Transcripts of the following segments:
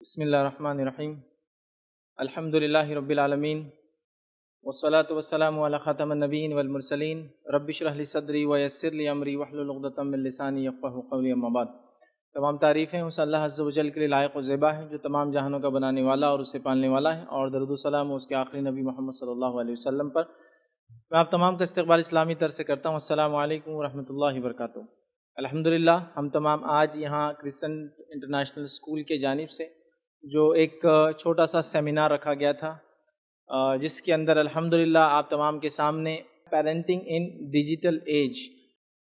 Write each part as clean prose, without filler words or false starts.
بسم اللہ الرحمن الرحیم الحمد للہ رب العالمین والصلاة والسلام علی خاتم النبیین والمرسلین رب اشرح لی صدری ویسر لی امری واحلل عقدۃ من لسانی یفقہوا قولی اما بعد۔ تمام تعریفیں اس اللہ عز و جل کے لیے لائق و زیبا ہے جو تمام جہانوں کا بنانے والا اور اسے پالنے والا ہے، اور درود و سلام اس کے آخری نبی محمد صلی اللہ علیہ وسلم پر۔ میں آپ تمام کا استقبال اسلامی طرز سے کرتا ہوں۔ السلام علیکم ورحمۃ اللہ وبرکاتہ۔ الحمدللہ ہم تمام آج یہاں کرسچن انٹرنیشنل اسکول کے جانب سے جو ایک چھوٹا سا سیمینار رکھا گیا تھا، جس کے اندر الحمدللہ آپ تمام کے سامنے پیرنٹنگ ان ڈیجیٹل ایج،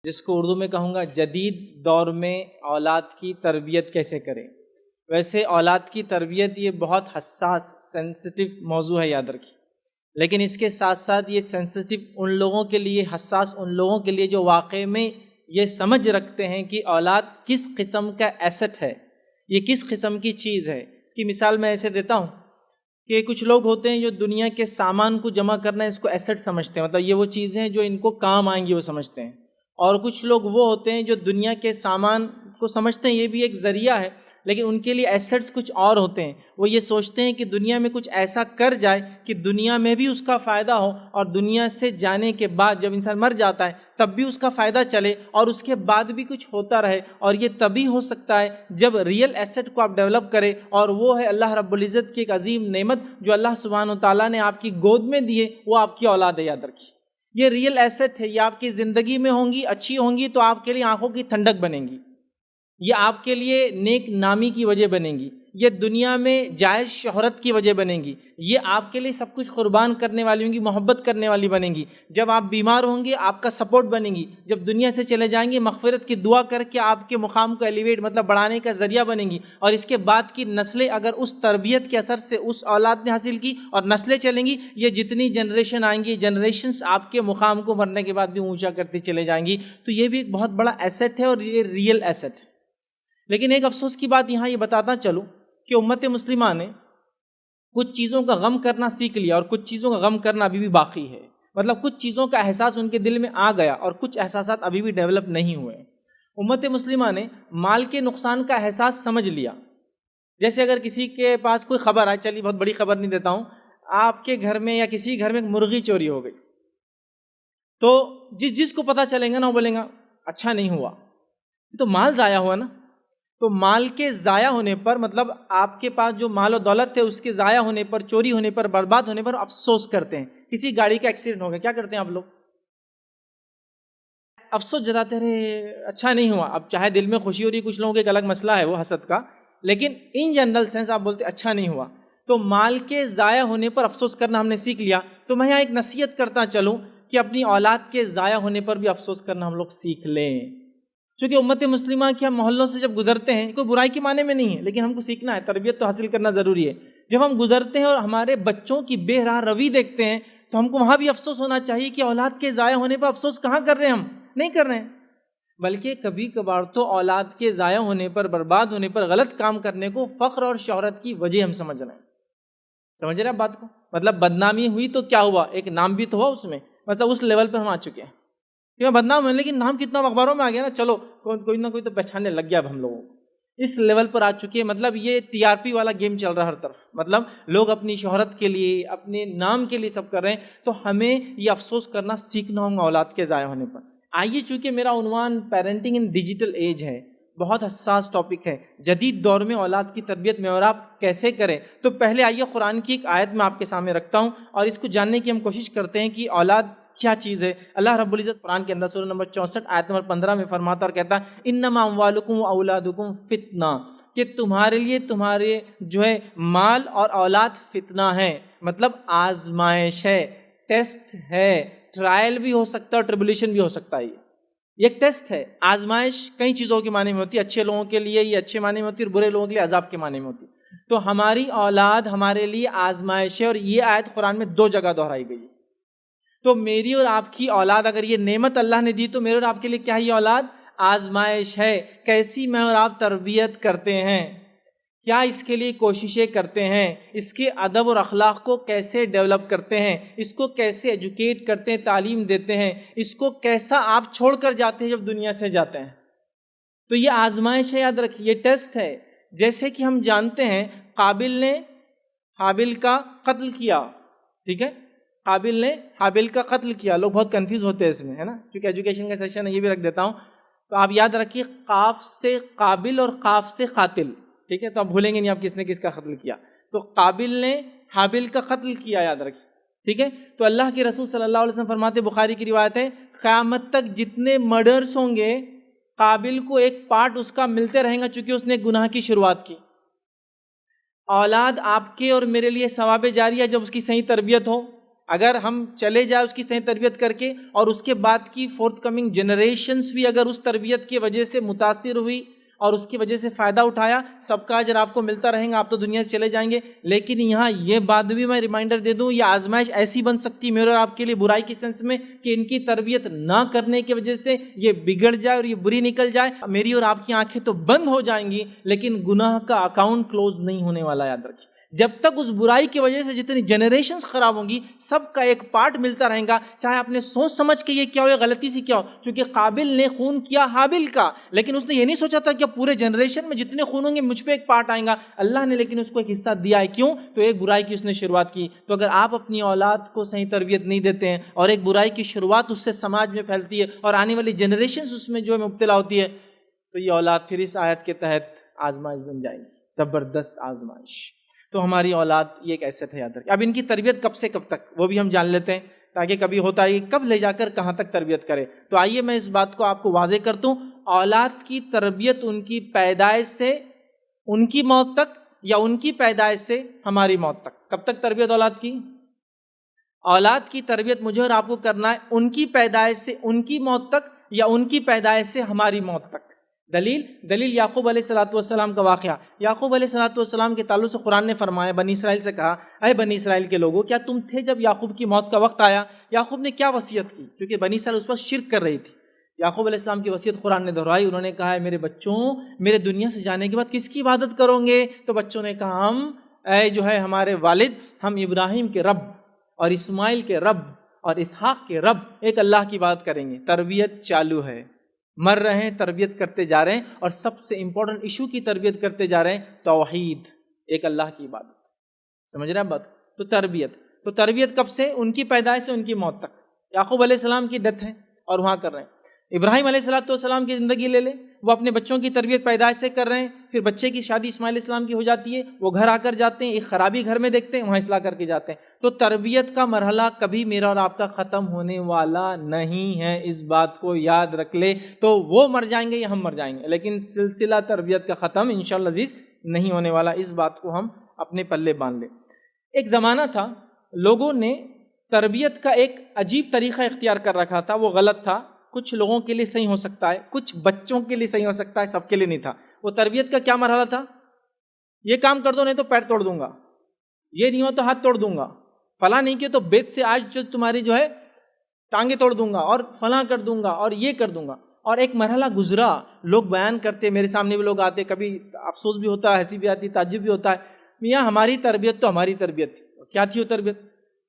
جس کو اردو میں کہوں گا جدید دور میں اولاد کی تربیت کیسے کریں۔ ویسے اولاد کی تربیت یہ بہت حساس سینسٹیو موضوع ہے، یاد رکھیے، لیکن اس کے ساتھ ساتھ یہ سینسٹیو ان لوگوں کے لیے، حساس ان لوگوں کے لیے جو واقع میں یہ سمجھ رکھتے ہیں کہ اولاد کس قسم کا ایسٹ ہے، یہ کس قسم کی چیز ہے۔ اس کی مثال میں ایسے دیتا ہوں کہ کچھ لوگ ہوتے ہیں جو دنیا کے سامان کو جمع کرنا ہے اس کو ایسٹ سمجھتے ہیں، مطلب یہ وہ چیزیں ہیں جو ان کو کام آئیں گی وہ سمجھتے ہیں، اور کچھ لوگ وہ ہوتے ہیں جو دنیا کے سامان کو سمجھتے ہیں یہ بھی ایک ذریعہ ہے، لیکن ان کے لیے ایسٹس کچھ اور ہوتے ہیں۔ وہ یہ سوچتے ہیں کہ دنیا میں کچھ ایسا کر جائے کہ دنیا میں بھی اس کا فائدہ ہو، اور دنیا سے جانے کے بعد جب انسان مر جاتا ہے تب بھی اس کا فائدہ چلے، اور اس کے بعد بھی کچھ ہوتا رہے۔ اور یہ تبھی ہو سکتا ہے جب ریئل ایسٹ کو آپ ڈیولپ کریں، اور وہ ہے اللہ رب العزت کی ایک عظیم نعمت جو اللہ سبحانہ و تعالیٰ نے آپ کی گود میں دیے، وہ آپ کی اولاد ہے، یاد رکھیے۔ یہ ریئل ایسٹ ہے، یہ آپ کی زندگی میں ہوں گی، اچھی ہوں گی تو آپ کے لیے آنکھوں کی ٹھنڈک بنیں گی، یہ آپ کے لیے نیک نامی کی وجہ بنیں گی، یہ دنیا میں جائز شہرت کی وجہ بنیں گی، یہ آپ کے لیے سب کچھ قربان کرنے والی ہوں گی، محبت کرنے والی بنیں گی۔ جب آپ بیمار ہوں گے آپ کا سپورٹ بنیں گی، جب دنیا سے چلے جائیں گے مغفرت کی دعا کر کے آپ کے مقام کو ایلیویٹ مطلب بڑھانے کا ذریعہ بنیں گی۔ اور اس کے بعد کی نسلیں اگر اس تربیت کے اثر سے اس اولاد نے حاصل کی اور نسلیں چلیں گی، یہ جتنی جنریشن آئیں گی جنریشنز آپ کے مقام کو مرنے کے بعد بھی اونچا کرتی چلے جائیں گی۔ تو یہ بھی ایک بہت بڑا ایسٹ ہے، اور یہ ریئل ایسٹ ہے۔ لیکن ایک افسوس کی بات یہاں یہ بتاتا چلوں کہ امت مسلمہ نے کچھ چیزوں کا غم کرنا سیکھ لیا، اور کچھ چیزوں کا غم کرنا ابھی بھی باقی ہے، مطلب کچھ چیزوں کا احساس ان کے دل میں آ گیا اور کچھ احساسات ابھی بھی ڈیولپ نہیں ہوئے۔ امت مسلمہ نے مال کے نقصان کا احساس سمجھ لیا۔ جیسے اگر کسی کے پاس کوئی خبر آئے، چلیے بہت بڑی خبر نہیں دیتا ہوں، آپ کے گھر میں یا کسی گھر میں ایک مرغی چوری ہو گئی، تو جس کو پتہ چلیں گا نا وہ بولیں گا اچھا نہیں ہوا، تو مال ضائع ہوا نا۔ تو مال کے ضائع ہونے پر مطلب آپ کے پاس جو مال و دولت ہے اس کے ضائع ہونے پر، چوری ہونے پر، برباد ہونے پر افسوس کرتے ہیں۔ کسی گاڑی کا ایکسیڈنٹ ہو گیا، کیا کرتے ہیں آپ لوگ؟ افسوس جتاتے رہے، اچھا نہیں ہوا۔ اب چاہے دل میں خوشی ہو رہی، کچھ لوگوں کے ایک الگ مسئلہ ہے وہ حسد کا، لیکن ان جنرل سینس آپ بولتے اچھا نہیں ہوا۔ تو مال کے ضائع ہونے پر افسوس کرنا ہم نے سیکھ لیا۔ تو میں یہاں ایک نصیحت کرتا چلوں کہ اپنی اولاد کے ضائع ہونے پر بھی افسوس کرنا ہم لوگ سیکھ لیں، چونکہ امت مسلمہ کے ہم محلوں سے جب گزرتے ہیں، کوئی برائی کے معنی میں نہیں ہے، لیکن ہم کو سیکھنا ہے، تربیت تو حاصل کرنا ضروری ہے۔ جب ہم گزرتے ہیں اور ہمارے بچوں کی بے راہ روی دیکھتے ہیں تو ہم کو وہاں بھی افسوس ہونا چاہیے کہ اولاد کے ضائع ہونے پر افسوس کہاں کر رہے ہیں، ہم نہیں کر رہے ہیں، بلکہ کبھی کبھار تو اولاد کے ضائع ہونے پر، برباد ہونے پر، غلط کام کرنے کو فخر اور شہرت کی وجہ ہم سمجھ رہے ہیں۔ سمجھ رہے ہیں بات کو؟ مطلب بدنامی ہوئی تو کیا ہوا، ایک نام بھی تو ہوا اس میں، مطلب اس لیول پہ ہم آ چکے ہیں کہ میں بدنام ہوں، لیکن نام کتنا اخباروں میں آ گیا نا، چلو کوئی نہ کوئی تو پہچاننے لگ گیا اب ہم لوگوں کو، اس لیول پر آ چکے ہیں۔ مطلب یہ ٹی آر پی والا گیم چل رہا ہے ہر طرف، مطلب لوگ اپنی شہرت کے لیے، اپنے نام کے لیے سب کر رہے ہیں۔ تو ہمیں یہ افسوس کرنا سیکھنا ہوگا اولاد کے ضائع ہونے پر۔ آئیے، چونکہ میرا عنوان پیرنٹنگ ان ڈیجیٹل ایج ہے، بہت حساس ٹاپک ہے، جدید دور میں اولاد کی تربیت میں اور آپ کیسے کریں، تو پہلے آئیے قرآن کی ایک آیت میں آپ کے سامنے رکھتا ہوں، اور اس کو جاننے کی ہم کوشش کرتے ہیں کہ اولاد کیا چیز ہے۔ اللہ رب العزت قرآن کے اندر سورہ نمبر 64 آیت نمبر 15 میں فرماتا اور کہتا ہے انما اموالکم و اولادکم فتنہ، کہ تمہارے لیے تمہارے جو ہے مال اور اولاد فتنہ ہے، مطلب آزمائش ہے، ٹیسٹ ہے، ٹرائل بھی ہو سکتا ہے اور ٹریبولیشن بھی ہو سکتا ہے۔ یہ ایک ٹیسٹ ہے۔ آزمائش کئی چیزوں کے معنی میں ہوتی ہے، اچھے لوگوں کے لیے یہ اچھے معنی میں ہوتی ہے اور برے لوگوں کے لیے عذاب کے معنی میں ہوتی ہے۔ تو ہماری اولاد ہمارے لیے آزمائش ہے، اور یہ آیت قرآن میں 2 جگہ دہرائی گئی ہے۔ تو میری اور آپ کی اولاد، اگر یہ نعمت اللہ نے دی تو میرے اور آپ کے لیے کیا ہے؟ یہ اولاد آزمائش ہے۔ کیسی میں اور آپ تربیت کرتے ہیں، کیا اس کے لیے کوششیں کرتے ہیں، اس کے ادب اور اخلاق کو کیسے ڈیولپ کرتے ہیں، اس کو کیسے ایجوکیٹ کرتے ہیں، تعلیم دیتے ہیں، اس کو کیسا آپ چھوڑ کر جاتے ہیں جب دنیا سے جاتے ہیں۔ تو یہ آزمائش ہے، یاد رکھیے، یہ ٹیسٹ ہے۔ جیسے کہ ہم جانتے ہیں قابل نے حابل کا قتل کیا، ٹھیک ہے، قابل نے حابل کا قتل کیا. لوگ بہت کنفیوز ہوتے ہیں اس میں، ہے نا، کیونکہ ایجوکیشن کا سیشن ہے، یہ بھی رکھ دیتا ہوں. تو آپ یاد رکھیے قاف سے قابل اور قاف سے قاتل، ٹھیک ہے، تو آپ بھولیں گے نہیں آپ کس نے کس کا قتل کیا. تو قابل نے حابل کا قتل کیا، یاد رکھیے، ٹھیک ہے. تو اللہ کے رسول صلی اللہ علیہ وسلم فرماتے، بخاری کی روایت ہے، قیامت تک جتنے مرڈرز ہوں گے قابل کو ایک پارٹ اس کا ملتے رہیں گا، چونکہ اس نے گناہ کی شروعات کی. اولاد آپ کے اور میرے لیے ثواب جاریہ جب اس کی صحیح تربیت ہو. اگر ہم چلے جائیں اس کی صحیح تربیت کر کے، اور اس کے بعد کی فورتھ کمنگ جنریشنز بھی اگر اس تربیت کی وجہ سے متاثر ہوئی اور اس کی وجہ سے فائدہ اٹھایا، سب کا اجر آپ کو ملتا رہے گا، آپ تو دنیا سے چلے جائیں گے. لیکن یہاں یہ بات بھی میں ریمائنڈر دے دوں، یہ آزمائش ایسی بن سکتی میرے اور آپ کے لیے برائی کی سینس میں کہ ان کی تربیت نہ کرنے کی وجہ سے یہ بگڑ جائے اور یہ بری نکل جائے. میری اور آپ کی آنکھیں تو بند ہو جائیں گی لیکن گناہ کا اکاؤنٹ کلوز نہیں ہونے والا، یاد رکھیے. جب تک اس برائی کی وجہ سے جتنی جنریشنز خراب ہوں گی سب کا ایک پارٹ ملتا رہے گا، چاہے آپ نے سوچ سمجھ کے یہ کیا ہو یا غلطی سے کیا ہو. چونکہ قابل نے خون کیا حابل کا، لیکن اس نے یہ نہیں سوچا تھا کہ پورے جنریشن میں جتنے خون ہوں گے مجھ پہ ایک پارٹ آئیں گا. اللہ نے لیکن اس کو ایک حصہ دیا ہے. کیوں؟ تو ایک برائی کی اس نے شروعات کی. تو اگر آپ اپنی اولاد کو صحیح تربیت نہیں دیتے ہیں اور ایک برائی کی شروعات اس سے سماج میں پھیلتی ہے اور آنے والی جنریشنز اس میں جو ہے مبتلا ہوتی ہے، تو یہ اولاد پھر اس آیت کے تحت آزمائش بن جائیں گی، زبردست آزمائش. تو ہماری اولاد یہ ایک ایسٹ ہے، یاد رکھیں. اب ان کی تربیت کب سے کب تک وہ بھی ہم جان لیتے ہیں، تاکہ کبھی ہوتا ہے کب لے جا کر کہاں تک تربیت کرے. تو آئیے میں اس بات کو آپ کو واضح کرتا ہوں. اولاد کی تربیت ان کی پیدائش سے ان کی موت تک، یا ان کی پیدائش سے ہماری موت تک. کب تک تربیت اولاد کی؟ اولاد کی تربیت مجھے اور آپ کو کرنا ہے ان کی پیدائش سے ان کی موت تک، یا ان کی پیدائش سے ہماری موت تک. دلیل یعقوب علیہ السلام کا واقعہ. یعقوب علیہ السلام کے تعلق سے قرآن نے فرمایا، بنی اسرائیل سے کہا، اے بنی اسرائیل کے لوگوں، کیا تم تھے جب یعقوب کی موت کا وقت آیا؟ یعقوب نے کیا وصیت کی؟ کیونکہ بنی اسرائیل اس وقت شرک کر رہی تھی. یعقوب علیہ السلام کی وصیت قرآن نے دہرائی. انہوں نے کہا ہے میرے بچوں، میرے دنیا سے جانے کے بعد کس کی عبادت کرو گے؟ تو بچوں نے کہا ہم اے جو ہے ہمارے والد، ہم ابراہیم کے رب اور اسماعیل کے رب اور اسحاق کے رب ایک اللہ کی بات کریں گے. تربیت چالو ہے، مر رہے ہیں، تربیت کرتے جا رہے ہیں، اور سب سے امپورٹنٹ ایشو کی تربیت کرتے جا رہے ہیں، توحید، ایک اللہ کی عبادت. سمجھ رہے ہیں بات؟ تو تربیت کب سے؟ ان کی پیدائش سے ان کی موت تک. یعقوب علیہ السلام کی ڈیتھ ہے اور وہاں کر رہے ہیں. ابراہیم علیہ السلام کی زندگی لے لیں، وہ اپنے بچوں کی تربیت پیدائش سے کر رہے ہیں. پھر بچے کی شادی اسماعیل علیہ السلام کی ہو جاتی ہے، وہ گھر آ کر جاتے ہیں، ایک خرابی گھر میں دیکھتے ہیں، وہاں اصلاح کر کے جاتے ہیں. تو تربیت کا مرحلہ کبھی میرا اور آپ کا ختم ہونے والا نہیں ہے، اس بات کو یاد رکھ لے. تو وہ مر جائیں گے یا ہم مر جائیں گے، لیکن سلسلہ تربیت کا ختم انشاءاللہ عزیز نہیں ہونے والا. اس بات کو ہم اپنے پلے باندھ لیں. ایک زمانہ تھا لوگوں نے تربیت کا ایک عجیب طریقہ اختیار کر رکھا تھا. وہ غلط تھا، کچھ لوگوں کے لیے صحیح ہو سکتا ہے، کچھ بچوں کے لیے صحیح ہو سکتا ہے، سب کے لیے نہیں تھا. وہ تربیت کا کیا مرحلہ تھا؟ یہ کام کر دو نہیں تو پیر توڑ دوں گا، یہ نہیں ہو تو ہاتھ توڑ دوں گا، فلاں نہیں کیا تو بیت سے آج جو تمہاری جو ہے ٹانگیں توڑ دوں گا، اور فلاں کر دوں گا، اور یہ کر دوں گا. اور ایک مرحلہ گزرا، لوگ بیان کرتے، میرے سامنے بھی لوگ آتے، کبھی افسوس بھی ہوتا ہے، ہنسی بھی آتی، تعجب بھی ہوتا ہے. میاں ہماری تربیت تو ہماری تربیت تھی. کیا تھی وہ تربیت؟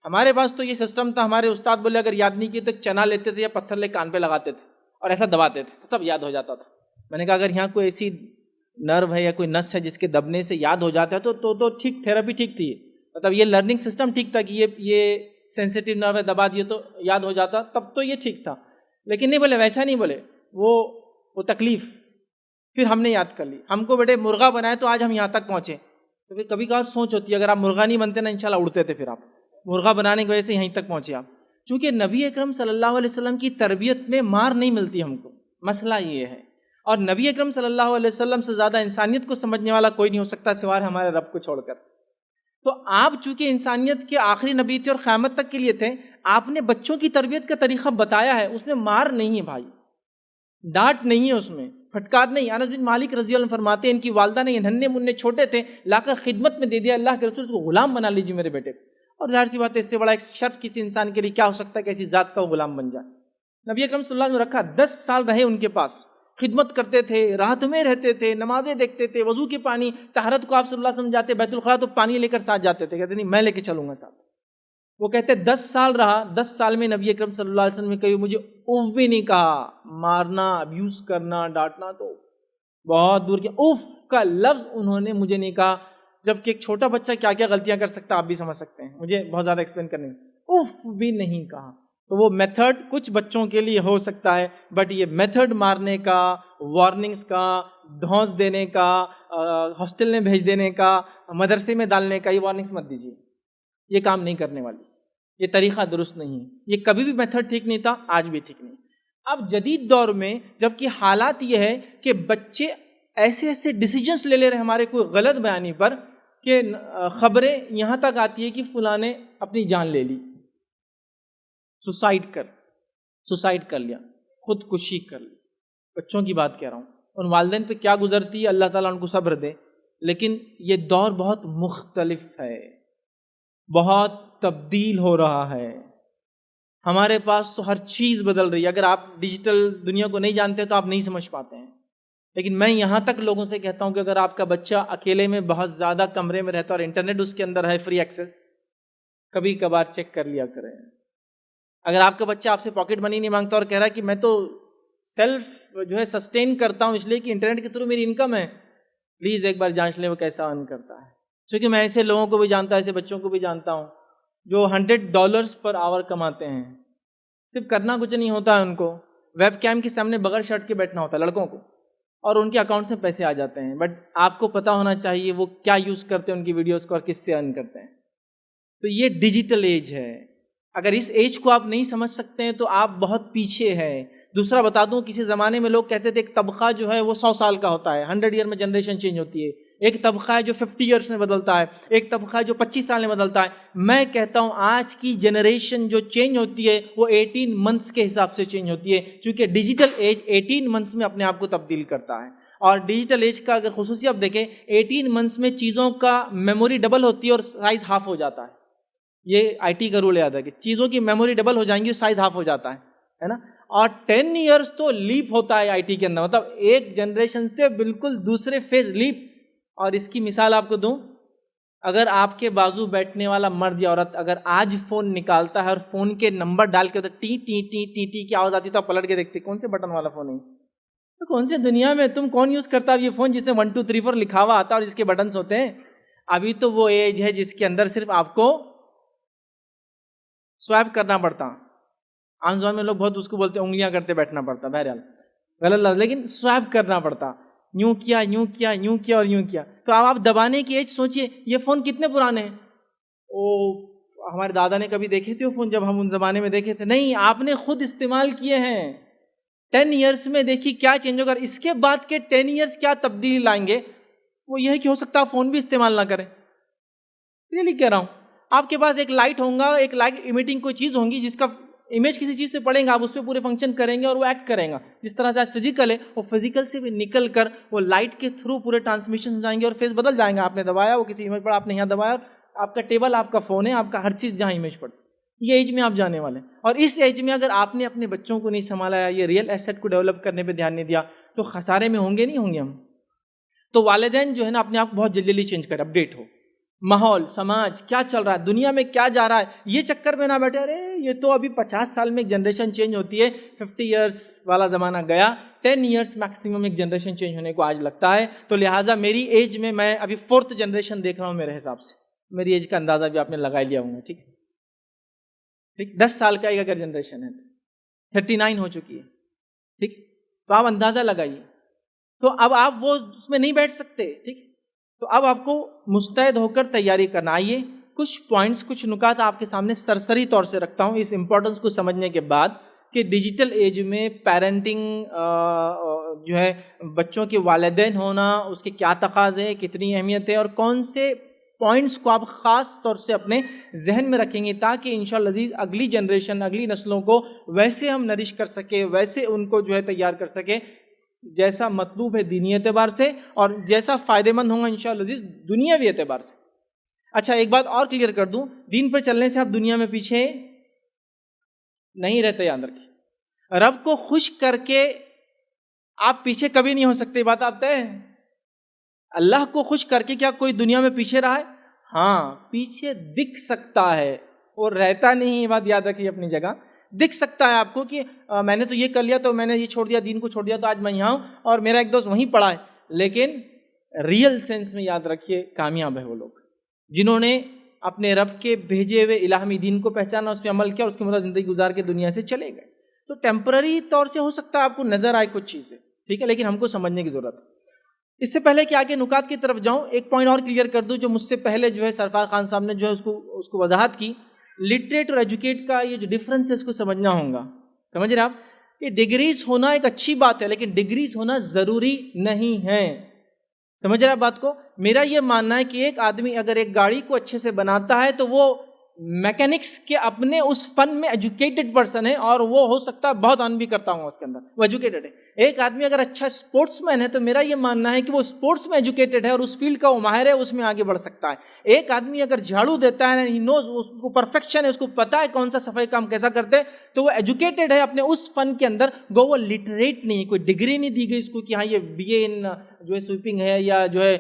ہمارے پاس تو یہ سسٹم تھا، ہمارے استاد بولے اگر یاد نہیں کیے تو چنا لیتے تھے یا پتھر لے کان پہ لگاتے تھے اور ایسا دباتے تھے، سب یاد ہو جاتا تھا. میں نے کہا اگر یہاں کوئی ایسی نرو ہے یا کوئی نس ہے جس کے دبنے سے یاد ہو جاتا ہے تو ٹھیک، تھیراپی ٹھیک تھی. مطلب یہ لرننگ سسٹم ٹھیک تھا کہ یہ سینسیٹیو نرو ہے، دبا دیے تو یاد ہو جاتا، تب تو یہ ٹھیک تھا. لیکن نہیں بولے، ویسا نہیں بولے، وہ تکلیف پھر ہم نے یاد کر لی. ہم کو بیٹے مرغا بنائے تو آج ہم یہاں تک پہنچے. تو پھر کبھی کبھار سوچ ہوتی ہے اگر آپ مرغا نہیں بنتے نا انشاءاللہ اڑتے تھے. پھر آپ مرغا بنانے کی وجہ سے یہیں تک پہنچے آپ. چونکہ نبی اکرم صلی اللہ علیہ وسلم کی تربیت میں مار نہیں ملتی ہم کو، مسئلہ یہ ہے. اور نبی اکرم صلی اللہ علیہ وسلم سے زیادہ انسانیت کو سمجھنے والا کوئی نہیں ہو سکتا سوائے ہمارے رب کو چھوڑ کر. تو آپ چونکہ انسانیت کے آخری نبی تھے اور قیامت تک کے لیے تھے، آپ نے بچوں کی تربیت کا طریقہ بتایا ہے. اس میں مار نہیں ہے بھائی، ڈانٹ نہیں ہے، اس میں پھٹکار نہیں. انس بن مالک رضی اللہ عنہ فرماتے ہیں ان کی والدہ نے، ننھے منھے چھوٹے تھے، لا کر خدمت میں دے دیا، اللہ کے رسول کو غلام بنا لیجیے میرے بیٹے کو. اور ظاہر سی بات ہے اس سے بڑا ایک شرف کسی انسان کے لیے کیا ہو سکتا ہے کہ ایسی ذات کا وہ غلام بن جائے. نبی اکرم صلی اللہ علیہ وسلم رکھا، 10 سال رہے ان کے پاس، خدمت کرتے تھے، راحت میں رہتے تھے، نمازیں دیکھتے تھے، وضو کے پانی، طہارت کو آپ صلی اللہ علیہ وسلم جاتے بیت الخلاء تو پانی لے کر ساتھ جاتے تھے، کہتے نہیں میں لے کے چلوں گا ساتھ. وہ کہتے 10 سال رہا، 10 سال میں نبی اکرم صلی اللہ علیہ وسلم نے کبھی مجھے اوف بھی نہیں کہا. مارنا، ابیوز کرنا، ڈانٹنا تو بہت دور کے اف کا لفظ انہوں نے مجھے نہیں کہا، جبکہ ایک چھوٹا بچہ کیا کیا غلطیاں کر سکتا ہے آپ بھی سمجھ سکتے ہیں، مجھے بہت زیادہ ایکسپلین کرنے میں اف بھی نہیں کہا۔ تو وہ میتھڈ کچھ بچوں کے لیے ہو سکتا ہے، بٹ یہ میتھڈ مارنے کا، وارننگز کا، دھونس دینے کا، ہاسٹل میں بھیج دینے کا، مدرسے میں ڈالنے کا، یہ وارننگز مت دیجیے، یہ کام نہیں کرنے والی، یہ طریقہ درست نہیں ہے، یہ کبھی بھی میتھڈ ٹھیک نہیں تھا، آج بھی ٹھیک نہیں۔ اب جدید دور میں جبکہ حالات یہ ہے کہ بچے ایسے ایسے ڈیسیجنس لے لے رہے ہیں ہمارے کوئی غلط بیانی پر کہ خبریں یہاں تک آتی ہے کہ فلاں نے اپنی جان لے لی، سوسائڈ کر لیا، خودکشی کر لی۔ بچوں کی بات کہہ رہا ہوں، ان والدین پہ کیا گزرتی ہے، اللہ تعالیٰ ان کو صبر دے، لیکن یہ دور بہت مختلف ہے، بہت تبدیل ہو رہا ہے، ہمارے پاس تو ہر چیز بدل رہی ہے۔ اگر آپ ڈیجیٹل دنیا کو نہیں جانتے تو آپ نہیں سمجھ پاتے ہیں، لیکن میں یہاں تک لوگوں سے کہتا ہوں کہ اگر آپ کا بچہ اکیلے میں بہت زیادہ کمرے میں رہتا اور انٹرنیٹ اس کے اندر ہے، فری ایکسیس، کبھی کبھار چیک کر لیا کریں۔ اگر آپ کا بچہ آپ سے پاکٹ منی نہیں مانگتا اور کہہ رہا ہے کہ میں تو سیلف جو ہے سسٹین کرتا ہوں اس لیے کہ انٹرنیٹ کے تھرو میری انکم ہے، پلیز ایک بار جانچ لیں وہ کیسا ارن کرتا ہے، کیونکہ میں ایسے لوگوں کو بھی جانتا ہوں، ایسے بچوں کو بھی جانتا ہوں جو $100 پر آور کماتے ہیں، صرف کرنا کچھ نہیں ہوتا ہے، ان کو ویب کیم کے سامنے بغیر شرٹ کے بیٹھنا ہوتا ہے لڑکوں کو، اور ان کے اکاؤنٹ سے پیسے آ جاتے ہیں، بٹ آپ کو پتا ہونا چاہیے وہ کیا یوز کرتے ہیں ان کی ویڈیوز کو اور کس سے ارن کرتے ہیں۔ تو یہ ڈیجیٹل ایج ہے، اگر اس ایج کو آپ نہیں سمجھ سکتے ہیں تو آپ بہت پیچھے ہیں۔ دوسرا بتا دوں، کسی زمانے میں لوگ کہتے تھے ایک طبقہ جو ہے وہ 100 سال کا ہوتا ہے، 100 ایئر میں جنریشن چینج ہوتی ہے، ایک طبقہ ہے جو 50 ایئرس میں بدلتا ہے، ایک طبقہ ہے جو 25 سال میں بدلتا ہے۔ میں کہتا ہوں آج کی جنریشن جو چینج ہوتی ہے وہ 18 منتھس کے حساب سے چینج ہوتی ہے، کیونکہ ڈیجیٹل ایج 18 منتھس میں اپنے آپ کو تبدیل کرتا ہے۔ اور ڈیجیٹل ایج کا اگر خصوصی آپ دیکھیں، 18 منتھس میں چیزوں کا میموری ڈبل ہوتی ہے اور سائز ہاف ہو جاتا ہے۔ یہ آئی ٹی کا رول یاد ہے کہ چیزوں کی میموری ڈبل ہو جائیں گی، سائز ہاف ہو جاتا ہے نا۔ اور 10 ایئرس تو لیپ ہوتا ہے آئی ٹی کے اندر، مطلب ایک جنریشن سے بالکل دوسرے فیز لیپ۔ اور اس کی مثال آپ کو دوں، اگر آپ کے بازو بیٹھنے والا مرد یا عورت اگر آج فون نکالتا ہے اور فون کے نمبر ڈال کے T T T T T کی آواز آتی تو آپ پلٹ کے دیکھتے کون سے بٹن والا فون ہے، تو کون سے دنیا میں تم کون یوز کرتا ہے یہ فون جس میں 1 2 3 4 لکھا ہوا آتا ہے اور جس کے بٹنس ہوتے ہیں۔ ابھی تو وہ ایج ہے جس کے اندر صرف آپ کو سوائپ کرنا پڑتا، عام زبان میں لوگ بہت اس کو بولتے ہیں انگلیاں کرتے بیٹھنا پڑتا، بہرحال غلط لفظ، لیکن سوائپ کرنا پڑتا، یوں کیا یوں کیا یوں کیا اور یوں کیا۔ تو اب آپ دبانے کی ایج سوچئے، یہ فون کتنے پرانے ہیں؟ ہمارے دادا نے کبھی دیکھے تھے وہ فون جب ہم ان زمانے میں دیکھے تھے؟ نہیں، آپ نے خود استعمال کیے ہیں۔ 10 ایئرس میں دیکھیے کیا چینج ہوگا، اس کے بعد کے 10 ایئرس کیا تبدیلی لائیں گے، وہ یہ ہے کہ ہو سکتا ہے فون بھی استعمال نہ کریں۔ ریئلی کہہ رہا ہوں، آپ کے پاس ایک لائٹ ہوگا، ایک لائٹ ایمیٹنگ کوئی چیز ہوگی جس کا امیج کسی چیز سے پڑیں گا، آپ اس پہ پورے فنکشن کریں گے اور وہ ایکٹ کریں گا۔ جس طرح سے آج فزیکل ہے، وہ فزیکل سے بھی نکل کر وہ لائٹ کے تھرو پورے ٹرانسمیشن ہو جائیں گے اور فیس بدل جائیں گا۔ آپ نے دبایا وہ کسی امیج پر، آپ نے یہاں دبایا، آپ کا ٹیبل آپ کا فون ہے، آپ کا ہر چیز جہاں امیج پڑتی، یہ ایج میں آپ جانے والے ہیں۔ اور اس ایج میں اگر آپ نے اپنے بچوں کو نہیں سنبھالا، یہ ریئل ایسٹ کو ڈیولپ کرنے پہ دھیان نہیں دیا تو خسارے میں ہوں گے نہیں ہوں گے ہم۔ تو والدین جو ہے نا اپنے آپ کو بہت جلدی جلدی چینج کریں، اپڈیٹ ہو، ماحول سماج کیا چل رہا ہے، دنیا میں کیا جا رہا ہے، یہ چکر میں نہ بیٹھے ارے یہ تو ابھی 50 سال میں ایک جنریشن چینج ہوتی ہے، 50 ایئرس والا زمانہ گیا، 10 ایئرس میکسیمم ایک جنریشن چینج ہونے کو آج لگتا ہے۔ تو لہٰذا میری ایج میں ابھی 4th جنریشن دیکھ رہا ہوں، میرے حساب سے میری ایج کا اندازہ بھی آپ نے لگا لیا ہوگا، ٹھیک 10 سال کا ایک اگر جنریشن ہے 39 ہو چکی ہے، ٹھیک، تو آپ اندازہ لگائیے۔ تو اب آپ وہ اس میں نہیں بیٹھ سکتے، ٹھیک، تو اب آپ کو مستعد ہو کر تیاری کرنا۔ آئیے کچھ پوائنٹس، کچھ نکات آپ کے سامنے سرسری طور سے رکھتا ہوں اس امپورٹنس کو سمجھنے کے بعد کہ ڈیجیٹل ایج میں پیرنٹنگ جو ہے بچوں کے والدین ہونا، اس کے کیا تقاضے ہیں، کتنی اہمیت ہے، اور کون سے پوائنٹس کو آپ خاص طور سے اپنے ذہن میں رکھیں گے تاکہ انشاءاللہ عزیز اگلی جنریشن، اگلی نسلوں کو ویسے ہم نرش کر سکیں، ویسے ان کو جو ہے تیار کر سکیں جیسا مطلوب ہے دینی اعتبار سے اور جیسا فائدہ مند ہوگا انشاءاللہ عزیز دنیاوی اعتبار سے۔ اچھا ایک بات اور کلیئر کر دوں، دین پر چلنے سے آپ دنیا میں پیچھے نہیں رہتے، یاد رکھیں، رب کو خوش کر کے آپ پیچھے کبھی نہیں ہو سکتے، بات آپ طے ہے۔ اللہ کو خوش کر کے کیا کوئی دنیا میں پیچھے رہا ہے؟ ہاں پیچھے دکھ سکتا ہے، اور رہتا نہیں، یہ بات یاد رکھیے اپنی جگہ۔ دکھ سکتا ہے آپ کو کہ میں نے تو یہ کر لیا، تو میں نے یہ چھوڑ دیا، دین کو چھوڑ دیا، تو آج میں یہاں ہوں، اور میرا ایک دوست وہیں پڑا ہے، لیکن ریئل سینس میں یاد رکھیے کامیاب ہے وہ لوگ جنہوں نے اپنے رب کے بھیجے ہوئے الہامی دین کو پہچانا، اس پہ عمل کیا اور اس کے مطابق زندگی گزار کے دنیا سے چلے گئے. تو ٹیمپرری طور سے ہو سکتا ہے آپ کو نظر آئے کچھ چیزیں، ٹھیک ہے، لیکن ہم کو سمجھنے کی ضرورت ہے. اس سے پہلے کہ آگے نکات کی طرف جاؤں، ایک پوائنٹ اور کلیئر کر دوں جو مجھ سے پہلے جو ہے سرفراز خان صاحب نے جو ہے اس کو وضاحت کی. لٹریٹ اور ایجوکیٹ کا یہ جو ڈفرینس ہے اس کو سمجھنا ہوگا. سمجھ رہے آپ؟ کہ ڈگریز ہونا ایک اچھی بات ہے لیکن ڈگریز ہونا ضروری نہیں ہے. سمجھ رہے آپ بات کو؟ میرا یہ ماننا ہے کہ ایک آدمی اگر ایک گاڑی کو اچھے سے بناتا ہے تو وہ میکینکس کے اپنے اس فن میں ایجوکیٹڈ پرسن ہے اور وہ ہو سکتا ہے بہت ارن بھی کرتا ہوں اس کے اندر، وہ ایجوکیٹڈ ہے. ایک آدمی اگر اچھا اسپورٹس مین ہے تو میرا یہ ماننا ہے کہ وہ اسپورٹس میں ایجوکیٹڈ ہے اور اس فیلڈ کا وہ ماہر ہے، اس میں آگے بڑھ سکتا ہے. ایک آدمی اگر جھاڑو دیتا ہے، ہی نوز، اس کو پرفیکشن ہے، اس کو پتا ہے کون سا صفائی کام کیسا کرتے، تو وہ ایجوکیٹڈ ہے اپنے اس فن کے اندر، گو وہ لٹریٹ نہیں ہے. کوئی ڈگری نہیں دی گئی اس کو کہ ہاں یہ بی اے ان جو ہے سویپنگ ہے یا جو ہے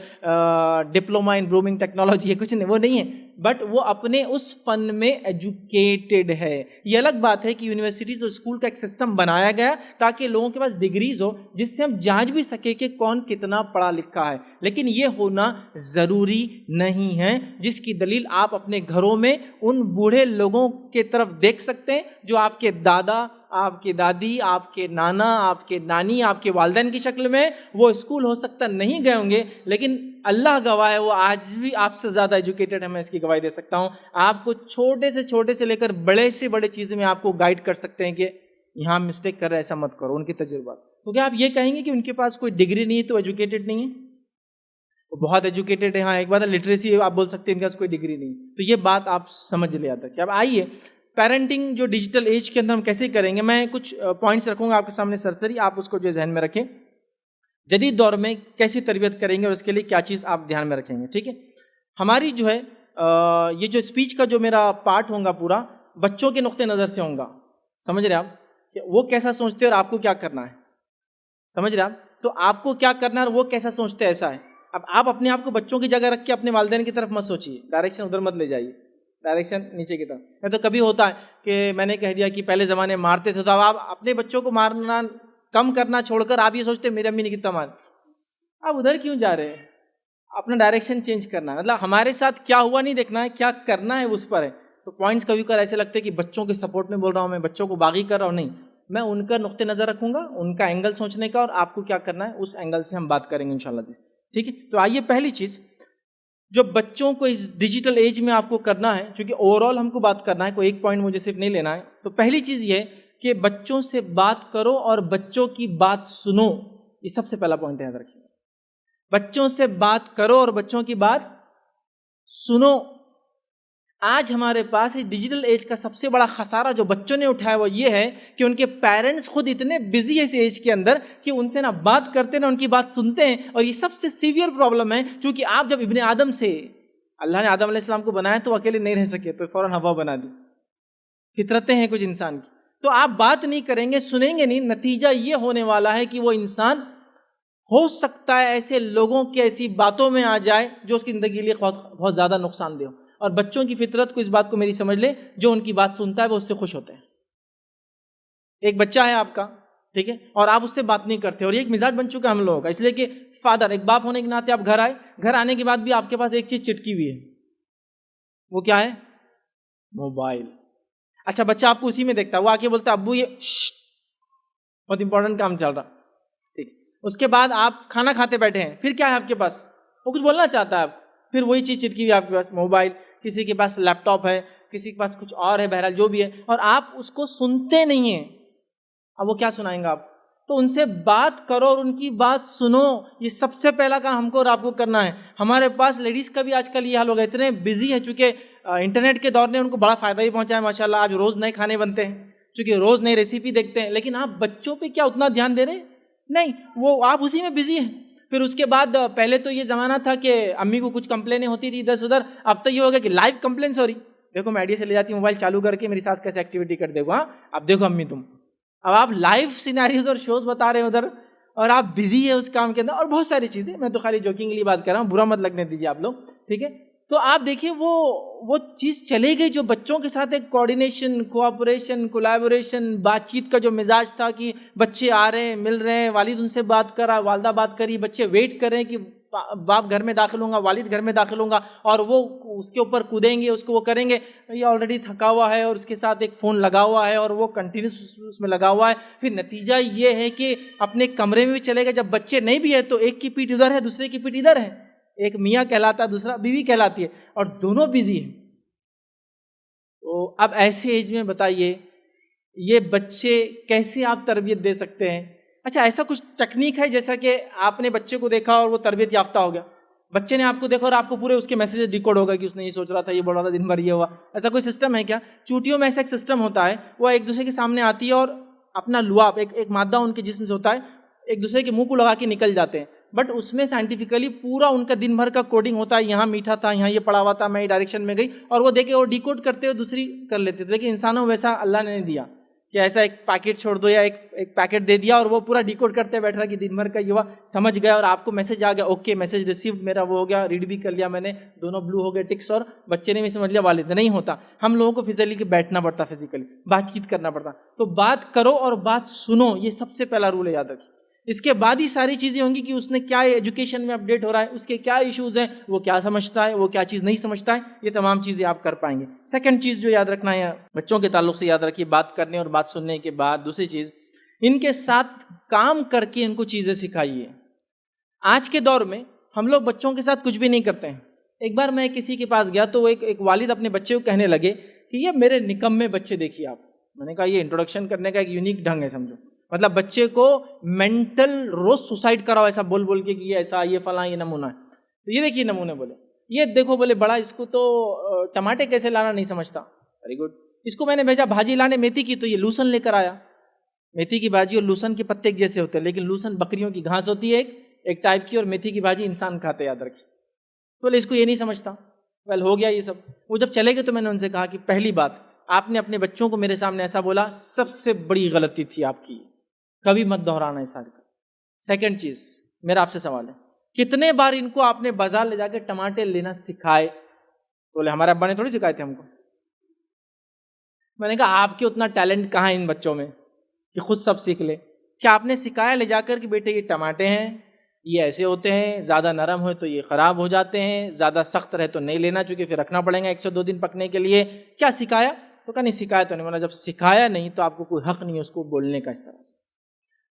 ڈپلوما ان برومنگ ٹیکنالوجی ہے، کچھ نہیں، وہ نہیں ہے، بٹ وہ اپنے اس فن میں ایجوکیٹڈ ہے. یہ الگ بات ہے کہ یونیورسٹیز اور اسکول کا ایک سسٹم بنایا گیا تاکہ لوگوں کے پاس ڈگریز ہو جس سے ہم جانچ بھی سکیں کہ کون کتنا پڑھا لکھا ہے، لیکن یہ ہونا ضروری نہیں ہے، جس کی دلیل آپ اپنے گھروں میں ان بوڑھے لوگوں کے طرف دیکھ سکتے ہیں جو آپ کے دادا، آپ کی دادی، آپ کے نانا، آپ کے نانی، آپ کے والدین کی شکل میں وہ اسکول ہو سکتا نہیں گئے ہوں گے، لیکن اللہ گواہ ہے وہ آج بھی آپ سے زیادہ ایجوکیٹڈ ہے. میں اس کی گواہی دے سکتا ہوں. آپ کو چھوٹے سے لے کر بڑے سے بڑے چیزیں میں آپ کو گائیڈ کر سکتے ہیں کہ یہاں مسٹیک کر رہے ایسا مت کرو، ان کے تجربات. تو کیا آپ یہ کہیں گے کہ ان کے پاس کوئی ڈگری نہیں ہے تو ایجوکیٹڈ نہیں ہے؟ وہ بہت ایجوکیٹڈ ہے. ہاں ایک بات ہے لٹریسی آپ بول سکتے ہیں ان کے پاس کوئی ڈگری نہیں. تو یہ بات آپ سمجھ لیا تھا کہ اب آئیے پیرنٹنگ جو ڈیجیٹل ایج کے اندر ہم کیسے کریں گے. میں کچھ پوائنٹس رکھوں گا آپ کے سامنے سرسری، آپ اس کو جو ذہن میں رکھیں. جدید دور میں کیسی تربیت کریں گے اور اس کے لیے کیا چیز آپ دھیان میں رکھیں گے. ٹھیک ہے، ہماری جو ہے یہ جو اسپیچ کا جو میرا پارٹ ہوگا پورا بچوں کے نقطۂ نظر سے ہوگا. سمجھ رہے آپ کہ وہ کیسا سوچتے ہیں اور آپ کو کیا کرنا ہے. سمجھ رہے آپ؟ تو آپ کو کیا کرنا ہے اور وہ کیسا سوچتے ہیں ایسا ہے. اب آپ اپنے آپ کو بچوں کی جگہ رکھ کے اپنے والدین کی طرف مت سوچیے، ڈائریکشن ادھر مت لے جائیے، ڈائریکشن نیچے کی طرف. نہیں تو کبھی ہوتا ہے کہ میں نے کہہ دیا کہ پہلے زمانے مارتے تھے، تو اب آپ اپنے بچوں کو مارنا کم کرنا چھوڑ کر آپ یہ سوچتے میری امی نے کتنا مار، آپ ادھر کیوں جا رہے ہیں؟ اپنا ڈائریکشن چینج کرنا ہے. مطلب ہمارے ساتھ کیا ہوا نہیں دیکھنا ہے، کیا کرنا ہے اس پر ہے. تو پوائنٹس کبھی کبھار ایسے لگتے ہیں کہ بچوں کے سپورٹ میں بول رہا ہوں، میں بچوں کو باغی کر رہا ہوں، نہیں، میں ان کا نقطۂ نظر رکھوں گا، ان کا اینگل سوچنے کا، اور آپ کو کیا کرنا ہے اس اینگل سے ہم بات کریں گے انشاءاللہ جی. ٹھیک ہے، تو آئیے پہلی چیز جو بچوں کو اس ڈیجیٹل ایج میں آپ کو کرنا ہے، چونکہ اوور آل ہم کو بات کرنا ہے، کوئی ایک پوائنٹ مجھے صرف نہیں لینا ہے. تو پہلی چیز یہ ہے کہ بچوں سے بات کرو اور بچوں کی بات سنو. یہ سب سے پہلا پوائنٹ یاد رکھیے، بچوں سے بات کرو اور بچوں کی بات سنو. آج ہمارے پاس اس ڈیجیٹل ایج کا سب سے بڑا خسارہ جو بچوں نے اٹھایا وہ یہ ہے کہ ان کے پیرنٹس خود اتنے بزی ہے اس ایج کے اندر کہ ان سے نہ بات کرتے نہ ان کی بات سنتے ہیں. اور یہ سب سے سیویئر پرابلم ہے، کیونکہ آپ جب ابن آدم سے اللہ نے آدم علیہ السلام کو بنایا تو وہ اکیلے نہیں رہ سکے، تو فوراً ہوا بنا دی. فطرتیں ہیں کچھ انسان کی، تو آپ بات نہیں کریں گے، سنیں گے نہیں، نتیجہ یہ ہونے والا ہے کہ وہ انسان ہو سکتا ہے ایسے لوگوں کی ایسی باتوں میں آ جائے جو اس کی زندگی کے لیے بہت زیادہ نقصان دہ ہو. اور بچوں کی فطرت کو اس بات کو میری سمجھ لے، جو ان کی بات سنتا ہے وہ اس سے خوش ہوتے ہیں. ایک بچہ ہے آپ کا، ٹھیک ہے، اور آپ اس سے بات نہیں کرتے، اور یہ ایک مزاج بن چکا ہے ہم لوگوں کا، اس لیے کہ فادر ایک باپ ہونے کے ناطے آپ گھر آئے، گھر آنے کے بعد بھی آپ کے پاس ایک چیز چٹکی ہوئی ہے، وہ کیا ہے؟ موبائل. اچھا بچہ آپ کو اسی میں دیکھتا ہے، وہ آ کے بولتا ہے ابو یہ بہت امپورٹنٹ کام چل رہا، ٹھیک. اس کے بعد آپ کھانا کھاتے بیٹھے ہیں، پھر کیا ہے آپ کے پاس؟ وہ کچھ بولنا چاہتا ہے، پھر وہی چیز چٹکی ہوئی آپ کے پاس، موبائل. کسی کے پاس لیپ ٹاپ ہے، کسی کے پاس کچھ اور ہے، بہرحال جو بھی ہے، اور آپ اس کو سنتے نہیں ہیں. اب وہ کیا سنائیں گے آپ؟ تو ان سے بات کرو اور ان کی بات سنو. یہ سب سے پہلا کام ہم کو اور آپ کو کرنا ہے. ہمارے پاس لیڈیز کا بھی آج کل یہ حال ہو گیا، اتنے بزی ہے، چونکہ انٹرنیٹ کے دور نے ان کو بڑا فائدہ ہی پہنچا ہے ماشاءاللہ. آج روز نئے کھانے بنتے ہیں، چونکہ روز نئی ریسیپی دیکھتے ہیں، لیکن آپ بچوں پہ کیا اتنا دھیان دے رہے ہیں؟ نہیں، وہ آپ اسی میں بزی ہیں. پھر اس کے بعد پہلے تو یہ زمانہ تھا کہ امی کو کچھ کمپلینیں ہوتی تھی ادھر سے ادھر، اب تو یہ ہو گیا کہ لائیو کمپلینس ہو رہی. دیکھو میں آئیڈیا سے لے جاتی ہوں موبائل چالو کر کے، میری ساس کیسے ایکٹیویٹی کر دے گا، اب دیکھو امی تم. اب آپ لائیو سیناریوز اور شوز بتا رہے ہیں ادھر، اور آپ بزی ہے اس کام کے اندر، اور بہت ساری چیزیں. میں تو خالی جوکنگ کے لیے بات کر رہا ہوں، برا مت لگنے دیجیے آپ لوگ، ٹھیک ہے. تو آپ دیکھیے وہ چیز چلے گئی جو بچوں کے ساتھ ایک کوآرڈینیشن، کوآپریشن، کولیبوریشن، بات چیت کا جو مزاج تھا کہ بچے آ رہے ہیں، مل رہے ہیں، والد ان سے بات کر رہا، والدہ بات کری، بچے ویٹ کر رہے ہیں کہ باپ گھر میں داخل ہوں گا، والد گھر میں داخل ہوں گا، اور وہ اس کے اوپر کودیں گے، اس کو وہ کریں گے. یہ آلریڈی تھکا ہوا ہے اور اس کے ساتھ ایک فون لگا ہوا ہے اور وہ کنٹینیوس اس میں لگا ہوا ہے. پھر نتیجہ یہ ہے کہ اپنے کمرے میں بھی چلے گا، جب بچے نہیں بھی ہے تو ایک کی پیٹھ ادھر ہے، دوسرے کی پیٹھ ادھر ہے. ایک میاں کہلاتا ہے، دوسرا بیوی کہلاتی ہے، اور دونوں بزی ہیں. تو اب ایسے ایج میں بتائیے یہ بچے کیسے آپ تربیت دے سکتے ہیں؟ اچھا، ایسا کچھ ٹیکنیک ہے جیسا کہ آپ نے بچے کو دیکھا اور وہ تربیت یافتہ ہو گیا، بچے نے آپ کو دیکھا اور آپ کو پورے اس کے میسیجز ڈیکوڈ ہوگا کہ اس نے یہ سوچ رہا تھا، یہ بول رہا تھا، دن بھر یہ ہوا. ایسا کوئی سسٹم ہے کیا؟ چوٹیوں میں ایسا ایک سسٹم ہوتا ہے، وہ ایک دوسرے کے سامنے آتی ہے اور اپنا لعاب، ایک مادہ ان کے جسم سے ہوتا ہے، ایک دوسرے کے منہ کو لگا کے نکل جاتے ہیں. بٹ اس میں سائنٹیفکلی پورا ان کا دن بھر کا کوڈنگ ہوتا ہے، یہاں میٹھا تھا، یہاں یہ پڑا ہوا تھا، میں یہ ڈائریکشن میں گئی، اور وہ دیکھے وہ ڈیکوڈ کرتے ہوئے دوسری کر لیتے تھے. لیکن انسانوں ویسا اللہ نے نہیں دیا کہ ایسا ایک پیکٹ چھوڑ دو یا ایک پیکٹ دے دیا اور وہ پورا ڈیکوڈ کرتے بیٹھ رہا کہ دن بھر کا یہ ہوا، سمجھ گیا اور آپ کو میسج آ گیا، اوکے میسج ریسیو، میرا وہ ہو گیا، ریڈ بھی کر لیا میں نے، دونوں بلو ہو گئے ٹکس، اور بچے نے بھی سمجھ لیا، والد نہیں ہوتا. ہم لوگوں کو فزیکلی بیٹھنا پڑتا، فزیکلی بات چیت کرنا پڑتا. تو بات کرو اور بات سنو، یہ سب سے پہلا رول ہے، یاد رکھیے. اس کے بعد ہی ساری چیزیں ہوں گی کہ اس نے کیا ایجوکیشن میں اپڈیٹ ہو رہا ہے، اس کے کیا ایشوز ہیں، وہ کیا سمجھتا ہے، وہ کیا چیز نہیں سمجھتا ہے، یہ تمام چیزیں آپ کر پائیں گے. سیکنڈ چیز جو یاد رکھنا ہے بچوں کے تعلق سے، یاد رکھیے بات کرنے اور بات سننے کے بعد دوسری چیز، ان کے ساتھ کام کر کے ان کو چیزیں سکھائیے. آج کے دور میں ہم لوگ بچوں کے ساتھ کچھ بھی نہیں کرتے ہیں. ایک بار میں کسی کے پاس گیا تو وہ ایک والد اپنے بچے کو کہنے لگے کہ یہ میرے نکمے بچے دیکھیے آپ. میں نے کہا یہ انٹروڈکشن کرنے کا ایک یونیک ڈھنگ ہے، سمجھو. مطلب بچے کو مینٹل روز سوسائڈ کراؤ ایسا بول بول کے کہ یہ ایسا، یہ فلاں، یہ نمونہ ہے. تو یہ دیکھیے نمونے، بولے یہ دیکھو، بولے بڑا اس کو تو ٹماٹے کیسے لانا نہیں سمجھتا. Very good. اس کو میں نے بھیجا بھاجی لانے میتھی کی، تو یہ لوسن لے کر آیا. میتھی کی بھاجی اور لوسن کے پتے ایک جیسے ہوتے ہیں، لیکن لوسن بکریوں کی گھاس ہوتی ہے ایک ٹائپ کی، اور میتھی کی بھاجی انسان کھاتے، یاد رکھیے. تو بولے اس کو یہ نہیں سمجھتا. ویل ہو گیا یہ سب. وہ جب چلے گئے تو میں نے ان سے کہا کہ پہلی بات، آپ نے اپنے بچوں کو میرے سامنے ایسا بولا، سب سے بڑی غلطی تھی آپ کی، کبھی مت دہرانا ایسا. سیکنڈ چیز میرا آپ سے سوال ہے، کتنے بار ان کو آپ نے بازار لے جا کے ٹماٹے لینا سکھائے؟ بولے ہمارے ابا نے تھوڑی سکھائے تھے ہم کو. میں نے کہا آپ کے اتنا ٹیلنٹ کہاں ہے ان بچوں میں کہ خود سب سیکھ لے؟ کیا آپ نے سکھایا لے جا کر کہ بیٹے یہ ٹماٹے ہیں، یہ ایسے ہوتے ہیں، زیادہ نرم ہوئے تو یہ خراب ہو جاتے ہیں، زیادہ سخت رہے تو نہیں لینا چونکہ پھر رکھنا پڑے گا 1 سے 2 دن پکنے کے لیے؟ کیا سکھایا؟ تو کہا نہیں سکھایا تو نہیں. بولا جب سکھایا نہیں تو آپ کو کوئی حق نہیں ہے اس کو بولنے کا اس طرح سے.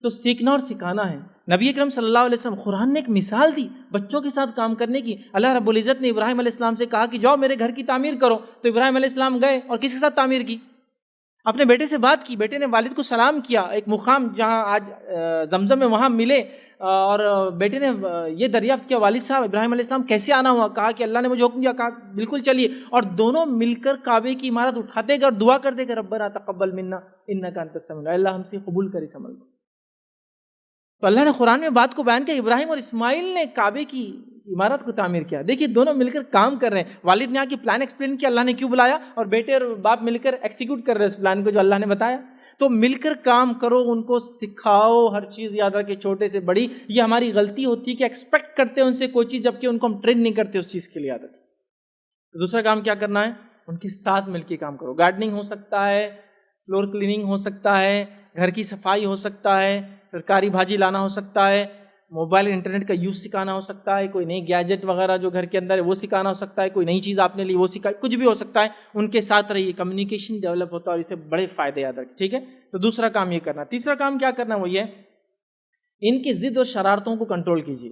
تو سیکھنا اور سکھانا ہے. نبی اکرم صلی اللہ علیہ وسلم، قرآن نے ایک مثال دی بچوں کے ساتھ کام کرنے کی. اللہ رب العزت نے ابراہیم علیہ السلام سے کہا کہ جاؤ میرے گھر کی تعمیر کرو. تو ابراہیم علیہ السلام گئے اور کس کے ساتھ تعمیر کی؟ اپنے بیٹے سے بات کی. بیٹے نے والد کو سلام کیا. ایک مقام جہاں آج زمزم میں وہاں ملے اور بیٹے نے یہ دریافت کیا والد صاحب ابراہیم علیہ السلام کیسے آنا ہوا؟ کہا کہ اللہ نے مجھے حکم دیا. کہا بالکل چلیے. اور دونوں مل کر کعبے کی عمارت اٹھاتے گئے اور دعا کرتے گئے ربنا تقبل منا انک انت السمیع العلیم، اللہ ہم سے قبول کر اس عمل کو. تو اللہ نے قرآن میں بات کو بیان کیا، ابراہیم اور اسماعیل نے کعبے کی عمارت کو تعمیر کیا. دیکھیے دونوں مل کر کام کر رہے ہیں. والد نے آ کے پلان ایکسپلین کیا اللہ نے کیوں بلایا، اور بیٹے اور باپ مل کر ایکسیکیوٹ کر رہے ہیں اس پلان کو جو اللہ نے بتایا. تو مل کر کام کرو، ان کو سکھاؤ ہر چیز. یاد رکھے چھوٹے سے بڑی، یہ ہماری غلطی ہوتی ہے کہ ایکسپیکٹ کرتے ہیں ان سے کوئی چیز جبکہ ان کو ہم ٹرین نہیں کرتے اس چیز کے لیے. یاد رکھے. دوسرا کام کیا کرنا ہے، ان کے ساتھ مل کے کام کرو. گارڈننگ ہو سکتا ہے، فلور کلیننگ ہو سکتا ہے، گھر کی صفائی ہو سکتا ہے، سرکاری بھاجی لانا ہو سکتا ہے، موبائل انٹرنیٹ کا یوز سکھانا ہو سکتا ہے، کوئی نئی گیجٹ وغیرہ جو گھر کے اندر ہے وہ سکھانا ہو سکتا ہے، کوئی نئی چیز آپ نے لی وہ سکھائی، کچھ بھی ہو سکتا ہے. ان کے ساتھ رہیے، کمیونیکیشن ڈیولپ ہوتا ہے اور اسے بڑے فائدے یاد رکھیں. ٹھیک ہے. تو دوسرا کام یہ کرنا. تیسرا کام کیا کرنا وہ یہ، ان کی ضد اور شرارتوں کو کنٹرول کیجیے.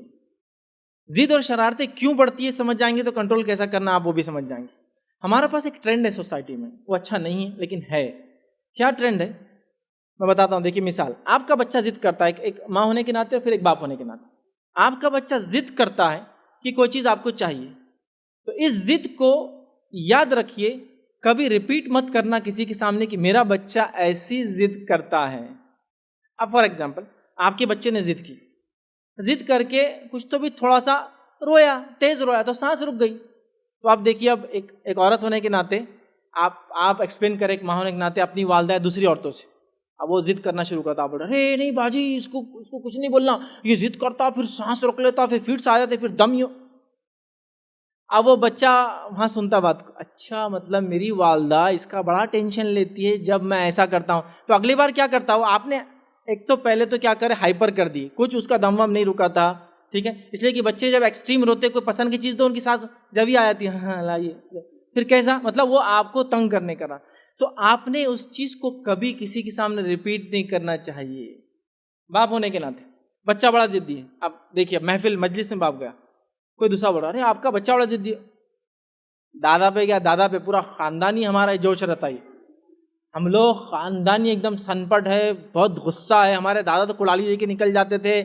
ضد اور شرارتیں کیوں بڑھتی ہے سمجھ جائیں گے تو کنٹرول کیسا کرنا آپ وہ بھی سمجھ جائیں گے. ہمارے پاس ایک ٹرینڈ ہے سوسائٹی میں، وہ اچھا نہیں ہے لیکن ہے. کیا ٹرینڈ ہے میں بتاتا ہوں. دیکھیے مثال، آپ کا بچہ ضد کرتا ہے، ایک ماں ہونے کے ناطے اور پھر ایک باپ ہونے کے ناطے. آپ کا بچہ ضد کرتا ہے کہ کوئی چیز آپ کو چاہیے، تو اس ضد کو یاد رکھیے، کبھی ریپیٹ مت کرنا کسی کے سامنے کہ میرا بچہ ایسی ضد کرتا ہے. اب فار ایگزامپل آپ کے بچے نے ضد کی، ضد کر کے کچھ تو بھی تھوڑا سا رویا، تیز رویا تو سانس رک گئی. تو آپ دیکھیے اب ایک عورت ہونے کے ناطے آپ ایکسپلین کریں، ایک ماں ہونے کے ناطے اپنی والدہ دوسری عورتوں سے. اب وہ ضد کرنا شروع کرتا، بول رہا ارے نہیں باجی اس کو کچھ نہیں بولنا، یہ ضد کرتا پھر سانس روک لیتا، پھر فٹس آ جاتے، پھر دم یوں. اب وہ بچہ وہاں سنتا بات کو، اچھا مطلب میری والدہ اس کا بڑا ٹینشن لیتی ہے جب میں ایسا کرتا ہوں، تو اگلی بار کیا کرتا ہوں؟ آپ نے ایک تو پہلے تو کیا کرے، ہائپر کر دی، کچھ اس کا دم وم نہیں رکا تھا، ٹھیک ہے، اس لیے کہ بچے جب ایکسٹریم روتے کوئی پسند کی چیز تو ان کی سانس جب ہی آ جاتی ہے، ہاں لائیے، پھر کیسا مطلب وہ آپ کو تنگ کرنے کا رہا، تو آپ نے اس چیز کو کبھی کسی کے سامنے ریپیٹ نہیں کرنا چاہیے باپ ہونے کے ناطے۔ بچہ بڑا ضدی ہے، اب دیکھیے محفل مجلس میں باپ گیا، کوئی دوسرا بڑا، ارے آپ کا بچہ بڑا ضدی ہے، دادا پہ گیا، دادا پہ پورا خاندانی ہمارا جوش رہتا ہے، ہم لوگ خاندانی ایک دم سنپٹ ہے، بہت غصہ ہے، ہمارے دادا تو کڑالی لے کے نکل جاتے تھے،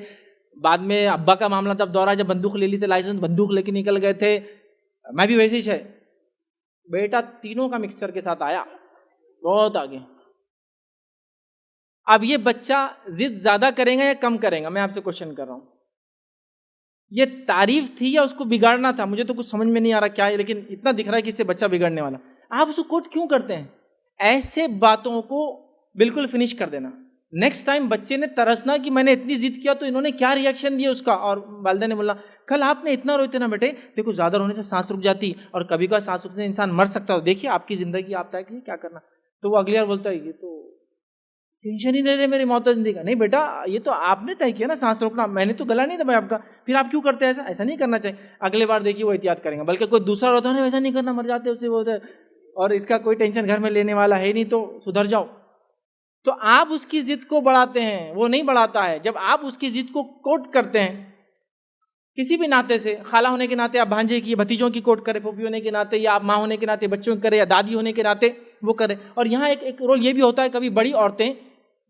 بعد میں ابا کا معاملہ تب دورہ جب بندوق لے لی تھی، لائسنس بندوق لے کے نکل گئے تھے، میں بھی ویسے ہی ہے، بیٹا تینوں کا مکسچر کے ساتھ آیا، بہت آگے۔ اب یہ بچہ ضد زیادہ کرے گا یا کم کرے گا؟ میں آپ سے کوشچن کر رہا ہوں، یہ تعریف تھی یا اس کو بگاڑنا تھا؟ مجھے تو کچھ سمجھ میں نہیں آ رہا کیا ہے، لیکن اتنا دکھ رہا ہے کہ اس سے بچہ بگڑنے والا۔ آپ اس کو کوٹ کیوں کرتے ہیں؟ ایسے باتوں کو بالکل فنش کر دینا، نیکسٹ ٹائم بچے نے ترسنا کہ میں نے اتنی ضد کیا تو انہوں نے کیا ریئیکشن دیا اس کا، اور والدہ نے بولا کل آپ نے اتنا روتے نا بیٹے، دیکھو زیادہ رونے سے سانس رک جاتی اور کبھی کبھی سانس رکنے سے انسان مر سکتا ہے، دیکھیے آپ کی زندگی آپ طے کیے کیا کرنا، تو وہ اگلی بار بولتا ہے یہ تو ٹینشن ہی نہیں رہے میری موت زندگی کا، نہیں بیٹا یہ تو آپ نے طے کیا نا سانس روکنا، میں نے تو گلا نہیں دبایا آپ کا، پھر آپ کیوں کرتے ہیں ایسا؟ ایسا نہیں کرنا چاہیے، اگلی بار دیکھیے وہ احتیاط کریں گے، بلکہ کوئی دوسرا روتا ہے ویسا نہیں کرنا، مر جاتے اس سے وہ اور اس کا کوئی ٹینشن گھر میں لینے والا ہے نہیں تو سدھر جاؤ۔ تو آپ اس کی ضد کو بڑھاتے ہیں، وہ نہیں بڑھاتا ہے، جب آپ اس کی ضد کو کوٹ کرتے ہیں کسی بھی ناطے سے، خالہ ہونے کے ناطے آپ بھانجے کی بھتیجوں کی کوٹ کرے، پھوپھی ہونے کے ناطے، یا آپ ماں ہونے کے ناطے بچوں کی کرے، یا دادی ہونے کے ناطے وہ کرے۔ اور یہاں ایک رول یہ بھی ہوتا ہے، کبھی بڑی عورتیں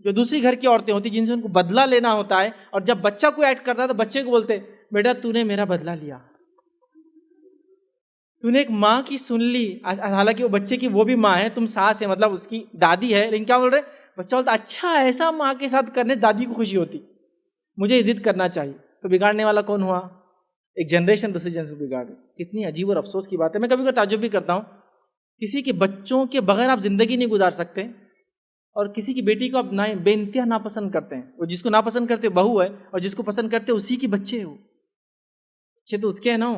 جو دوسری گھر کی عورتیں ہوتی جن سے ان کو بدلہ لینا ہوتا ہے، اور جب بچہ کو ایڈ کرتا ہے تو بچے کو بولتے بیٹا تو نے میرا بدلہ لیا، تو نے ایک ماں کی سن لی، حالانکہ وہ بچے کی وہ بھی ماں ہے، تم ساس ہے مطلب اس کی دادی ہے، لیکن کیا بول رہے بچہ بولتا اچھا ایسا ماں کے ساتھ کرنے دادی کو خوشی ہوتی، مجھے ضد کرنا چاہیے۔ تو بگاڑنے والا کون ہوا؟ ایک جنریشن دوسری جنریشن کو بگاڑ گئی۔ کتنی عجیب اور افسوس کی بات ہے۔ میں کبھی کبھی تعجب بھی کرتا ہوں، کسی کے بچوں کے بغیر آپ زندگی نہیں گزار سکتے، اور کسی کی بیٹی کو آپ بے انتہا ناپسند کرتے ہیں، وہ جس کو ناپسند کرتے بہو ہے، اور جس کو پسند کرتے اسی کے بچے ہو، بچے تو اس کے ہیں نا،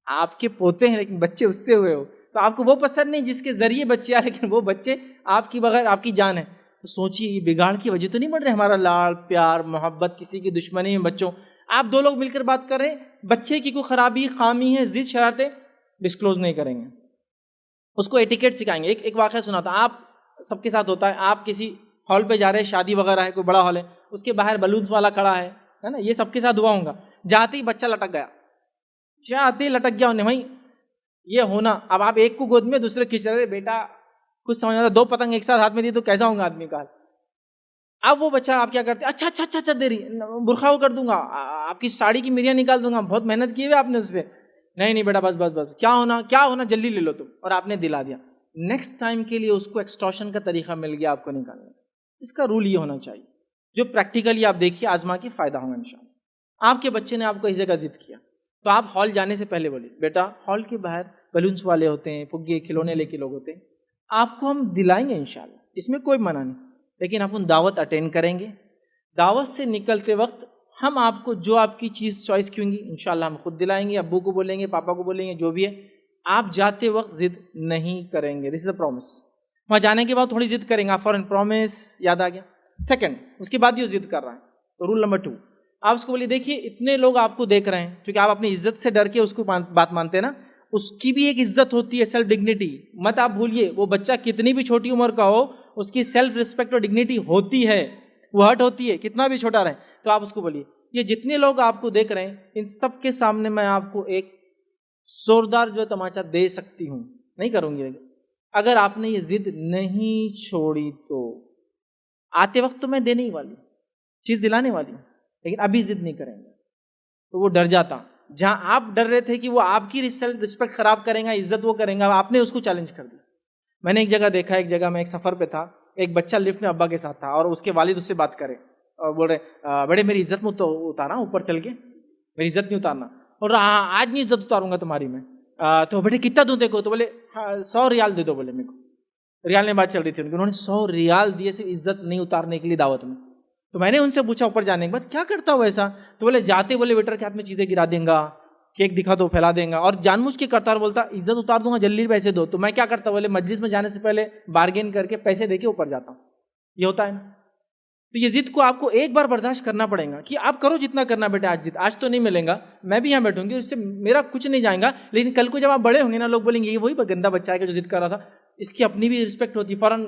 آپ کے پوتے ہیں لیکن بچے اس سے ہوئے ہو، تو آپ کو وہ پسند نہیں جس کے ذریعے بچے آئے، لیکن وہ بچے آپ کی بغیر آپ کی جان ہے۔ تو سوچیے یہ بگاڑ کی وجہ تو نہیں بڑھ رہے، ہمارا لاڑ پیار محبت کسی کی دشمنی میں بچوں، آپ دو لوگ مل کر بات کر رہے ہیں، بچے کی کوئی خرابی خامی ہے ضد شرارتیں ڈسکلوز نہیں کریں گے، اس کو ایٹیکیٹ سکھائیں گے۔ ایک واقعہ سنا تھا، آپ سب کے ساتھ ہوتا ہے، آپ کسی ہال پہ جا رہے ہیں، شادی وغیرہ ہے، کوئی بڑا ہال ہے، اس کے باہر بلونز والا کھڑا ہے نا، یہ سب کے ساتھ ہوا ہوں گا، جاتے ہی بچہ لٹک گیا، جاتے ہی لٹک گیا انہیں، بھائی یہ ہونا، اب آپ ایک کو گود میں دوسرے کھینچ رہے، بیٹا کچھ سمجھ آتا، دو پتنگ ایک ساتھ ہاتھ میں دی تو کیسا ہوں گا آدمی کا حال۔ اب وہ بچہ آپ کیا کرتے، اچھا اچھا اچھا اچھا دے رہی، برقع وہ کر دوں گا، آپ کی ساڑی کی مریاں نکال دوں گا، بہت محنت کی ہوئی آپ نے اس پہ، نہیں نہیں بیٹا بس بس بس، کیا ہونا جلدی لے لو تم، اور آپ نے دلا دیا۔ نیکسٹ ٹائم کے لیے اس کو ایکسٹورشن کا طریقہ مل گیا آپ کو نکالنے کا۔ اس کا رول یہ ہونا چاہیے جو پریکٹیکلی آپ دیکھیے آزما کے فائدہ ہوگا انشاءاللہ۔ آپ کے بچے نے آپ کو اس جگہ ضد کیا تو آپ ہال جانے سے پہلے بولیے بیٹا ہال کے باہر بلونس والے ہوتے ہیں، پگے کھلونے لے کے لوگ ہوتے ہیں، آپ کو ہم دلائیں گے انشاءاللہ، اس میں کوئی منع نہیں، لیکن آپ ان دعوت اٹینڈ کریں گے، دعوت سے نکلتے وقت ہم آپ کو جو آپ کی چیز چوائس کی ہوں گی انشاءاللہ ہم خود دلائیں گے، ابو کو بولیں گے، پاپا کو بولیں گے، جو بھی ہے، آپ جاتے وقت ضد نہیں کریں گے، دس از اے پرومس۔ وہاں جانے کے بعد تھوڑی ضد کریں گے، آپ فوراً پرومس یاد آ گیا، سیکنڈ اس کے بعد یہ ضد کر رہا ہے تو رول نمبر 2 آپ اس کو بولیے دیکھیے اتنے لوگ آپ کو دیکھ رہے ہیں، کیونکہ آپ اپنی عزت سے ڈر کے اس کو بات مانتے ہیں نا، اس کی بھی ایک عزت ہوتی ہے، سیلف ڈگنیٹی، مت آپ بھولیے، وہ بچہ کتنی بھی چھوٹی عمر کا ہو اس کی سیلف رسپیکٹ اور ڈگنیٹی ہوتی ہے، وہ ہرٹ ہوتی ہے کتنا بھی چھوٹا رہے، تو آپ اس کو بولیے یہ جتنے لوگ آپ کو دیکھ رہے ہیں ان سب کے سامنے میں آپ کو ایک زوردار جو تماچا دے سکتی ہوں، نہیں کروں گی، اگر آپ نے یہ ضد نہیں چھوڑی تو آتے وقت تو میں دینے ہی والی چیز دلانے والی ہوں، لیکن ابھی ضد نہیں کریں گے، تو وہ ڈر جاتا، جہاں آپ ڈر رہے تھے کہ وہ آپ کی سیلف رسپیکٹ خراب کریں گا، عزت وہ کریں گا، آپ نے اس کو چیلنج کر دیا۔ میں نے ایک جگہ دیکھا، ایک جگہ میں ایک سفر پہ تھا، ایک بچہ لفٹ میں ابا کے ساتھ تھا اور اس کے والد اس سے بات کرے اور بول رہے بڑے میری عزت میں تو اتارا اوپر چل کے، میری عزت نہیں اتارنا، اور آج نہیں عزت اتاروں گا تمہاری میں، تو بیٹے کتنا دوں دیکھو، تو بولے 100 ریال دے دو، بولے میرے کو ریال میں بات چل رہی تھی، انہوں نے 100 ریال دیے صرف عزت نہیں اتارنے کے لیے دعوت میں۔ تو میں نے ان سے پوچھا اوپر جانے کے بعد کیا کرتا ہو ایسا، تو بولے جاتے بولے ویٹر کے ہاتھ میں چیزیں گرا دیں گا، کیک دکھا دو پھیلا دیں گا, اور جان بوجھ کے کرتا اور بولتا عزت اتار دوں گا جلدی پیسے دو. تو میں کیا کرتا ہوں, بولے مجلس میں جانے سے پہلے بارگین کر کے پیسے دے کے اوپر جاتا ہوں. یہ ہوتا ہے نا. تو یہ ضد کو آپ کو ایک بار برداشت کرنا پڑے گا کہ آپ کرو جتنا کرنا بیٹا, آج ضد آج تو نہیں ملیں گا, میں بھی یہاں بیٹھوں گی, اس سے میرا کچھ نہیں جائیں گا, لیکن کل کو جب آپ بڑے ہوں گے نا لوگ بولیں گے یہ وہی گندا بچہ ہے کہ جو ضد کر رہا تھا, اس کی اپنی بھی رسپیکٹ ہوتی ہے, فوراً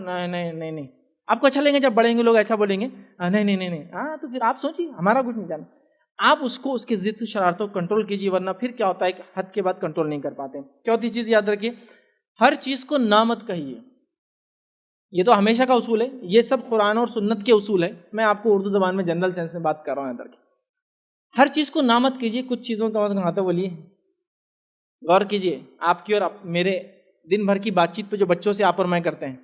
نہیں آپ کو اچھا لیں گے جب بڑے ہوں گے لوگ ایسا بولیں گے نہیں ہاں, تو پھر آپ سوچیے ہمارا کچھ نہیں جانا. آپ اس کو اس کے ضد شرارتوں کو کنٹرول کیجیے, ورنہ پھر کیا ہوتا ہے کہ حد کے بعد کنٹرول نہیں کر پاتے. چوتھی چیز یاد رکھیے, ہر چیز کو نہ مت کہیے. یہ تو ہمیشہ کا اصول ہے, یہ سب قرآن اور سنت کے اصول ہے. میں آپ کو اردو زبان میں جنرل سینس میں بات کر رہا ہوں یاد رکھیے. ہر چیز کو نہ مت کیجیے. کچھ چیزوں کا مطلب کہاں بولیے, غور کیجیے. آپ کی اور میرے دن بھر کی بات چیت پہ جو بچوں سے آپ اور میں کرتے ہیں,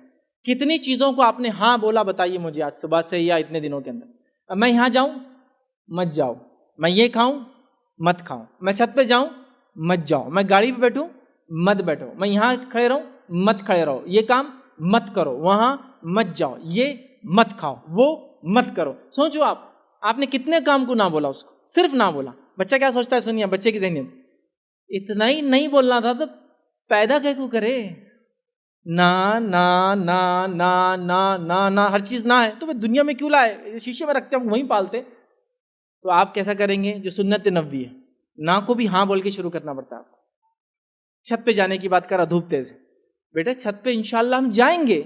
کتنی چیزوں کو آپ نے ہاں بولا بتائیے مجھے آج صبح سے یا اتنے دنوں کے اندر. اب میں یہاں جاؤں مت جاؤ, میں یہ کھاؤں مت کھاؤں, میں چھت پہ جاؤں مت جاؤ, میں گاڑی پہ بیٹھوں مت بیٹھو, میں یہاں کھڑے رہوں مت کھڑے رہو, یہ کام مت کرو, وہاں مت جاؤ, یہ مت کھاؤ, وہ مت کرو. سوچو آپ نے کتنے کام کو نہ بولا, اس کو صرف نہ بولا. بچہ کیا سوچتا ہے, سنیے بچے کی ذہنیت, اتنا ہی نہیں بولنا تھا تو پیدا کیا کو کرے, نہ ہر چیز نہ ہے تو دنیا میں کیوں لائے, شیشے میں رکھتے ہم وہیں پالتے. تو آپ کیسا کریں گے, جو سنت نبوی ہے, نہ کو بھی ہاں بول کے شروع کرنا پڑتا ہے آپ کو. چھت پہ جانے کی بات کرا, دھوپ تیز ہے بیٹا, چھت پہ انشاءاللہ ہم جائیں گے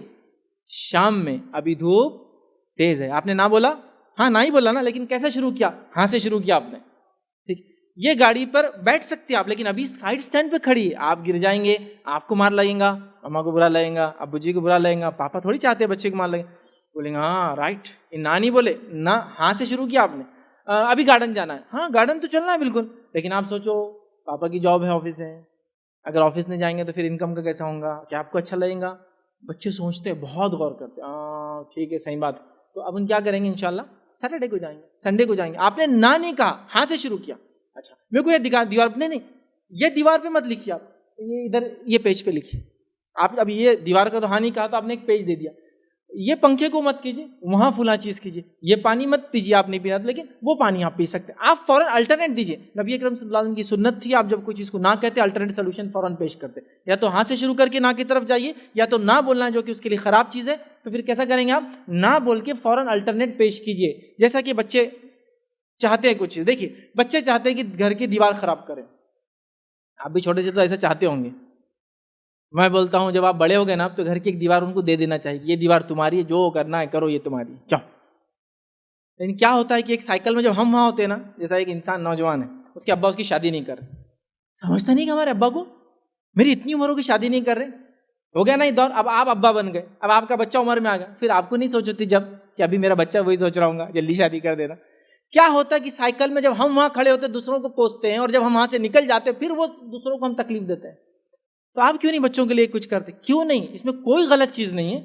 شام میں, ابھی دھوپ تیز ہے. آپ نے نہ بولا, ہاں نہ ہی بولا نا, لیکن کیسا شروع کیا, ہاں سے شروع کیا آپ نے. ٹھیک, یہ گاڑی پر بیٹھ سکتے آپ, لیکن ابھی سائڈ سٹینڈ پہ کھڑی ہے, آپ گر جائیں گے, آپ کو مار لگیں گا, ماما کو برا لگیں گا, ابو جی کو برا لگیں گا, پاپا تھوڑی چاہتے ہیں بچے کو مار لگیں. بولیں گے ہاں رائٹ, نہ نہیں بولے, نہ ہاں سے شروع کیا آپ نے. ابھی گارڈن جانا ہے, ہاں گارڈن تو چلنا ہے بالکل, لیکن آپ سوچو پاپا کی جاب ہے, آفس ہے, اگر آفس نہیں جائیں گے تو پھر انکم کا کیسا ہوگا, کیا آپ کو اچھا لگے گا. بچے سوچتے ہیں, بہت غور کرتے ہیں, ہاں ٹھیک ہے صحیح بات. تو اب ہم کیا کریں گے, انشاءاللہ سیٹرڈے کو جائیں گے, سنڈے کو جائیں گے. آپ نے نہ نہیں کہا, ہاں سے شروع کیا. اچھا میرے کو یہ دیوار پہ نہیں, یہ دیوار پہ مت لکھیے آپ, یہ ادھر یہ پیج پہ لکھیے. آپ اب یہ دیوار کا تو ہاں نہیں کہا, تو آپ نے ایک پیج دے دیا. یہ پنکھے کو مت کیجیے, وہاں فلاں چیز کیجیے. یہ پانی مت پیجیے, آپ نہیں پینا, لیکن وہ پانی آپ پی سکتے ہیں. آپ فوراً الٹرنیٹ دیجیے. نبی اکرم صلی اللہ علیہ وسلم کی سنت تھی, آپ جب کوئی چیز کو نہ کہتے الٹرنیٹ سولوشن فوراً پیش کرتے. یا تو ہاں سے شروع کر کے نہ کی طرف جائیے, یا تو نہ بولنا ہے جو کہ اس کے لیے خراب چیز ہے, تو پھر کیسا کریں گے آپ, نہ بول کے فوراً الٹرنیٹ پیش کیجیے. جیسا کہ بچے چاہتے ہیں کچھ چیز, دیکھیے بچے چاہتے ہیں کہ گھر کی دیوار خراب کریں. آپ بھی چھوٹے سے تو ایسا چاہتے ہوں گے. میں بولتا ہوں جب آپ بڑے ہو گئے نا, تو گھر کی ایک دیوار ان کو دے دینا چاہیے, یہ دیوار تمہاری ہے, جو کرنا ہے کرو, یہ تمہاری ہے, جاؤ. لیکن کیا ہوتا ہے کہ ایک سائیکل میں جب ہم وہاں ہوتے ہیں نا, جیسا ایک انسان نوجوان ہے, اس کے ابا اس کی شادی نہیں کر رہے, سمجھتا نہیں کہ ہمارے ابا کو میری اتنی عمروں کی شادی نہیں کر رہے, ہو گیا نا یہ دور, اب آپ ابا بن گئے, اب آپ کا بچہ عمر میں آ گیا, پھر آپ کو نہیں سوچ ہوتی جب کہ ابھی میرا بچہ وہی سوچ رہا ہوں گا جلدی شادی کر دینا. کیا ہوتا ہے کہ سائیکل میں جب ہم وہاں کھڑے ہوتے ہیں دوسروں کو کوستے ہیں, اور جب ہم وہاں سے نکل جاتے ہیں پھر وہ دوسروں کو ہم تکلیف دیتے ہیں. تو آپ کیوں نہیں بچوں کے لیے کچھ کرتے, کیوں نہیں, اس میں کوئی غلط چیز نہیں ہے,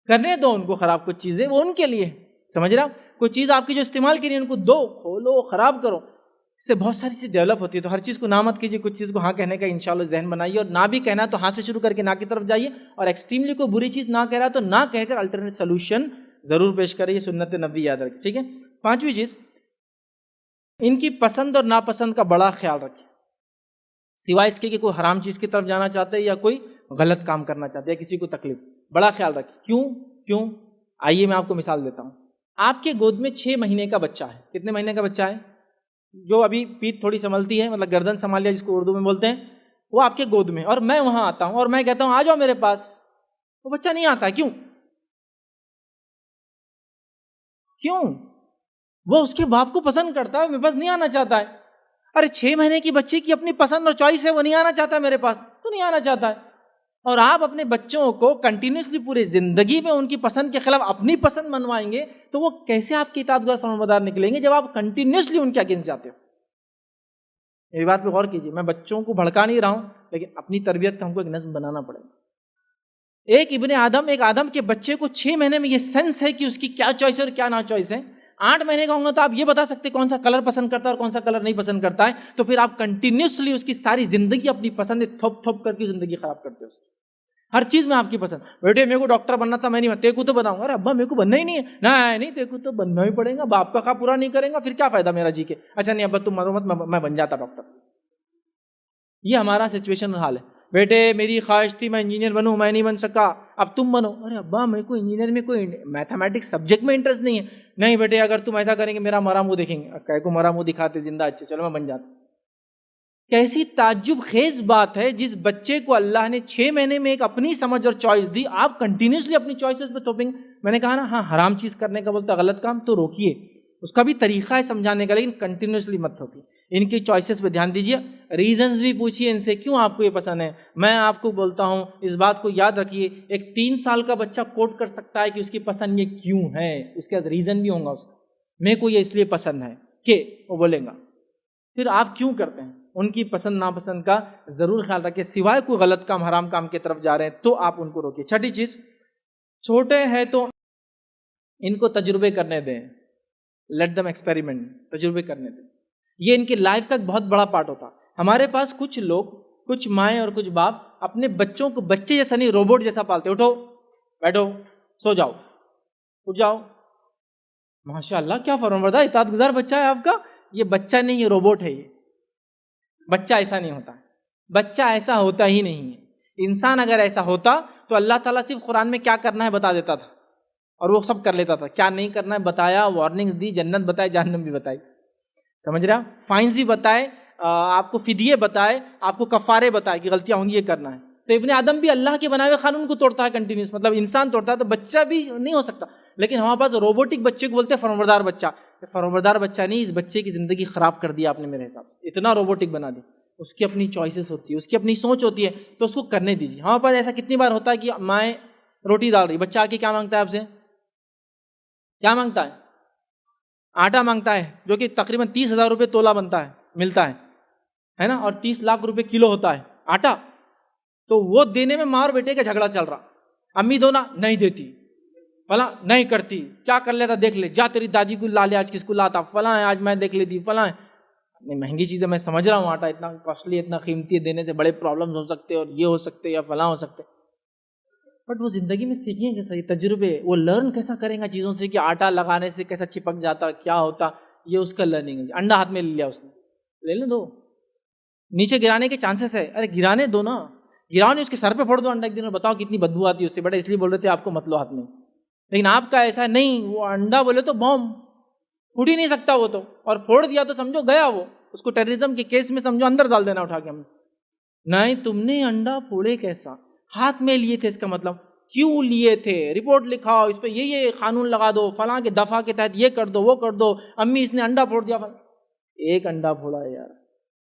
کرنے دو ان کو خراب کچھ چیزیں, وہ ان کے لیے, سمجھ رہا, کوئی چیز آپ کی جو استعمال کی نہیں ان کو دو, کھولو, خراب کرو, اس سے بہت ساری چیز ڈیولپ ہوتی ہے. تو ہر چیز کو نہ مت کیجیے, کچھ چیز کو ہاں کہنے کا انشاءاللہ ذہن بنائیے, اور نہ بھی کہنا تو ہاں سے شروع کر کے نہ کی طرف جائیے, اور ایکسٹریملی کوئی بری چیز نہ کہہ رہا تو نہ کہہ کر الٹرنیٹ سولوشن ضرور پیش کرے. یہ سنت نبوی یاد رکھیں, ٹھیک ہے. پانچویں چیز, ان کی پسند اور ناپسند کا بڑا خیال رکھیں, سوائے اس کے کہ کوئی حرام چیز کی طرف جانا چاہتے ہیں یا کوئی غلط کام کرنا چاہتے ہیں یا کسی کو تکلیف, بڑا خیال رکھیں. کیوں آئیے میں آپ کو مثال دیتا ہوں. آپ کے گود میں 6 مہینے کا بچہ ہے, کتنے مہینے کا بچہ ہے, جو ابھی پیٹ تھوڑی سنبھلتی ہے, مطلب گردن سنبھال لیا جس کو اردو میں بولتے ہیں, وہ آپ کے گود میں, اور میں وہاں آتا ہوں اور میں کہتا ہوں آ جاؤ میرے پاس, وہ بچہ نہیں آتا. کیوں وہ اس کے باپ کو پسند کرتا ہے, میرے پاس نہیں آنا چاہتا ہے. ارے 6 مہینے کی بچے کی اپنی پسند اور چوائس ہے, وہ نہیں آنا چاہتا میرے پاس, تو نہیں آنا چاہتا ہے. اور آپ اپنے بچوں کو کنٹینیوسلی پورے زندگی میں ان کی پسند کے خلاف اپنی پسند منوائیں گے, تو وہ کیسے آپ کی اطاعت گزار فرمانبردار نکلیں گے جب آپ کنٹینیوسلی ان کے اگینسٹ جاتے ہو. میری بات پہ غور کیجیے, میں بچوں کو بھڑکا نہیں رہا ہوں, لیکن اپنی تربیت کا ہم کو ایک نظم بنانا پڑے گا. ایک آدم کے بچے کو 6 مہینے میں یہ سینس ہے کہ اس کی کیا چوائس ہے اور کیا نا چوائس ہے. 8 مہینے کا ہوں گا تو آپ یہ بتا سکتے کون سا کلر پسند کرتا ہے اور کون سا کلر نہیں پسند کرتا ہے. تو پھر آپ کنٹینیوسلی اس کی ساری زندگی اپنی پسند تھوپ تھوپ کر کے زندگی خراب کرتے ہو اس کی. ہر چیز میں آپ کی پسند, بیٹے میرے کو ڈاکٹر بننا تھا, میں نہیں بنا, تیرے کو تو بناؤں گا. ارے ابا میرے کو بننا ہی نہیں ہے, نہیں تیرے کو تو بننا ہی پڑے گا, باپ کا خواب پورا نہیں کریں گا پھر کیا فائدہ میرا جی کے. اچھا نہیں ابا تم مرو مت, میں بن جاتا ڈاکٹر. یہ ہمارا سچویشن حال ہے. بیٹے میری خواہش تھی میں انجینئر بنوں، میں نہیں بن سکا، اب تم بنو. ارے ابا میرے کو انجینئر میں کوئی میتھمیٹکس سبجیکٹ میں انٹرسٹ نہیں ہے. نہیں بیٹے اگر تم ایسا کریں گے میرا مرا منہ دیکھیں گے. کہے کو مرا منہ دکھاتے زندہ اچھے، چلو میں بن جاتا. کیسی تعجب خیز بات ہے، جس بچے کو اللہ نے 6 مہینے میں ایک اپنی سمجھ اور چوائس دی، آپ کنٹینیوسلی اپنی چوائسز پہ تھوپیں گے. میں نے کہا نا ہاں حرام چیز کرنے کا بولتا غلط کام تو روکیے، اس کا بھی طریقہ ہے سمجھانے کا، لیکن کنٹینیوسلی مت تھوپیے. ان کی چوائسز پہ دھیان دیجیے، ریزنز بھی پوچھیے ان سے کیوں آپ کو یہ پسند ہے. میں آپ کو بولتا ہوں اس بات کو یاد رکھیے، ایک 3 سال کا بچہ کوٹ کر سکتا ہے کہ اس کی پسند یہ کیوں ہے، اس کا ریزن بھی ہوگا اس کا، میرے کو یہ اس لیے پسند ہے کہ وہ بولے گا. پھر آپ کیوں کرتے ہیں، ان کی پسند ناپسند کا ضرور خیال رکھیں، سوائے کوئی غلط کام حرام کام کی طرف جا رہے ہیں تو آپ ان کو روکیے. چھٹی چیز، چھوٹے ہیں تو ان کو تجربے کرنے دیں، لیٹ دم ایکسپیریمنٹ، تجربے کرنے دیں. یہ ان کی لائف کا ایک بہت بڑا پارٹ ہوتا. ہمارے پاس کچھ لوگ، کچھ مائیں اور کچھ باپ اپنے بچوں کو بچے جیسا نہیں روبوٹ جیسا پالتے. اٹھو بیٹھو سو جاؤ اٹھ جاؤ. ماشاء اللہ کیا فرمانبردار اطاعت گزار بچہ ہے آپ کا. یہ بچہ نہیں، یہ روبوٹ ہے. یہ بچہ ایسا نہیں ہوتا، بچہ ایسا ہوتا ہی نہیں ہے. انسان اگر ایسا ہوتا تو اللہ تعالیٰ صرف قرآن میں کیا کرنا ہے بتا دیتا تھا اور وہ سب کر لیتا تھا. کیا نہیں کرنا ہے بتایا، وارننگز دی، جنت بتائے جہنم بھی بتائی، سمجھ رہا، فائنز بھی بتائے، آپ کو فدیے بتائے، آپ کو کفارے بتائے کہ غلطیاں ہوں گی یہ کرنا ہے. تو ابن آدم بھی اللہ کے بنائے ہوئے قانون کو توڑتا ہے کنٹینیوس، مطلب انسان توڑتا ہے تو بچہ بھی نہیں ہو سکتا. لیکن ہمارے پاس روبوٹک بچے کو بولتے ہیں فرمانبردار بچہ. فرمانبردار بچہ نہیں، اس بچے کی زندگی خراب کر دیا آپ نے میرے حساب سے، اتنا روبوٹک بنا دی. اس کی اپنی چوائسیز ہوتی ہے، اس کی اپنی سوچ ہوتی ہے، تو اس کو کرنے دیجیے. ہمارے پاس ایسا کتنی بار ہوتا ہے کہ مائیں روٹی ڈال رہی، بچہ آ کے کیا مانگتا ہے آپ سے، کیا مانگتا ہے، آٹا مانگتا ہے، جو کہ تقریباً 30,000 روپے تولا بنتا ہے، ملتا ہے نا، اور 30 لاکھ روپے کلو ہوتا ہے آٹا. تو وہ دینے میں ماں اور بیٹے کا جھگڑا چل رہا. امی دو نا، نہیں دیتی، فلاں نہیں کرتی، کیا کر لیتا دیکھ لے، جا تیری دادی کو لا لے، آج کس کو لاتا، فلاں ہے آج میں دیکھ لیتی، فلاں ہے. مہنگی چیز ہے میں سمجھ رہا ہوں، آٹا اتنا کاسٹلی اتنا قیمتی ہے، دینے سے بڑے پرابلمز ہو سکتے اور یہ ہو سکتے یا فلاں ہو سکتے. بٹ وہ زندگی میں سیکھیں گے صحیح تجربے، وہ لرن کیسا کریں گا چیزوں سے کہ آٹا لگانے سے کیسا چپک جاتا کیا ہوتا، یہ اس کا لرننگ ہے. انڈا ہاتھ میں لے لیا اس نے، لے لیں دو، نیچے گرانے کے چانسز ہے، ارے گرانے دو نا، گراؤ نہیں اس کے سر پہ پھوڑ دو انڈا ایک دن میں، بتاؤ کتنی بدبو آتی ہے اس سے. بڑے اس لیے بول رہے تھے آپ کو مت لو ہاتھ میں، لیکن آپ کا ایسا نہیں، وہ انڈا بولے تو بوم پھوڑ ہی نہیں سکتا وہ تو، اور پھوڑ دیا تو سمجھو گیا وہ، اس کو ٹیررزم کے کیس میں سمجھو اندر ڈال دینا اٹھا کے. ہم نہیں، تم نے انڈا پھوڑے کیسا، ہاتھ میں لیے تھے، اس کا مطلب کیوں لیے تھے، رپورٹ لکھاؤ اس پہ، یہ قانون لگا دو، فلاں کے دفعہ کے تحت یہ کر دو وہ کر دو، امی اس نے انڈا پھوڑ دیا. ایک انڈا پھوڑا ہے یار،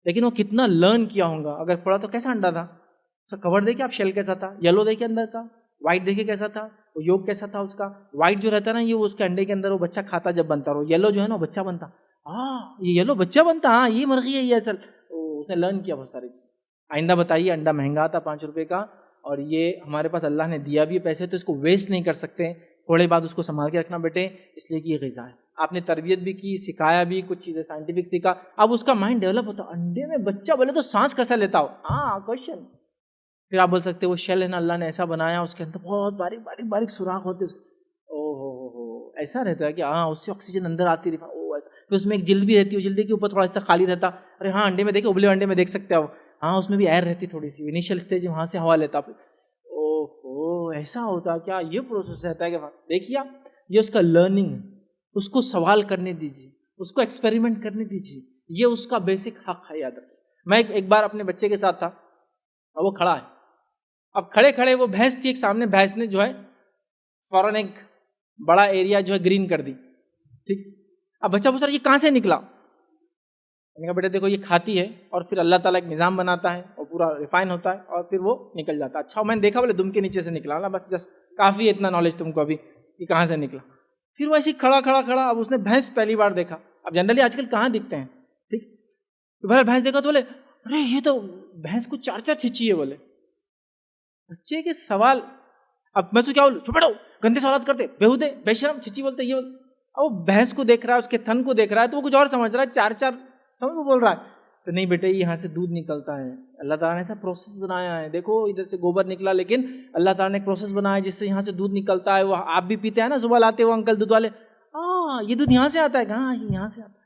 لیکن وہ کتنا لرن کیا ہوگا. اگر پھوڑا تو کیسا انڈا تھا، اس کا کور دیکھے آپ، شیل کیسا تھا، یلو دیکھے اندر کا، وائٹ دیکھے کیسا تھا، وہ یوگ کیسا تھا اس کا. وائٹ جو رہتا نا یہ اس کے انڈے کے اندر وہ بچہ کھاتا جب بنتا، اور یلو جو ہے نا بچہ بنتا. ہاں یہ یلو بچہ بنتا، ہاں یہ مرغی ہے یہ اصل. اس نے لرن کیا بہت ساری چیز. آئندہ بتائیے، انڈا مہنگا تھا 5 روپے کا، اور یہ ہمارے پاس اللہ نے دیا بھی پیسے تو اس کو ویسٹ نہیں کر سکتے. تھوڑے بعد اس کو سنبھال کے رکھنا بیٹے، اس لیے کہ یہ غذا ہے. آپ نے تربیت بھی کی، سکھایا بھی، کچھ چیزیں سائنٹیفک سیکھا، اب اس کا مائنڈ ڈیولپ ہوتا. انڈے میں بچہ بولے تو سانس کیسا لیتا ہو، ہاں کوشچن. پھر آپ بول سکتے وہ شیل ہے نا اللہ نے ایسا بنایا، اس کے اندر بہت باریک باریک باریک سوراخ ہوتے. او ہو ایسا رہتا ہے کہ ہاں اس سے آکسیجن اندر آتی رہی، او ایسا. پھر اس میں ایک جلد بھی رہتی ہے، جلد کے اوپر تھوڑا سا خالی رہتا. ارے ہاں انڈے میں دیکھیں، ابلے انڈے میں دیکھ سکتے ہو، ہاں اس میں بھی ایئر رہتی تھوڑی سی، انیشیل اسٹیج وہاں سے ہوا لیتا. اوہ ایسا ہوتا کیا، یہ پروسیس رہتا ہے کہ دیکھیے یہ اس کا لرننگ ہے. اس کو سوال کرنے دیجیے، اس کو ایکسپیریمنٹ کرنے دیجیے، یہ اس کا بیسک حق ہے. یاد رکھیے، میں ایک بار اپنے بچے کے ساتھ تھا اور وہ کھڑا ہے. اب کھڑے کھڑے وہ بھینس تھی ایک سامنے، بھینس نے جو ہے فوراً ایک بڑا ایریا جو ہے گرین کر دی. ٹھیک، اب بچہ پوچھ رہا یہ کہاں سے نکلا. میں نے کہا بیٹا دیکھو یہ کھاتی ہے اور پھر اللہ تعالیٰ ایک نظام بناتا ہے اور پورا ریفائن ہوتا ہے اور پھر وہ نکل جاتا ہے. اچھا میں نے دیکھا بولے دم کے نیچے سے نکلا نا، بس جسٹ کافی اتنا نالج تم کو ابھی کہ کہاں سے نکلا. پھر وہ ایسے کھڑا. اب اس نے بھینس پہلی بار دیکھا. اب جنرلی آج کل کہاں دکھتے ہیں، ٹھیک، تو پہلے بھینس دیکھا تو بولے ارے یہ تو بھینس کو 4 چھچی ہے. بولے بچے کے سوال، اب میں تو کیا بولوں، چھپڑو گندے سوالات کرتے، بےہودے بے شرم، چھچی بولتے یہ بولتے. اب وہ بھینس کو دیکھ رہا ہے، اس کے تھن کو دیکھ رہا ہے تو وہ کچھ اور سمجھ رہا ہے، 4 سمجھ وہ بول رہا ہے. تو نہیں بیٹے یہاں سے دودھ نکلتا ہے، اللہ تعالیٰ نے ایسا پروسیس بنایا ہے. دیکھو ادھر سے گوبر نکلا، لیکن اللہ تعالیٰ نے ایک پروسیس بنایا ہے جس سے یہاں سے دودھ نکلتا ہے. وہ آپ بھی پیتے ہیں نا، صبح لاتے ہو انکل دودھ والے، ہاں یہ دودھ یہاں سے آتا ہے، کہاں یہاں سے آتا ہے.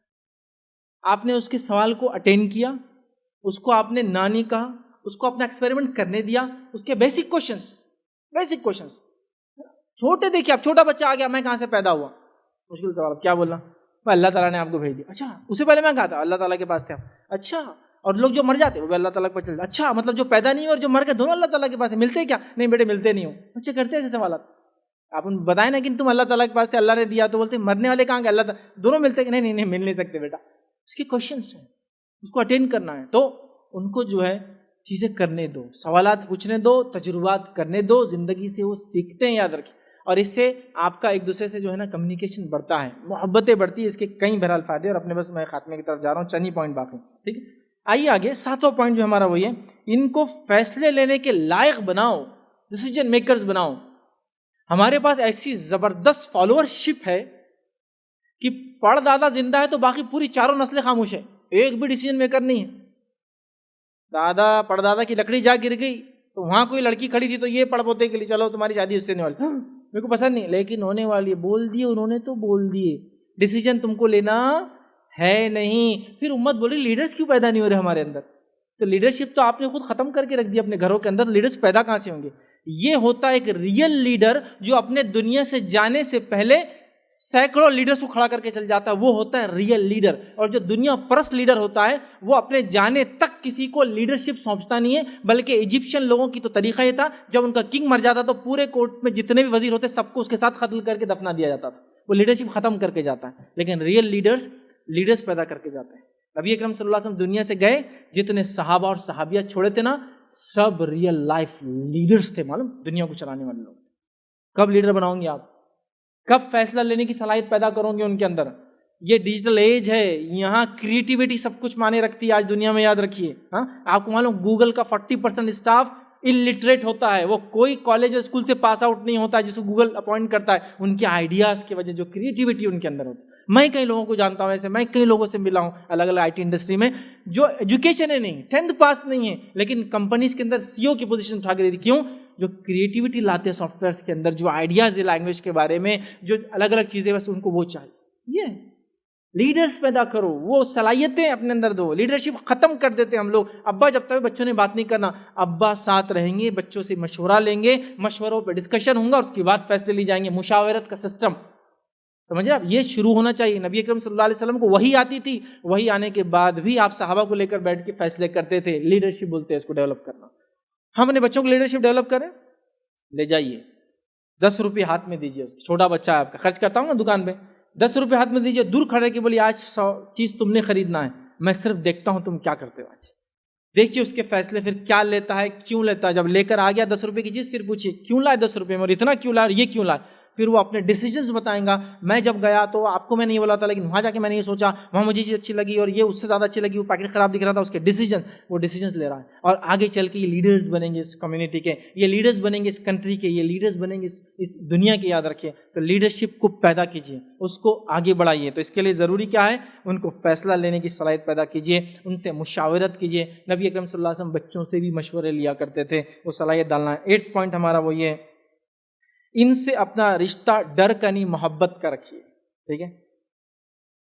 آپ نے اس کے سوال کو اٹینڈ کیا، اس کو آپ نے نانی کہا, اس کو اپنا ایکسپیریمنٹ کرنے دیا, اس کے بیسک کوشچنس چھوٹے, دیکھیے آپ چھوٹا بچہ آ گیا, میں کہاں سے پیدا ہوا, مشکل سوال, کیا بولنا, اللہ تعالیٰ نے آپ کو بھیج دیا, اچھا اس سے پہلے میں کہا تھا اللہ تعالیٰ کے پاس تھے, اچھا, اور لوگ جو مر جاتے وہ بھی اللہ تعالیٰ کے پاس چلتے, اچھا مطلب جو پیدا نہیں اور جو مر گئے دونوں اللہ تعالیٰ کے پاس ہیں, ملتے کیا, نہیں بیٹے ملتے نہیں ہو, بچے کرتے ایسے سوالات, آپ ان بتائیں نا کہ تم اللہ تعالیٰ کے پاس تھے, اللہ نے دیا, تو بولتے مرنے والے کہاں گے, اللہ تعالیٰ, دونوں ملتے کہ نہیں مل نہیں سکتے بیٹا, اس کے کوشچنس ہیں, اس کو اٹینڈ کرنا ہے, تو ان کو جو ہے چیزیں کرنے دو, سوالات پوچھنے دو, تجربات کرنے دو, زندگی سے وہ سیکھتے ہیں, یاد رکھیں, اور اس سے آپ کا ایک دوسرے سے جو ہے نا کمیونیکیشن بڑھتا ہے, محبتیں بڑھتی ہے, اس کے کئی بہرحال فائدے, اور اپنے بس میں خاتمے کی طرف جا رہا ہوں, چند ہی پوائنٹ باقی, ٹھیک ہے. آئیے آگے, 7واں پوائنٹ جو ہمارا وہی ہے, ان کو فیصلے لینے کے لائق بناؤ, ڈیسیجن میکرز بناؤ. ہمارے پاس ایسی زبردست فالوورشپ ہے کہ پڑ دادا زندہ ہے تو باقی پوری چاروں نسلیں خاموش ہے, ایک بھی ڈیسیجن میکر نہیں ہے. دادا پڑ دادا کی لکڑی جا گر گئی تو وہاں کوئی لڑکی کھڑی تھی تو یہ پڑ پوتے کے لیے چلو تمہاری شادی اس سے نہیں والی, میرے کو پسند نہیں, لیکن ہونے والی, بول دیے انہوں نے تو بول دیے, ڈیسیجن تم کو لینا ہے نہیں. پھر امت بولی لیڈرز کیوں پیدا نہیں ہو رہے ہمارے اندر, تو لیڈرشپ تو آپ نے خود ختم کر کے رکھ دی اپنے گھروں کے اندر, لیڈرز پیدا کہاں سے ہوں گے. یہ ہوتا ہے ایک ریئل لیڈر جو اپنے دنیا سے جانے سے پہلے سینکڑوں لیڈرز کو کھڑا کر کے چل جاتا ہے, وہ ہوتا ہے ریئل لیڈر. اور جو دنیا پرست لیڈر ہوتا ہے وہ اپنے جانے تک کسی کو لیڈرشپ سونپتا نہیں ہے, بلکہ ایجپشین لوگوں کی تو طریقہ یہ تھا, جب ان کا کنگ مر جاتا تو پورے کورٹ میں جتنے بھی وزیر ہوتے سب کو اس کے ساتھ قتل کر کے دفنا دیا جاتا تھا, وہ لیڈرشپ ختم کر کے جاتا ہے. لیکن ریئل لیڈرز پیدا کر کے جاتے ہیں. نبی اکرم صلی اللہ علیہ وسلم دنیا سے گئے, جتنے صحابہ اور صحابیہ چھوڑے تھے نا, سب ریئل لائف لیڈرز تھے, معلوم, دنیا کو چلانے والے لوگ. کب لیڈر بناؤں گے آپ, کب فیصلہ لینے کی صلاحیت پیدا کروں گے ان کے اندر. یہ ڈیجیٹل ایج ہے, یہاں کریٹیوٹی سب کچھ مانے رکھتی ہے آج دنیا میں, یاد رکھیے. ہاں, آپ کو معلوم گوگل کا 40% اسٹاف الٹریٹ ہوتا ہے, وہ کوئی کالج اور اسکول سے پاس آؤٹ نہیں ہوتا جس کو گوگل اپوائنٹ کرتا ہے, ان کے آئیڈیاز کی وجہ, جو کریٹیوٹی ان کے اندر ہوتی ہے. میں کئی لوگوں کو جانتا ہوں ایسے, میں کئی لوگوں سے ملا ہوں الگ الگ IT انڈسٹری میں, جو ایجوکیشن ہے نہیں, 10th پاس نہیں ہے, لیکن کمپنیز کے اندر CEO کی پوزیشن اٹھا کے دے دی. کیوں؟ جو کریٹیوٹی لاتے ہیں سافٹ ویئرس کے اندر, جو آئیڈیاز ہے لینگویج کے بارے میں, جو الگ الگ چیزیں, بس ان کو وہ چاہیے. یہ لیڈرز پیدا کرو, وہ صلاحیتیں اپنے اندر دو. لیڈرشپ ختم کر دیتے ہم لوگ. ابا جب تک بچوں نے بات نہیں کرنا, ابا ساتھ رہیں گے, بچوں سے مشورہ لیں گے, مشوروں پہ ڈسکشن ہوں گا, اور اس کے بعد فیصلے لی جائیں گے. مشاورت کا سسٹم سمجھے آپ, یہ شروع ہونا چاہیے. نبی اکرم صلی اللہ علیہ وسلم کو وحی آتی تھی, وحی آنے کے بعد بھی آپ صحابہ کو لے کر بیٹھ کے فیصلے کرتے تھے. لیڈرشپ بولتے ہیں اس کو ڈیولپ کرنا. ہم اپنے بچوں کو لیڈرشپ ڈیولپ کریں, لے جائیے 10 روپے ہاتھ میں دیجیے, چھوٹا بچہ ہے آپ کا, خرچ کرتا ہوں نا دکان پہ, 10 روپے ہاتھ میں دیجیے, دور کھڑے کے بولیے آج 100 چیز تم نے خریدنا ہے, میں صرف دیکھتا ہوں تم کیا کرتے ہو آج. دیکھیے اس کے فیصلے, پھر کیا لیتا ہے, کیوں لیتا ہے. جب لے کر آ گیا 10 روپے کی چیز, صرف پوچھیے کیوں لائے 10 روپے میں, اور اتنا کیوں لائے, یہ کیوں لائے. پھر وہ اپنے ڈیسیجنز بتائیں گا. میں جب گیا تو آپ کو میں نہیں بولا تھا, لیکن وہاں جا کے میں نے یہ سوچا, وہاں مجھے چیز اچھی لگی, اور یہ اس سے زیادہ اچھی لگی, وہ پیکٹ خراب دکھ رہا تھا, اس کے ڈیسیجنز, وہ ڈیسیجنز لے رہا ہے. اور آگے چل کے یہ لیڈرز بنیں گے اس کمیونٹی کے, یہ لیڈرز بنیں گے اس کنٹری کے, یہ لیڈرز بنیں گے اس دنیا کے. یاد رکھیے, تو لیڈرشپ کو پیدا کیجیے, اس کو آگے بڑھائیے. تو اس کے لیے ضروری کیا ہے, ان کو فیصلہ لینے کی صلاحیت پیدا کیجیے, ان سے مشاورت کیجیے. نبی اکرم صلی اللہ علیہ وسلم بچوں سے بھی مشورے لیا کرتے تھے, وہ صلاحیت ڈالنا ہے. 8 پوائنٹ ہمارا وہ یہ, ان سے اپنا رشتہ ڈر کا نہیں محبت کا رکھیے. ٹھیک ہے,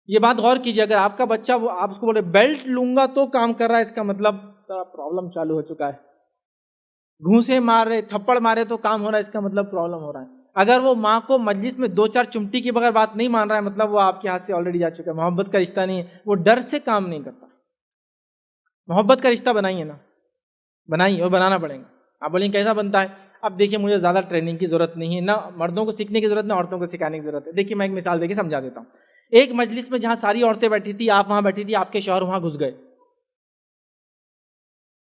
یہ بات غور کیجیے. اگر آپ کا بچہ, وہ آپ اس کو بولے بیلٹ لوں گا تو کام کر رہا ہے, اس کا مطلب پرابلم چالو ہو چکا ہے. گھونسے مار رہے, تھپڑ مارے تو کام ہو رہا ہے, اس کا مطلب پرابلم ہو رہا ہے. اگر وہ ماں کو مجلس میں 2-4 چمٹی کے بغیر بات نہیں مان رہا ہے, مطلب وہ آپ کے ہاتھ سے آلریڈی جا چکا ہے. محبت کا رشتہ نہیں ہے, وہ ڈر سے کام نہیں کرتا. محبت کا رشتہ بنائیے نا, بنائیے, اور بنانا پڑے گا. آپ بولیں کیسا بنتا ہے. اب دیکھیے, مجھے زیادہ ٹریننگ کی ضرورت نہیں ہے, نہ مردوں کو سیکھنے کی ضرورت, نہ عورتوں کو سکھانے کی ضرورت ہے. دیکھیے میں ایک مثال دے کے سمجھا دیتا ہوں. ایک مجلس میں جہاں ساری عورتیں بیٹھی تھی, آپ وہاں بیٹھی تھی, آپ کے شوہر وہاں گھس گئے.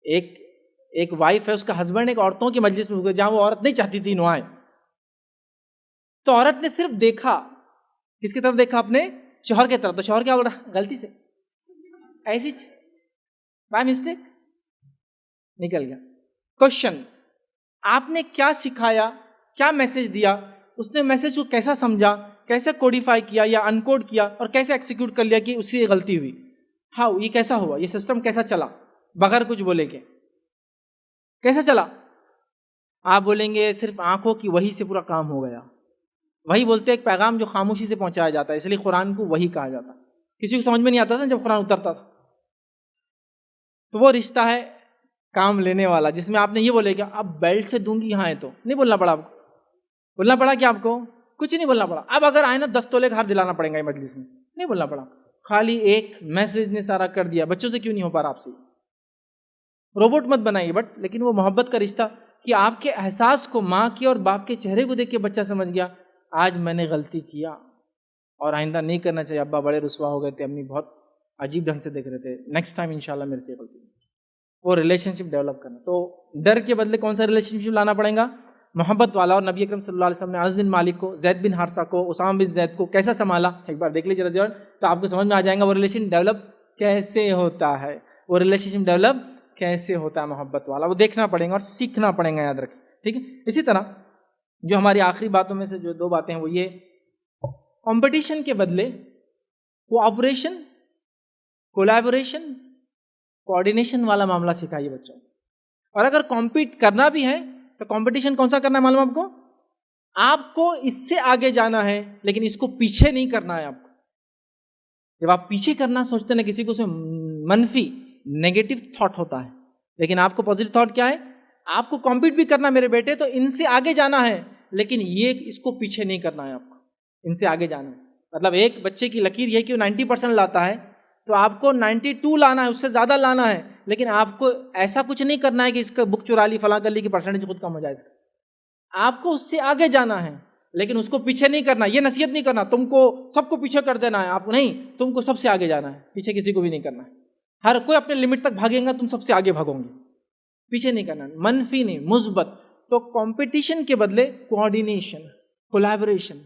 ایک وائف ہے, اس کا ہسبینڈ ایک عورتوں کی مجلس میں گھس گئے جہاں وہ عورت نہیں چاہتی تھی نوائے. تو عورت نے صرف دیکھا, کس کی طرف دیکھا, اپنے شوہر کی طرف. تو شوہر کیا بول رہا, غلطی سے, ایسی بائی مسٹیک نکل گیا. کوشچن, آپ نے کیا سکھایا, کیا میسج دیا, اس نے میسج کو کیسا سمجھا, کیسے کوڈیفائی کیا یا انکوڈ کیا, اور کیسے ایکسیکیوٹ کر لیا کہ اس سے یہ غلطی ہوئی. ہاؤ, یہ کیسا ہوا, یہ سسٹم کیسا چلا بغیر کچھ بولے کے, کیسا چلا. آپ بولیں گے صرف آنکھوں کی وحی سے پورا کام ہو گیا. وہی بولتے ہیں ایک پیغام جو خاموشی سے پہنچایا جاتا ہے, اس لیے قرآن کو وحی کہا جاتا ہے. کسی کو سمجھ میں نہیں آتا تھا جب قرآن اترتا تھا, تو وہ رشتہ ہے کام لینے والا، جس میں آپ نے یہ بولے کہ اب بیلٹ سے دوں گی یہاں ہے تو نہیں بولنا پڑا آپ کو. بولنا پڑا کہ آپ کو کچھ نہیں بولنا پڑا. اب اگر آئے نا 10 تولے کا ہار دلانا پڑے گا مجلس میں، نہیں بولنا پڑا. خالی ایک میسج نے سارا کر دیا. بچوں سے کیوں نہیں ہو پا رہا آپ سے؟ روبوٹ مت بنائیے، بٹ لیکن وہ محبت کا رشتہ کہ آپ کے احساس کو ماں کے اور باپ کے چہرے کو دیکھ کے بچہ سمجھ گیا آج میں نے غلطی کیا اور آئندہ نہیں کرنا چاہیے. ابا بڑے رسوا ہو گئے تھے، امی بہت عجیب ڈھنگ سے دیکھ رہے تھے، نیکسٹ ٹائم انشاءاللہ میرے سے غلطی. وہ ریلیشن شپ ڈیولپ کرنا. تو ڈر کے بدلے کون سا ریلیشن شپ لانا پڑے گا؟ محبت والا. اور نبی اکرم صلی اللہ علیہ وسلم نے انس بن مالک کو، زید بن حارثہ کو، اسامہ بن زید کو کیسا سنبھالا، ایک بار دیکھ لیجیے رضی، تو آپ کو سمجھ میں آ جائے گا وہ ریلیشن ڈیولپ کیسے ہوتا ہے. وہ ریلیشن شپ ڈیولپ کیسے ہوتا ہے محبت والا، وہ دیکھنا پڑے گا اور سیکھنا پڑے گا، یاد رکھیں. ٹھیک ہے. اسی طرح جو ہماری آخری باتوں میں سے جو 2 باتیں ہیں وہ یہ، کمپٹیشن کے بدلے کوآپریشن، کولیبوریشن، کوآرڈینیشن والا معاملہ سکھائیے بچوں. اور اگر کمپیٹ کرنا بھی ہے تو کمپٹیشن کون سا کرنا ہے معلوم آپ کو؟ آپ کو اس سے آگے جانا ہے لیکن اس کو پیچھے نہیں کرنا ہے. آپ کو جب آپ پیچھے کرنا سوچتے ہیں نا کسی کو، اس میں منفی نیگیٹو تھاٹ ہوتا ہے، لیکن آپ کو پازیٹیو تھاٹ کیا ہے؟ آپ کو کمپیٹ بھی کرنا میرے بیٹے، تو ان سے آگے جانا ہے لیکن یہ اس کو پیچھے نہیں کرنا ہے. آپ کو ان سے آگے جانا ہے. مطلب ایک بچے کی لکیر یہ کہ وہ 90% لاتا ہے تو آپ کو 92 لانا ہے، اس سے زیادہ لانا ہے. لیکن آپ کو ایسا کچھ نہیں کرنا ہے کہ اس کا بک چرا لی، فلاں کر لی کہ پرسنٹیج خود کم ہو جائے. آپ کو اس سے آگے جانا ہے لیکن اس کو پیچھے نہیں کرنا. یہ نصیحت نہیں کرنا تم کو سب کو پیچھے کر دینا ہے، آپ کو نہیں، تم کو سب سے آگے جانا ہے، پیچھے کسی کو بھی نہیں کرنا ہے. ہر کوئی اپنے لمٹ تک بھاگے گا، تم سب سے آگے بھاگو گے، پیچھے نہیں کرنا. منفی نہیں، مثبت. تو کمپٹیشن کے بدلے کوآرڈینیشن، کولیبوریشن،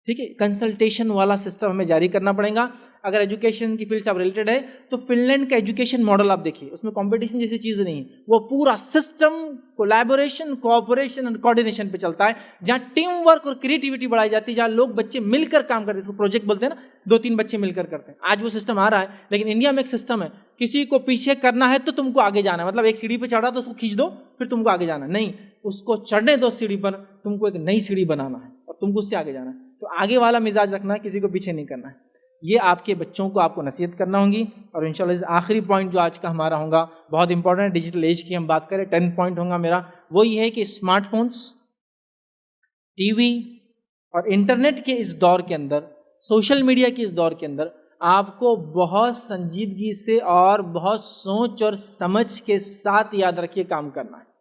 ٹھیک ہے، کنسلٹیشن والا سسٹم ہمیں جاری کرنا پڑے گا. اگر ایجوکیشن کی فیلڈ سے آپ ریلیٹڈ ہے تو فن لینڈ کا ایجوکیشن ماڈل آپ دیکھیے، اس میں کمپٹیشن جیسی چیز نہیں ہے. وہ پورا سسٹم کولیبوریشن، کوآپریشن اور کوآرڈینیشن پہ چلتا ہے، جہاں ٹیم ورک اور کریٹیوٹی بڑھائی جاتی ہے، جہاں لوگ بچے مل کر کام کرتے ہیں. اس کو پروجیکٹ بولتے ہیں نا، 2-3 بچے مل کر کرتے ہیں. آج وہ سسٹم آ رہا ہے لیکن انڈیا میں ایک سسٹم ہے، کسی کو پیچھے کرنا ہے تو تم کو آگے جانا ہے. مطلب ایک سیڑھی پہ چڑھا تو اس کو کھینچ دو پھر تم کو آگے جانا ہے. نہیں، اس کو چڑھنے دو سیڑھی پر، تم کو ایک نئی سیڑھی بنانا ہے اور تم کو اس سے آگے جانا ہے. تو آگے والا مزاج رکھنا ہے، کسی کو پیچھے نہیں کرنا ہے. یہ آپ کے بچوں کو آپ کو نصیحت کرنا ہوگی. اور انشاءاللہ آخری پوائنٹ جو آج کا ہمارا ہوگا بہت امپورٹنٹ، ڈیجیٹل ایج کی ہم بات کریں، 10 پوائنٹ ہوگا میرا. وہ یہ ہے کہ اسمارٹ فونس، ٹی وی اور انٹرنیٹ کے اس دور کے اندر، سوشل میڈیا کے اس دور کے اندر آپ کو بہت سنجیدگی سے اور بہت سوچ اور سمجھ کے ساتھ، یاد رکھیے، کام کرنا ہے.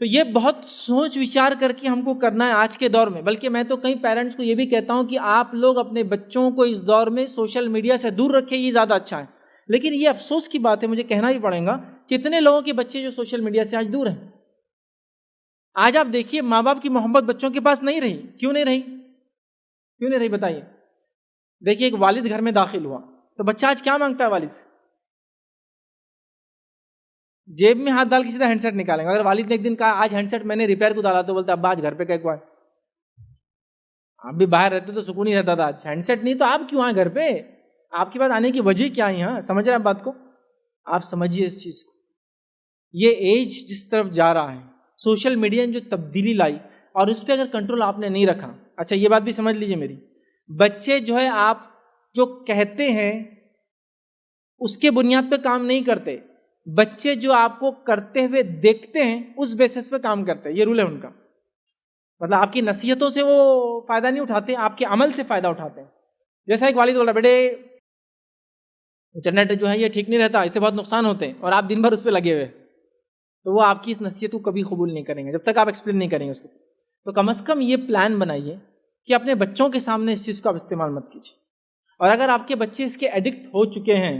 تو یہ بہت سوچ وچار کر کے ہم کو کرنا ہے آج کے دور میں. بلکہ میں تو کئی پیرنٹس کو یہ بھی کہتا ہوں کہ آپ لوگ اپنے بچوں کو اس دور میں سوشل میڈیا سے دور رکھیں، یہ زیادہ اچھا ہے. لیکن یہ افسوس کی بات ہے، مجھے کہنا ہی پڑے گا، کتنے لوگوں کے بچے جو سوشل میڈیا سے آج دور ہیں. آج آپ دیکھیے ماں باپ کی محبت بچوں کے پاس نہیں رہی. کیوں نہیں رہی؟ کیوں نہیں رہی بتائیے. دیکھیے ایک والد گھر میں داخل ہوا تو بچہ آج کیا مانگتا ہے والد سے؟ جیب میں ہاتھ ڈال کے سیدھا ہینڈ سیٹ نکالیں گے. اگر والد نے ایک دن کہا آج ہینڈ سیٹ میں نے ریپیئر کو ڈالا تو بولتا ابا آج گھر پہ کیا ہے؟ آپ بھی باہر رہتے تو سکون ہی رہتا تھا. آج ہینڈ سیٹ نہیں تو آپ کیوں آئے گھر پہ؟ آپ کے پاس آنے کی وجہ کیا ہے؟ ہاں سمجھ رہے ہیں آپ بات کو؟ آپ سمجھیے اس چیز کو. یہ ایج جس طرف جا رہا ہے، سوشل میڈیا نے جو تبدیلی لائی اور اس پہ اگر کنٹرول آپ نے نہیں رکھا. اچھا یہ بات بھی سمجھ لیجیے میری، بچے جو ہے آپ جو کہتے ہیں اس کے بنیاد پہ کام نہیں کرتے. بچے جو آپ کو کرتے ہوئے دیکھتے ہیں اس بیسس پہ کام کرتے ہیں. یہ رول ہے ان کا. مطلب آپ کی نصیحتوں سے وہ فائدہ نہیں اٹھاتے، آپ کے عمل سے فائدہ اٹھاتے ہیں. جیسا ایک والد بول رہا بیٹے انٹرنیٹ جو ہے یہ ٹھیک نہیں رہتا، اس سے بہت نقصان ہوتے ہیں، اور آپ دن بھر اس پہ لگے ہوئے، تو وہ آپ کی اس نصیحت کو کبھی قبول نہیں کریں گے جب تک آپ ایکسپلین نہیں کریں گے اس کو. تو کم از کم یہ پلان بنائیے کہ اپنے بچوں کے سامنے اس چیز کو آپ استعمال مت کیجیے. اور اگر آپ کے بچے اس کے ایڈکٹ ہو چکے ہیں،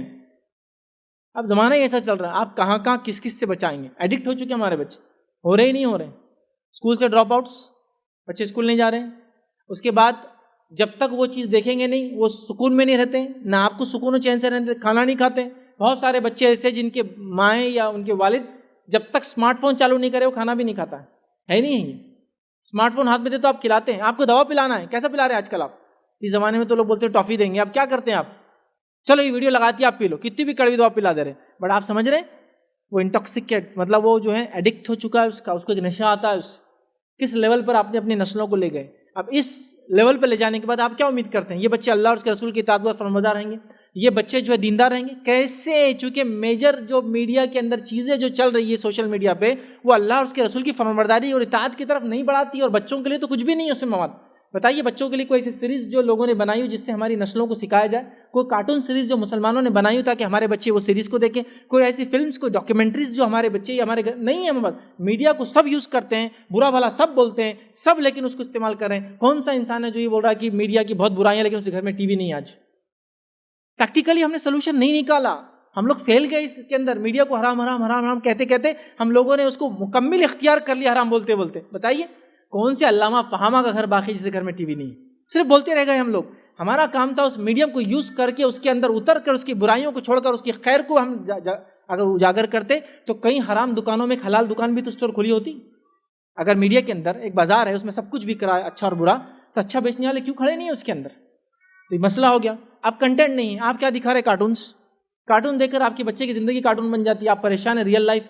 اب زمانہ ایسا چل رہا ہے، آپ کہاں کہاں کس کس سے بچائیں گے؟ ایڈکٹ ہو چکے ہمارے بچے، ہو رہے ہی نہیں ہو رہے. اسکول سے ڈراپ آؤٹس، بچے اسکول نہیں جا رہے ہیں. اس کے بعد جب تک وہ چیز دیکھیں گے نہیں وہ سکون میں نہیں رہتے ہیں، نہ آپ کو سکون و چین سے رہتے، کھانا نہیں کھاتے. بہت سارے بچے ایسے جن کے مائیں یا ان کے والد جب تک اسمارٹ فون چالو نہیں کرے وہ کھانا بھی نہیں کھاتا ہے نہیں ہے. اسمارٹ فون ہاتھ میں دے تو آپ کھلاتے ہیں. آپ کو دوا پلانا ہے، کیسا پلا رہے ہیں آج کل آپ؟ اس زمانے میں تو لوگ بولتے ہیں ٹافی دیں گے، آپ کیا کرتے ہیں؟ آپ چلو یہ ویڈیو لگاتی ہے آپ پی لو، کتنی بھی کڑوی دوا پلا دے رہے ہیں. بٹ آپ سمجھ رہے ہیں وہ انٹاکسیکیٹ، مطلب وہ جو ہے ایڈکٹ ہو چکا ہے، اس کو ایک نشہ آتا ہے. اس کس لیول پر آپ نے اپنی نسلوں کو لے گئے. اب اس لیول پہ لے جانے کے بعد آپ کیا امید کرتے ہیں یہ بچے اللہ اور اس کے رسول کی اطاعت و فرمانبردار رہیں گے؟ یہ بچے جو ہے دیندار رہیں گے کیسے؟ چونکہ میجر جو میڈیا کے اندر چیزیں جو چل رہی ہے سوشل میڈیا پہ وہ اللہ اور اس کے رسول کی فرمانبرداری اور اطاعت کی طرف نہیں بڑھاتی، اور بچوں کے لیے تو کچھ بھی نہیں ہے اس میں مواد۔ بتائیے بچوں کے لیے کوئی ایسی سیریز جو لوگوں نے بنائی ہو جس سے ہماری نسلوں کو سکھایا جائے، کوئی کارٹون سیریز جو مسلمانوں نے بنائی ہو تاکہ ہمارے بچے وہ سیریز کو دیکھیں، کوئی ایسی فلمز، کوئی ڈاکیومنٹریز جو ہمارے بچے یا ہمارے گھر نہیں ہے مواد۔ میڈیا کو سب یوز کرتے ہیں، برا بھلا سب بولتے ہیں سب، لیکن اس کو استعمال کر رہے ہیں۔ کون سا انسان ہے جو یہ بول رہا ہے کہ میڈیا کی بہت برائیاں لیکن اس کے گھر میں ٹی وی نہیں ہے؟ آج پریکٹیکلی ہم نے سولوشن نہیں نکالا، ہم لوگ فیل گئے اس کے اندر۔ میڈیا کو حرام حرام حرام حرام کہتے کہتے ہم لوگوں نے اس کو مکمل اختیار کر لیا حرام بولتے بولتے۔ بتائیے کون سے علامہ فہامہ کا گھر باقی جس کے گھر میں ٹی وی نہیں ہے؟ صرف بولتے رہ گئے ہم لوگ۔ ہمارا کام تھا اس میڈیم کو یوز کر کے اس کے اندر اتر کر اس کی برائیوں کو چھوڑ کر اس کی خیر کو ہم اگر اجاگر کرتے تو کئی حرام دکانوں میں ایک حلال دکان بھی تو اسٹور کھلی ہوتی۔ اگر میڈیا کے اندر ایک بازار ہے اس میں سب کچھ بک رہا ہے اچھا اور برا، تو اچھا بیچنے والے کیوں کھڑے نہیں ہیں اس کے اندر؟ تو یہ مسئلہ ہو گیا۔ اب کنٹینٹ نہیں ہے، آپ کیا دکھا رہے؟ کارٹون دیکھ کر آپ کے بچے کی زندگی کارٹون بن جاتی ہے، آپ پریشان ہیں، ریئل لائف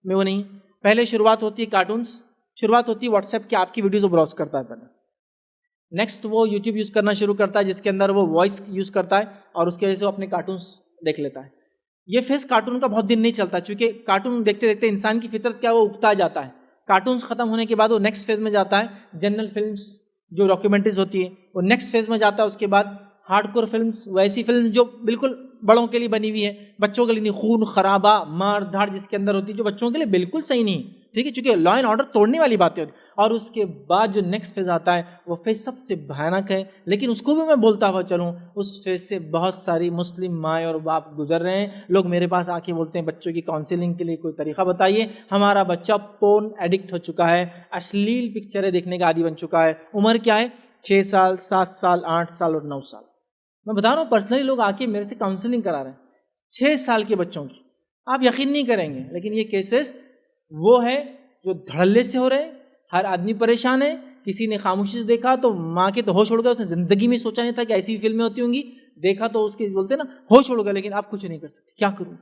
میں وہ نہیں۔ پہلے شروعات ہوتی ہے کارٹونس، شروعات ہوتی ہے واٹس ایپ کی، آپ کی ویڈیوز براؤز کرتا ہے پہلے، نیکسٹ وہ یوٹیوب یوز کرنا شروع کرتا ہے جس کے اندر وہ وائس یوز کرتا ہے اور اس کی وجہ سے وہ اپنے کارٹونس دیکھ لیتا ہے۔ یہ فیس کارٹون کا بہت دن نہیں چلتا، چونکہ کارٹون دیکھتے دیکھتے انسان کی فطرت کیا وہ اگتا جاتا ہے۔ کارٹونس ختم ہونے کے بعد وہ نیکسٹ فیز میں جاتا ہے، جنرل فلمس جو ڈاکیومنٹریز ہوتی ہے وہ نیکسٹ فیز میں جاتا ہے۔ اس کے بعد ہارڈ کور فلمس، ویسی فلم جو بالکل بڑوں کے لیے بنی ہوئی ہے، بچوں کے لیے نہیں، خون خرابہ مار دھاڑ جس کے اندر ہوتی ہے جو بچوں کے لیے بالکل صحیح نہیں، ٹھیک ہے، چونکہ لا اینڈ آرڈر توڑنے والی باتیں ہوتی ہیں۔ اور اس کے بعد جو نیکسٹ فیز آتا ہے وہ فیز سب سے بھیانک ہے، لیکن اس کو بھی میں بولتا ہوا چلوں، اس فیز سے بہت ساری مسلم مائیں اور باپ گزر رہے ہیں۔ لوگ میرے پاس آ کے بولتے ہیں بچوں کی کاؤنسلنگ کے لیے کوئی طریقہ بتائیے، ہمارا بچہ پورن ایڈکٹ ہو چکا ہے، اشلیل پکچریں دیکھنے کا عادی بن چکا ہے۔ عمر کیا ہے؟ 6 سال، 7 سال، 8 سال اور 9 سال۔ میں بتا رہا ہوں پرسنلی لوگ آ کے میرے سے کاؤنسلنگ کرا رہے ہیں 6 سال کے بچوں کی، آپ یقین نہیں کریں گے، لیکن یہ کیسز وہ ہے جو دھڑلے سے ہو رہے ہیں۔ ہر آدمی پریشان ہے، کسی نے خاموشی سے دیکھا تو ماں کے تو ہوش اڑ گیا، اس نے زندگی میں سوچا نہیں تھا کہ ایسی فلمیں ہوتی ہوں گی، دیکھا تو اس کے بولتے نا ہوش اڑ گیا، لیکن آپ کچھ نہیں کر سکتے، کیا کروں؟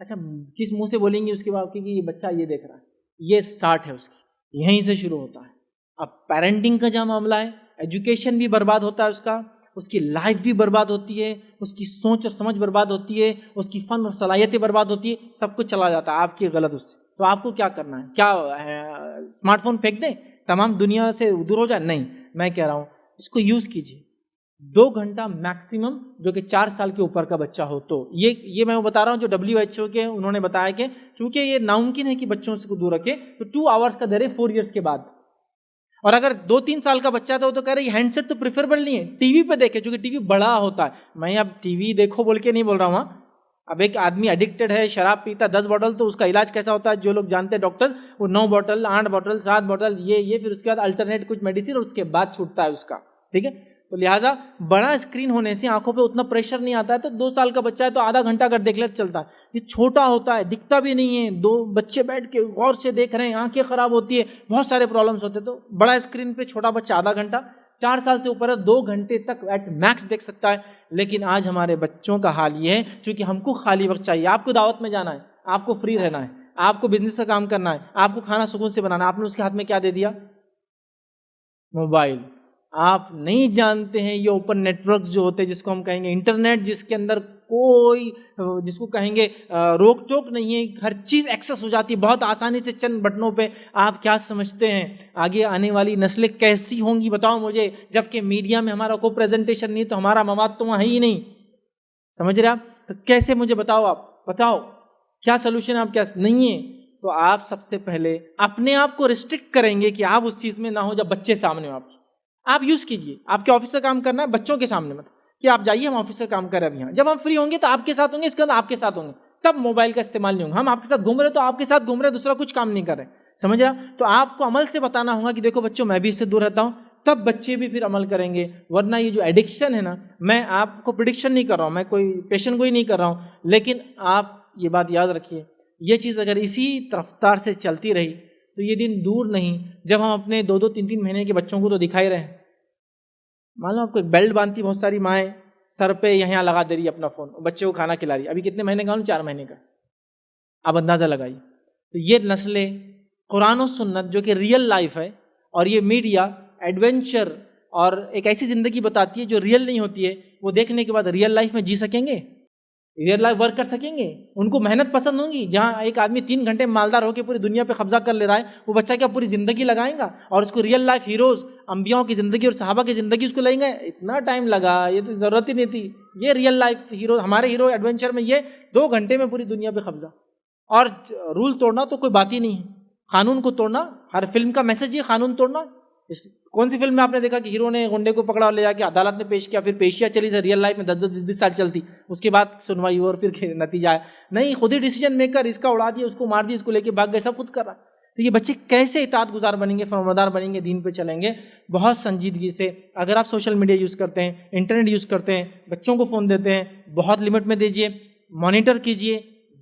اچھا کس منہ سے بولیں گے اس کے بعد کہ یہ بچہ یہ دیکھ رہا ہے؟ یہ سٹارٹ ہے اس کی، یہیں سے شروع ہوتا ہے۔ اب پیرنٹنگ کا جہاں معاملہ ہے، ایجوکیشن بھی برباد ہوتا ہے اس کی لائف بھی برباد ہوتی ہے، اس کی سوچ اور سمجھ برباد ہوتی ہے، اس کی فن اور صلاحیتیں برباد ہوتی ہے، سب کچھ چلا جاتا ہے آپ کی غلط اس سے۔ تو آپ کو کیا کرنا ہے؟ کیا اسمارٹ فون پھینک دیں، تمام دنیا سے دور ہو جائے؟ نہیں، میں کہہ رہا ہوں اس کو یوز کیجیے 2 گھنٹہ میکسیمم، جو کہ 4 سال کے اوپر کا بچہ ہو تو یہ میں بتا رہا ہوں جو WHO کے انہوں نے بتایا کہ چونکہ یہ ناممکن ہے کہ بچوں سے کو دور رکھے، تو 2 آورس کا دے رہے 4 ایئرس کے بعد۔ اور اگر 2-3 سال کا بچہ تھا وہ تو کہہ رہے ہینڈ سیٹ تو پریفریبل نہیں ہے، ٹی وی پہ دیکھے، چونکہ ٹی وی بڑا ہوتا ہے۔ میں اب ٹی وی دیکھو بول کے نہیں بول رہا ہوں، اب ایک آدمی ایڈکٹڈ ہے، شراب پیتا 10 بوٹل، تو اس کا علاج کیسا ہوتا ہے جو لوگ جانتے ہیں ڈاکٹر، وہ 9 بوٹل 8 بوٹل 7 بوٹل یہ پھر اس کے بعد الٹرنیٹ کچھ میڈیسن اور اس کے بعد چھوٹتا ہے اس کا، ٹھیک ہے۔ تو لہٰذا بڑا اسکرین ہونے سے آنکھوں پہ اتنا پریشر نہیں آتا ہے، تو 2 سال کا بچہ ہے تو آدھا گھنٹہ اگر دیکھ لے چلتا ہے۔ یہ چھوٹا ہوتا ہے، دکھتا بھی نہیں ہے، 2 بچے بیٹھ کے غور سے دیکھ رہے ہیں، آنکھیں خراب ہوتی ہے، بہت سارے پرابلمس ہوتے ہیں۔ تو بڑا اسکرین پہ چھوٹا بچہ آدھا گھنٹہ، 4 سال سے اوپر ہے 2 گھنٹے تک ایٹ میکس دیکھ سکتا ہے۔ لیکن آج ہمارے بچوں کا حال یہ ہے، چونکہ ہم کو خالی وقت چاہیے، آپ کو دعوت میں جانا ہے، آپ کو فری رہنا ہے، آپ کو بزنس کا کام کرنا ہے، آپ کو کھانا سکون سے بنانا ہے، آپ نے اس کے ہاتھ میں کیا دے دیا؟ موبائل۔ آپ نہیں جانتے ہیں یہ اوپن نیٹ ورکس جو ہوتے ہیں جس کو ہم کہیں گے انٹرنیٹ، جس کے اندر کوئی جس کو کہیں گے روک ٹوک نہیں ہے، ہر چیز ایکسیس ہو جاتی ہے بہت آسانی سے چند بٹنوں پہ۔ آپ کیا سمجھتے ہیں آگے آنے والی نسلیں کیسی ہوں گی بتاؤ مجھے، جبکہ میڈیا میں ہمارا کوئی پریزنٹیشن نہیں تو ہمارا مواد تو وہاں ہے ہی نہیں، سمجھ رہے آپ؟ تو کیسے مجھے بتاؤ، آپ بتاؤ کیا سلوشن آپ کیا نہیں ہے؟ تو آپ سب سے پہلے اپنے آپ کو ریسٹرکٹ کریں گے کہ آپ اس چیز میں نہ ہو جب بچے سامنے ہو آپ یوز کیجئے۔ آپ کے آفس کا کام کرنا ہے بچوں کے سامنے مت کہ آپ جائیے ہم آفس کا کام کر رہے ہیں، یہاں جب ہم فری ہوں گے تو آپ کے ساتھ ہوں گے، اس کے بعد آپ کے ساتھ ہوں گے، تب موبائل کا استعمال نہیں ہوگا۔ ہم آپ کے ساتھ گھوم رہے تو آپ کے ساتھ گھوم رہے، دوسرا کچھ کام نہیں کر رہے، سمجھ رہا؟ تو آپ کو عمل سے بتانا ہوگا کہ دیکھو بچوں میں بھی اس سے دور رہتا ہوں، تب بچے بھی پھر عمل کریں گے۔ ورنہ یہ جو ایڈکشن ہے نا، میں آپ کو پریڈکشن نہیں کر رہا ہوں، میں کوئی پیشن گوئی نہیں کر رہا ہوں، لیکن آپ یہ بات یاد رکھیے، یہ چیز اگر اسی رفتار سے چلتی رہی تو یہ دن دور نہیں جب ہم اپنے 2-2 3-3 مہینے کے بچوں کو تو دکھا ہی رہے ہیں۔ مان لو آپ کو ایک بیلٹ باندھتی بہت ساری مائیں، سر پہ یہاں لگا دے رہی ہے اپنا فون، بچے کو کھانا کھلا رہی ہے، ابھی کتنے مہینے کا؟ 4 مہینے کا، آپ اندازہ لگائیے۔ تو یہ نسلیں قرآن و سنت جو کہ ریئل لائف ہے، اور یہ میڈیا ایڈونچر اور ایک ایسی زندگی بتاتی ہے جو ریئل نہیں ہوتی ہے، وہ دیکھنے کے بعد ریئل لائف میں جی سکیں گے؟ ریئل لائف ورک کر سکیں گے؟ ان کو محنت پسند ہوگی؟ جہاں ایک آدمی 3 گھنٹے میں مالدار ہو کے پوری دنیا پہ قبضہ کر لے رہا ہے، وہ بچہ کیا پوری زندگی لگائے گا؟ اور اس کو ریئل لائف ہیروز، انبیاؤں کی زندگی اور صحابہ کی زندگی اس کو لیں گے؟ اتنا ٹائم لگا، یہ تو ضرورت ہی نہیں تھی۔ یہ ریئل لائف ہیرو، ہمارے ہیرو ایڈونچر میں یہ 2 گھنٹے میں پوری دنیا پہ قبضہ، اور رول توڑنا تو کوئی بات ہی نہیں ہے، قانون کو توڑنا، ہر فلم کا میسج یہ قانون توڑنا۔ کون سی فلم میں آپ نے دیکھا کہ ہیرو نے گنڈے کو پکڑا اور لے جا کے عدالت میں پیش کیا، پھر پیشیاں چلی سے ریئل لائف میں 10-10 سال چلتی، اس کے بعد سنوائی اور پھر نتیجہ آیا؟ نہیں، خود ہی ڈیسیجن میکر، اس کا اڑا دیا، اس کو مار دیا، اس کو لے کے بھاگ گئے، سب خود کر رہا۔ تو یہ بچے کیسے اطاعت گزار بنیں گے، فرمانبردار بنیں گے، دین پہ چلیں گے؟ بہت سنجیدگی سے۔ اگر آپ سوشل میڈیا یوز کرتے ہیں، انٹرنیٹ یوز کرتے ہیں، بچوں کو فون دیتے ہیں، بہت لمٹ میں دیجیے، مانیٹر کیجیے،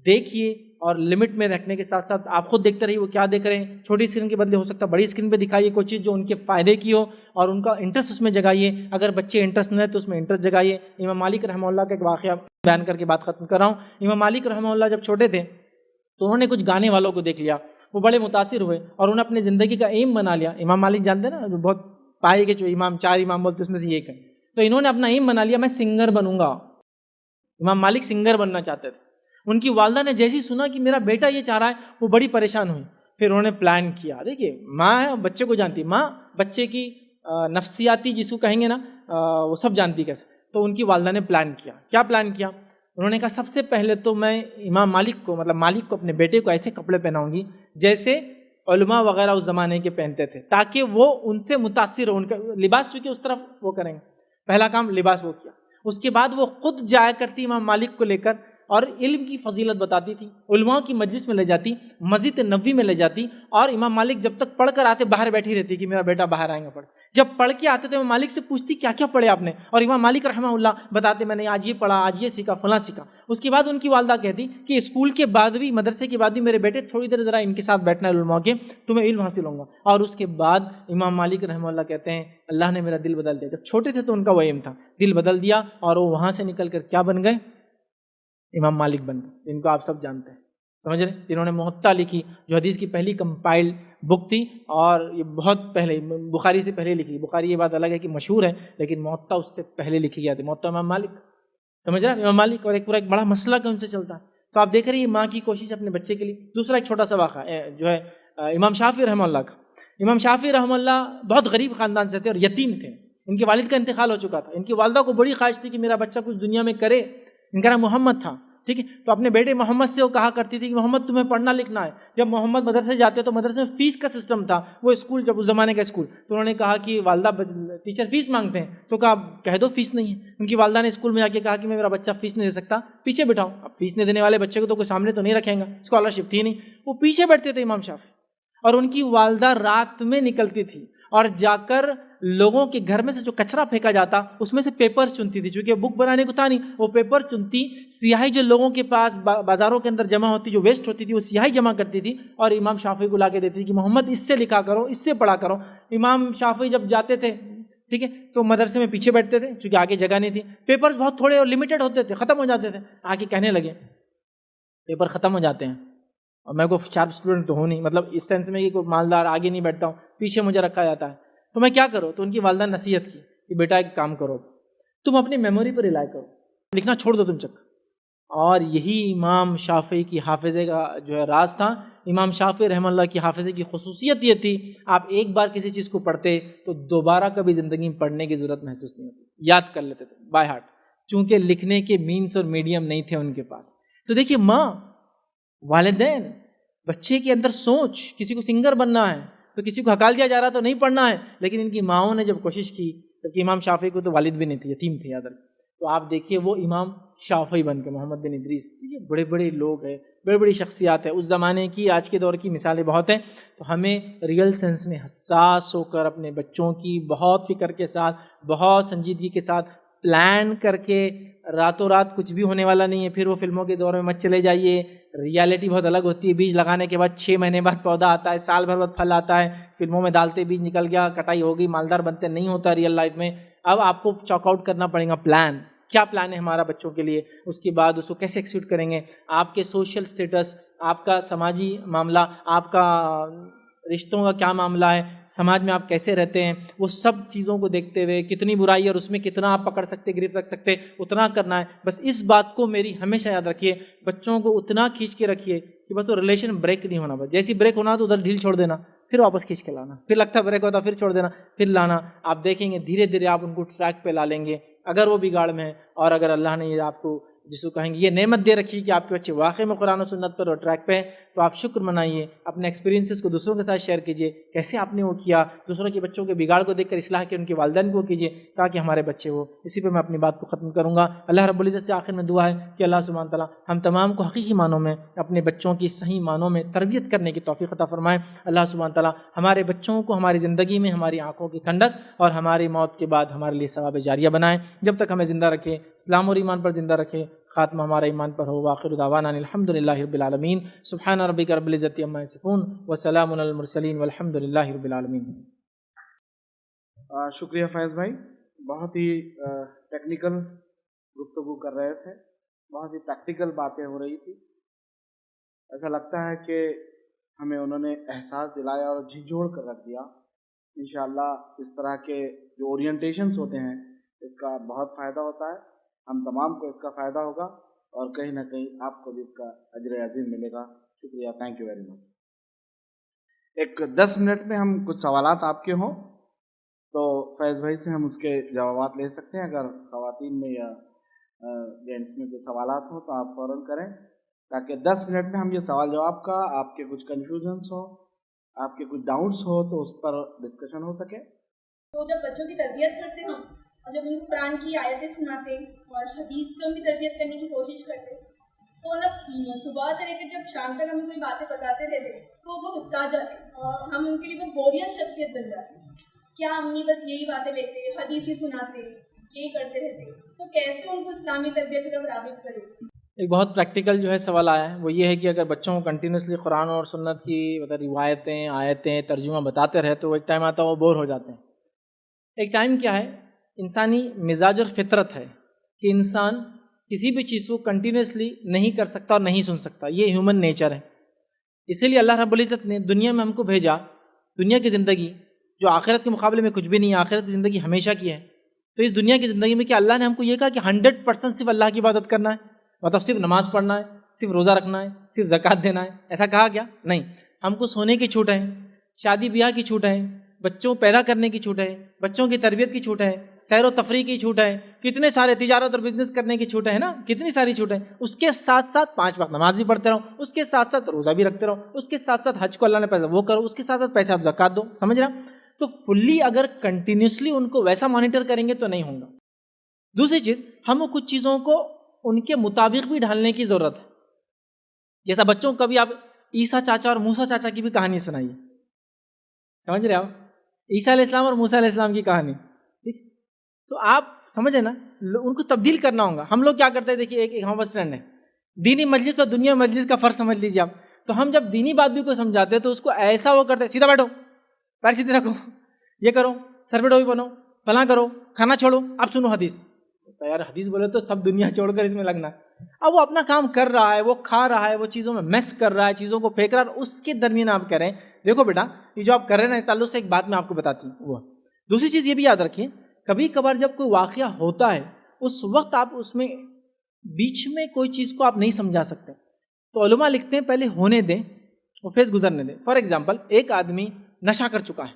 دیکھیے، اور لمٹ میں رکھنے کے ساتھ ساتھ آپ خود دیکھتے رہیے وہ کیا دیکھ رہے ہیں۔ چھوٹی اسکرین کے بدلے ہو سکتا ہے بڑی اسکرین پہ دکھائیے کوئی چیز جو ان کے فائدے کی ہو، اور ان کا انٹرسٹ اس میں جگائیے۔ اگر بچے انٹرسٹ نہ ہے تو اس میں انٹرسٹ جگائیے۔ امام مالک رحمہ اللہ کا ایک واقعہ بیان کر کے بات ختم کر رہا ہوں۔ امام مالک رحمہ اللہ جب چھوٹے تھے تو انہوں نے کچھ گانے والوں کو دیکھ لیا، وہ بڑے متاثر ہوئے اور انہوں نے اپنی زندگی کا ایم بنا لیا۔ امام مالک جانتے ہیں نا، جو بہت پائے کے جو امام 4 امام بولتے ہیں اس میں سے ایک ہے، تو انہوں نے اپنا ایم بنا لیا، میں سنگر بنوں گا۔ امام مالک سنگر بننا چاہتے تھے۔ ان کی والدہ نے جیسی سنا کہ میرا بیٹا یہ چاہ رہا ہے، وہ بڑی پریشان ہوئی۔ پھر انہوں نے پلان کیا۔ دیکھیے ماں ہے، بچے کو جانتی، ماں بچے کی نفسیاتی جس کو کہیں گے نا وہ سب جانتی کیسے۔ تو ان کی والدہ نے پلان کیا۔ کیا پلان کیا؟ انہوں نے کہا سب سے پہلے تو میں امام مالک کو، مطلب مالک کو، اپنے بیٹے کو ایسے کپڑے پہناؤں گی جیسے علماء وغیرہ اس زمانے کے پہنتے تھے، تاکہ وہ ان سے متاثر ہو، ان کا لباس چونکہ اس طرف وہ کریں گے۔ پہلا کام لباس وہ کیا۔ اس کے بعد وہ خود جایا کرتی امام مالک کو لے کر اور علم کی فضیلت بتاتی تھی، علماء کی مجلس میں لے جاتی، مسجد نبوی میں لے جاتی، اور امام مالک جب تک پڑھ کر آتے باہر بیٹھی رہتی کہ میرا بیٹا باہر آئیں گا پڑھ۔ جب پڑھ کے آتے تو امام مالک سے پوچھتی کیا کیا پڑھے آپ نے، اور امام مالک رحمہ اللہ بتاتے میں نے آج یہ پڑھا، آج یہ سیکھا، فلاں سیکھا۔ اس کے بعد ان کی والدہ کہتی کہ اسکول کے بعد بھی، مدرسے کے بعد بھی میرے بیٹے تھوڑی دیر ذرا ان کے ساتھ بیٹھنا ہے علماء کے، تمہیں علم حاصل ہوگا۔ اور اس کے بعد امام مالک رحمہ اللہ کہتے ہیں اللہ نے میرا دل بدل دیا۔ جب چھوٹے تھے تو ان کا وہ ایم تھا، دل بدل دیا، اور وہ وہاں سے نکل کر کیا بن گئے؟ امام مالک بن گئے، جن کو آپ سب جانتے ہیں، سمجھ رہے ہیں، جنہوں نے موطا لکھی، جو حدیث کی پہلی کمپائلڈ بک تھی، اور یہ بہت پہلے بخاری سے پہلے لکھی۔ بخاری یہ بات الگ ہے کہ مشہور ہے، لیکن موطا اس سے پہلے لکھی گئی تھی، موطا امام مالک، سمجھ رہے ہیں، امام مالک، اور ایک پورا ایک بڑا مسلک ان سے چلتا ہے۔ تو آپ دیکھ رہے ہیں ماں کی کوشش اپنے بچے کے لیے۔ دوسرا ایک چھوٹا سا واقعہ جو ہے امام شافعی رحمہ اللہ کا۔ امام شافعی رحمہ اللہ بہت غریب خاندان سے تھے اور یتیم تھے، ان کے والد کا انتقال ہو چکا تھا۔ ان کی والدہ کو بڑی خواہش تھی کہ میرا بچہ کچھ دنیا میں کرے، ان کا نام محمد تھا، ٹھیک ہے۔ تو اپنے بیٹے محمد سے وہ کہا کرتی تھی کہ محمد تمہیں پڑھنا لکھنا ہے۔ جب محمد مدرسے جاتے تو مدرسے میں فیس کا سسٹم تھا، وہ اسکول جب اس زمانے کا اسکول، تو انہوں نے کہا کہ والدہ ٹیچر فیس مانگتے ہیں، تو کہا کہہ دو فیس نہیں ہے۔ ان کی والدہ نے اسکول میں جا کے کہا کہ میں میرا بچہ فیس نہیں دے سکتا، پیچھے بٹھاؤ۔ اب فیس نہیں دینے والے بچے کو تو کوئی سامنے تو نہیں رکھیں گا، اسکالرشپ تھی نہیں، وہ پیچھے بیٹھتے تھے امام شافعی۔ اور ان کی والدہ رات میں نکلتی تھی اور جا کر لوگوں کے گھر میں سے جو کچرا پھینکا جاتا اس میں سے پیپر چنتی تھی، چونکہ بک بنانے کو تھا نہیں، وہ پیپر چنتی، سیاہی جو لوگوں کے پاس بازاروں کے اندر جمع ہوتی، جو ویسٹ ہوتی تھی، وہ سیاہی جمع کرتی تھی اور امام شافعی کو لا کے دیتی تھی کہ محمد اس سے لکھا کرو، اس سے پڑھا کرو۔ امام شافعی جب جاتے تھے، ٹھیک ہے، تو مدرسے میں پیچھے بیٹھتے تھے چونکہ آگے جگہ نہیں تھی، پیپرز بہت تھوڑے اور لمیٹڈ ہوتے تھے، ختم ہو جاتے تھے۔ آ کے کہنے لگے پیپر ختم ہو جاتے ہیں اور میں کوئی شارپ اسٹوڈنٹ تو ہوں نہیں، مطلب اس سینس میں کہ کوئی مالدار آگے نہیں بیٹھتا ہوں، پیچھے مجھے رکھا جاتا ہے، تو میں کیا کروں؟ تو ان کی والدہ نے نصیحت کی کہ بیٹا ایک کام کرو، تم اپنی میموری پر ریلائی کرو، لکھنا چھوڑ دو تم چک۔ اور یہی امام شافعی کی حافظے کا جو ہے راز تھا۔ امام شافعی رحمہ اللہ کی حافظے کی خصوصیت یہ تھی، آپ ایک بار کسی چیز کو پڑھتے تو دوبارہ کبھی زندگی میں پڑھنے کی ضرورت محسوس نہیں ہوتی، یاد کر لیتے تھے بائی ہارٹ، چونکہ لکھنے کے مینس اور میڈیم نہیں تھے ان کے پاس۔ تو دیکھیے ماں، والدین، بچے کے اندر سوچ، کسی کو سنگر بننا ہے تو کسی کو ہکال دیا جا رہا تو نہیں پڑھنا ہے، لیکن ان کی ماؤں نے جب کوشش کی، جبکہ امام شافعی کو تو والد بھی نہیں تھے، یتیم تھے یاد رکھیں، تو آپ دیکھیے وہ امام شافعی بن کے، محمد بن ادریس، یہ بڑے بڑے لوگ ہیں، بڑے بڑی شخصیات ہیں اس زمانے کی، آج کے دور کی مثالیں بہت ہیں۔ تو ہمیں ریئل سینس میں حساس ہو کر اپنے بچوں کی بہت فکر کے ساتھ، بہت سنجیدگی کے ساتھ پلان کر کے، راتوں رات کچھ بھی ہونے والا نہیں ہے، پھر وہ فلموں کے دور میں مت چلے جائیے، ریالٹی بہت الگ ہوتی ہے، بیج لگانے کے بعد 6 مہینے بعد پودا آتا ہے، سال بھر بعد پھل آتا ہے، فلموں میں ڈالتے بیج نکل گیا، کٹائی ہو گئی، مالدار بنتے، نہیں ہوتا ریئل لائف میں۔ اب آپ کو چاک آؤٹ کرنا پڑے گا، پلان کیا پلان ہے ہمارا بچوں کے لیے، اس کے بعد اس کو کیسے ایکسیکیوٹ کریں گے، آپ کے سوشل سٹیٹس، آپ کا سماجی معاملہ، آپ کا رشتوں کا کیا معاملہ ہے، سماج میں آپ کیسے رہتے ہیں، وہ سب چیزوں کو دیکھتے ہوئے کتنی برائی ہے اور اس میں کتنا آپ پکڑ سکتے گرفت رکھ سکتے اتنا کرنا ہے. بس اس بات کو میری ہمیشہ یاد رکھیے، بچوں کو اتنا کھینچ کے رکھیے کہ بس وہ ریلیشن بریک نہیں ہونا. بس جیسی بریک ہونا تو ادھر ڈھیل چھوڑ دینا، پھر واپس کھینچ کے لانا، پھر لگتا بریک ہوتا پھر چھوڑ دینا، پھر لانا. آپ دیکھیں گے دھیرے دھیرے آپ ان کو ٹریک پہ لا لیں گے اگر وہ بگاڑ میں ہے. اور اگر اللہ نے یہ آپ کو جس کو کہیں گے یہ نعمت دے رکھی کہ آپ کے بچے واقعی میں قرآن و سنت پر اور ٹریک پہ ہیں، تو آپ شکر منائیے، اپنے ایکسپیرینسز کو دوسروں کے ساتھ شیئر کیجیے، کیسے آپ نے وہ کیا، دوسروں کے بچوں کے بگاڑ کو دیکھ کر اصلاح کے ان کے والدین کو کیجیے تاکہ ہمارے بچے وہ. اسی پہ میں اپنی بات کو ختم کروں گا. اللہ رب العزت سے آخر میں دعا ہے کہ اللہ سبحانہ تعالیٰ ہم تمام کو حقیقی معنوں میں اپنے بچوں کی صحیح معنوں میں تربیت کرنے کی توفیق عطا فرمائے. اللہ سبحانہ تعالیٰ ہمارے بچوں کو ہماری زندگی میں ہماری آنکھوں کی ٹھنڈک اور ہماری موت کے بعد ہمارے لیے ثواب جاریہ بنائے. جب تک ہمیں زندہ رکھے، اسلام اور ایمان پر زندہ رکھے، خاتمہ ہمارا ایمان پر ہو. وآخر دعوانا الحمد للہ رب العالمین. سبحان ربک رب العزت عما یصفون وسلام علی المرسلین والحمد للہ رب العالمین. شکریہ فیض بھائی، بہت ہی ٹیکنیکل گفتگو کر رہے تھے، بہت ہی پریکٹیکل باتیں ہو رہی تھی. ایسا لگتا ہے کہ ہمیں انہوں نے احساس دلایا اور جھنجھوڑ کر رکھ دیا. انشاءاللہ اس طرح کے جو اورینٹیشنس ہوتے ہیں اس کا بہت فائدہ ہوتا ہے، ہم تمام کو اس کا فائدہ ہوگا اور کہیں نہ کہیں آپ کو بھی اس کا اجر عظیم ملے گا. شکریہ، تھینک یو ویری مچ. ایک 10 منٹ میں ہم کچھ سوالات آپ کے ہوں تو فیض بھائی سے ہم اس کے جوابات لے سکتے ہیں. اگر خواتین میں یا جینٹس میں کوئی سوالات ہوں تو آپ فوراً کریں تاکہ 10 منٹ میں ہم یہ سوال جواب کا آپ کے کچھ کنفیوژنس ہوں، آپ کے کچھ ڈاؤٹس ہو تو اس پر ڈسکشن ہو سکے. تو جب بچوں کی تربیت کرتے ہیں اور جب ان کو قرآن کی آیتیں سناتے اور حدیث سے ان کی تربیت کرنے کی کوشش کرتے تو مطلب صبح سے لے کے جب شام تک ہم کوئی باتیں بتاتے رہتے تو وہ اکتا جاتے اور ہم ان کے لیے وہ بوریس شخصیت بن جاتے. کیا امی بس یہی باتیں لیتے، حدیث ہی سناتے، یہی کرتے رہتے، تو کیسے ان کو اسلامی تربیت کی طرف راغب کرے؟ ایک بہت پریکٹیکل جو ہے سوال آیا ہے، وہ یہ ہے کہ اگر بچوں کو کنٹینیوسلی قرآن اور سنت کی روایتیں، آیتیں، ترجمہ بتاتے رہے تو ایک ٹائم آتا ہے وہ بور ہو جاتے ہیں. ایک ٹائم کیا ہے، انسانی مزاج اور فطرت ہے کہ انسان کسی بھی چیز کو کنٹینیوسلی نہیں کر سکتا اور نہیں سن سکتا، یہ ہیومن نیچر ہے. اسی لیے اللہ رب العزت نے دنیا میں ہم کو بھیجا، دنیا کی زندگی جو آخرت کے مقابلے میں کچھ بھی نہیں ہے، آخرت کی زندگی ہمیشہ کی ہے. تو اس دنیا کی زندگی میں کیا اللہ نے ہم کو یہ کہا کہ 100% صرف اللہ کی عبادت کرنا ہے، مطلب صرف نماز پڑھنا ہے، صرف روزہ رکھنا ہے، صرف زکوٰۃ دینا ہے، ایسا کہا کیا؟ نہیں. ہم کو سونے کی چھوٹ ہے، شادی بیاہ کی چھوٹ ہے، بچوں پیدا کرنے کی چھوٹ ہے، بچوں کی تربیت کی چھوٹ ہے، سیر و تفریح کی چھوٹ ہے، کتنے سارے تجارت اور بزنس کرنے کی چھوٹ ہے نا، کتنی ساری چھوٹ ہے. اس کے ساتھ ساتھ 5 وقت نماز بھی پڑھتے رہو، اس کے ساتھ ساتھ روزہ بھی رکھتے رہو، اس کے ساتھ ساتھ حج کو اللہ نے پیسہ وہ کرو، اس کے ساتھ ساتھ پیسہ آپ زکوٰۃ دو. سمجھ رہا؟ تو فلی اگر کنٹینیوسلی ان کو ویسا مانیٹر کریں گے تو نہیں ہوگا. دوسری چیز، ہم کچھ چیزوں کو ان کے مطابق بھی ڈھالنے کی ضرورت ہے. جیسا بچوں کو کبھی آپ عیسیٰ چاچا اور موسیٰ چاچا کی بھی کہانی سنائیے. سمجھ رہے آپ؟ عیسیٰ علیہ السلام اور موسیٰ علیہ السلام کی کہانی، ٹھیک؟ تو آپ سمجھے نا، ان کو تبدیل کرنا ہوگا. ہم لوگ کیا کرتے ہیں، دیکھیے ایک ہم اسٹینڈ ہے، دینی مجلس اور دنیا مجلس کا فرق سمجھ لیجیے آپ. تو ہم جب دینی بات بھی کو سمجھاتے ہیں تو اس کو ایسا وہ کرتے ہیں، سیدھا بیٹھو، پیر سیدھے رکھو، یہ کرو، سر پہ ٹوپی بنو، فلاں کرو، کھانا چھوڑو، اب سنو حدیث. تو یار حدیث بولے تو سب دنیا چھوڑ کر اس میں لگنا ہے. اب وہ اپنا کام کر رہا ہے، وہ کھا رہا ہے، وہ چیزوں میں میس کر رہا ہے، چیزوں کو پھینک رہا ہے، اس کے درمیان آپ کہہ رہے ہیں دیکھو بیٹا یہ جو آپ کر رہے ہیں نا، اس تعلق سے ایک بات میں آپ کو بتاتی ہوں. وہ دوسری چیز یہ بھی یاد رکھیں، کبھی کبھار جب کوئی واقعہ ہوتا ہے اس وقت آپ اس میں بیچ میں کوئی چیز کو آپ نہیں سمجھا سکتے. تو علماء لکھتے ہیں پہلے ہونے دیں، وہ فیض گزرنے دیں. فار ایگزامپل، ایک آدمی نشہ کر چکا ہے،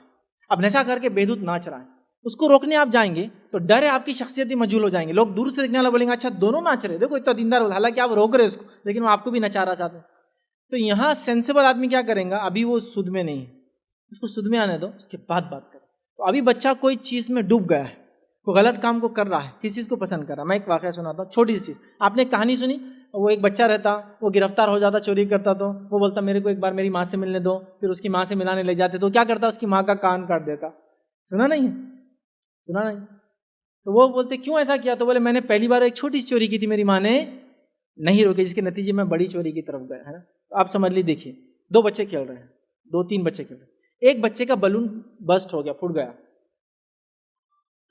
اب نشہ کر کے بے دھوت ناچ رہا ہے، اس کو روکنے آپ جائیں گے تو ڈر ہے آپ کی شخصیت بھی مجہول ہو جائیں گے. لوگ دور سے دیکھنے والا بولیں گے اچھا دونوں ناچ رہے، دیکھو اتنا دیندار ہو، حالانکہ آپ روک رہے اس کو لیکن وہ آپ کو بھی نچا رہا چاہتے ہیں. تو یہاں سینسیبل آدمی کیا کریں گا، ابھی وہ سود میں نہیں ہے، اس کو سود میں آنے دو، اس کے بعد بات کریں. تو ابھی بچہ کوئی چیز میں ڈوب گیا ہے، کوئی غلط کام کو کر رہا ہے، کسی چیز کو پسند کر رہا ہے. میں ایک واقعہ سناتا ہوں، چھوٹی سی چیز. آپ نے ایک کہانی سنی، وہ ایک بچہ رہتا، وہ گرفتار ہو جاتا، چوری کرتا، تو وہ بولتا میرے کو ایک بار میری ماں سے ملنے دو، پھر اس کی ماں سے ملانے لے جاتے تو کیا کرتا، اس کی ماں کا کان کاٹ دیتا. سنا نہیں ہے؟ سنا نہیں؟ تو وہ بولتے کیوں ایسا کیا، تو بولے میں نے پہلی بار ایک چھوٹی سی چوری کی تھی، میری ماں نے نہیں روکی، جس کے نتیجے میں بڑی چوری کی طرف گیا ہے نا. تو آپ سمجھ لی، دیکھیے 2 بچے کھیل رہے ہیں، 2-3 بچے کھیل رہے ہیں، ایک بچے کا بلون بسٹ ہو گیا، پھٹ گیا.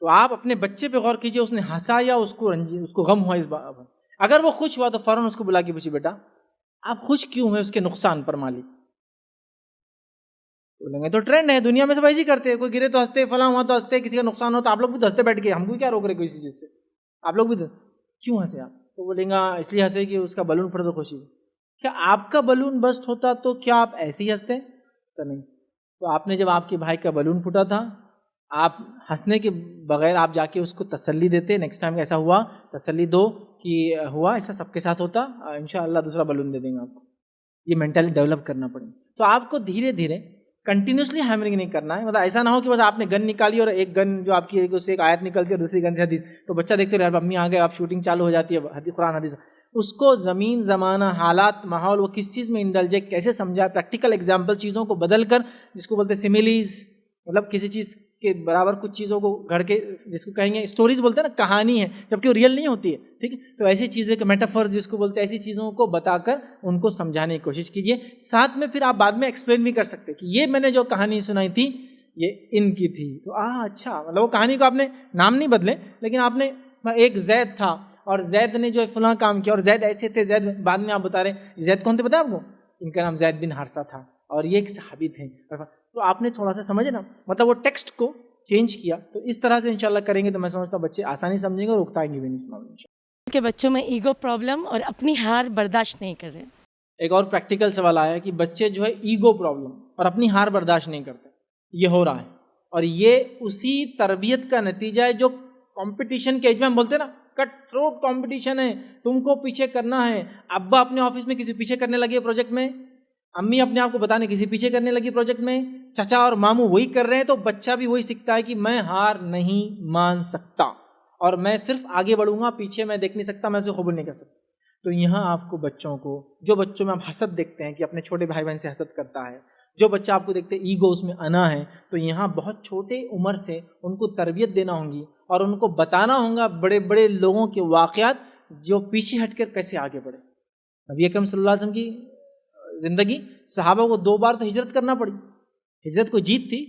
تو آپ اپنے بچے پہ غور کیجئے، اس نے ہنسا یا اس کو غم ہوا اس بات. اگر وہ خوش ہوا تو فوراً اس کو بلا کے پوچھیے بیٹا آپ خوش کیوں ہیں، اس کے نقصان پر مالک. بولیں گے تو ٹرینڈ ہے, دنیا میں سب ایسے ہی کرتے ہیں, کوئی گرے تو ہنستے, فلاں ہوا تو ہنستے, کسی کا نقصان ہو تو آپ لوگ بھی تو ہنستے بیٹھ کے, ہم کو کیا روک رہے کوئی چیز سے, آپ لوگ بھی تو کیوں ہنسے آپ؟ تو بولیں گا اس لیے ہنسے کہ اس کا بلون پھٹا تو خوشی ہوئی. کیا آپ کا بلون بسٹ ہوتا تو کیا آپ ایسے ہی ہنستے؟ تو نہیں. تو آپ نے جب آپ کے بھائی کا بلون پھٹا تھا, آپ ہنسنے کے بغیر آپ جا کے اس کو تسلی دیتے, نیکسٹ ٹائم ایسا ہوا تسلی دو کہ ہوا ایسا سب کے ساتھ ہوتا, انشاءاللہ دوسرا بلون دے دیں گے آپ کو. یہ مینٹلی ڈیولپ کرنا پڑے. تو آپ کو دھیرے دھیرے کنٹینیوسلی ہیمرنگ نہیں کرنا ہے. مطلب ایسا نہ ہو کہ بس آپ نے گن نکالی اور ایک گن جو آپ کی اس سے ایک آیت نکلتی ہے, دوسری گن سے حدیث, تو بچہ دیکھتے رہے امی آ گئے, آپ شوٹنگ چالو ہو جاتی ہے حدیث قرآن حدیث. اس کو زمین زمانہ حالات ماحول وہ کس چیز میں انڈلجے کیسے سمجھا, پریکٹیکل ایگزامپل چیزوں کو بدل کر, جس کو بولتے ہیں سیمیلیز, مطلب کسی چیز کے برابر کچھ چیزوں کو گھڑ کے, جس کو کہیں گے اسٹوریز بولتے ہیں نا, کہانی ہے جبکہ وہ ریئل نہیں ہوتی ہے, ٹھیک ہے. تو ایسی چیزیں کہ میٹافرز جس کو بولتے ہیں, ایسی چیزوں کو بتا کر ان کو سمجھانے کی کوشش کیجیے. ساتھ میں پھر آپ بعد میں ایکسپلین بھی کر سکتے ہیں کہ یہ میں نے جو کہانی سنائی تھی یہ ان کی تھی. تو اچھا, مطلب وہ کہانی کو آپ نے نام نہیں بدلے, لیکن آپ نے ایک زید تھا اور زید نے جو ہے فلاں کام کیا, اور زید ایسے تھے, زید بعد میں آپ بتا رہے ہیں زید کون تھے پتا آپ کو, ان کا نام زید بن حارثہ تھا اور یہ ایک صحابی تھے. تو آپ نے تھوڑا سا سمجھے نا, مطلب وہ ٹیکسٹ کو چینج کیا. تو اس طرح سے انشاءاللہ کریں گے تو میں سمجھتا ہوں بچے آسانی سمجھیں گے اور اکتائیں گے بھی نہیں اس معاملے میں. کہ بچوں میں ایگو پرابلم اور اپنی ہار برداشت نہیں کر رہے. ایک اور پریکٹیکل سوال آیا کہ بچے جو ہے ایگو پرابلم اور اپنی ہار برداشت نہیں کرتے, یہ ہو رہا ہے, اور یہ اسی تربیت کا نتیجہ ہے جو کمپٹیشن کے ایج میں ہم بولتے ہیں نا, کٹ تھروٹ کمپٹیشن ہے, تم کو پیچھے کرنا ہے. ابا اپنے آفس میں کسی پیچھے کرنے لگے پروجیکٹ میں, امی اپنے آپ کو بتانے کسی پیچھے کرنے لگی پروجیکٹ میں, چچا اور ماموں وہی کر رہے ہیں, تو بچہ بھی وہی سیکھتا ہے کہ میں ہار نہیں مان سکتا اور میں صرف آگے بڑھوں گا, پیچھے میں دیکھ نہیں سکتا, میں اسے قبول نہیں کر سکتا. تو یہاں آپ کو بچوں کو, جو بچوں میں آپ حسد دیکھتے ہیں کہ اپنے چھوٹے بھائی بہن سے حسد کرتا ہے, جو بچہ آپ کو دیکھتے ہیں ایگو اس میں انا ہے, تو یہاں بہت چھوٹے عمر سے ان کو تربیت دینا ہوں گی اور ان کو بتانا ہوگا بڑے بڑے لوگوں کے واقعات جو پیچھے ہٹ کر کیسے آگے بڑھے. نبی اکرم صلی اللہ علیہ وسلم کی زندگی, صحابہ کو 2 بار تو ہجرت کرنا پڑی. ہجرت کو جیت تھی,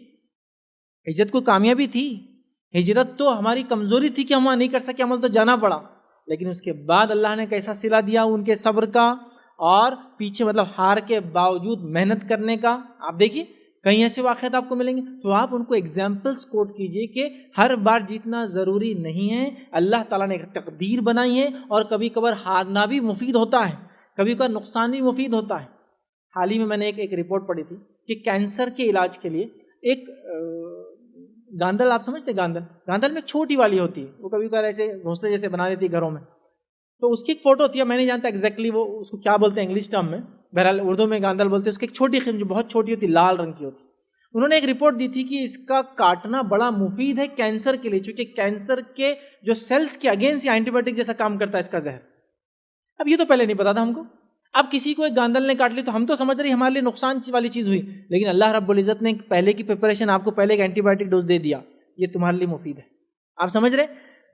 ہجرت کو کامیابی تھی, ہجرت تو ہماری کمزوری تھی کہ ہم وہاں نہیں کر سکے, عمل تو جانا پڑا, لیکن اس کے بعد اللہ نے کیسا صلہ دیا ان کے صبر کا اور پیچھے مطلب ہار کے باوجود محنت کرنے کا. آپ دیکھیے کئی ایسے واقعات آپ کو ملیں گے, تو آپ ان کو ایگزامپلس کوٹ کیجئے کہ ہر بار جیتنا ضروری نہیں ہے, اللہ تعالیٰ نے ایک تقدیر بنائی ہے اور کبھی کبھار ہارنا بھی مفید ہوتا ہے, کبھی کبھار نقصان بھی مفید ہوتا ہے. حال ہی میں میں نے ایک رپورٹ پڑھی تھی کہ کینسر کے علاج کے لیے ایک گاندل, آپ سمجھتے گاندل میں ایک چھوٹی والی ہوتی ہے, وہ کبھی کبھار ایسے گھونسلے جیسے بنا دیتی ہے گھروں میں, تو اس کی ایک فوٹو تھی. میں نہیں جانتا ایگزیکٹلی وہ اس کو کیا بولتے ہیں انگلش ٹرم میں, بہرحال اردو میں گاندل بولتے ہیں. اس کی ایک چھوٹی قسم جو بہت چھوٹی ہوتی, لال رنگ کی ہوتی. انہوں نے ایک رپورٹ دی تھی کہ اس کا کاٹنا بڑا مفید ہے کینسر کے لیے, چونکہ کینسر کے جو سیلز کے اگینسٹ اینٹی بایوٹک جیسا کام کرتا ہے اس کا زہر. اب یہ تو پہلے نہیں پتا تھا ہم کو. اب کسی کو ایک گاندل نے کاٹ لی تو ہم تو سمجھ رہے ہمارے لیے نقصان والی چیز ہوئی, لیکن اللہ رب العزت نے پہلے کی پریپریشن, آپ کو پہلے ایک اینٹی بایوٹک ڈوز دے دیا, یہ تمہارے لیے مفید ہے. آپ سمجھ رہے,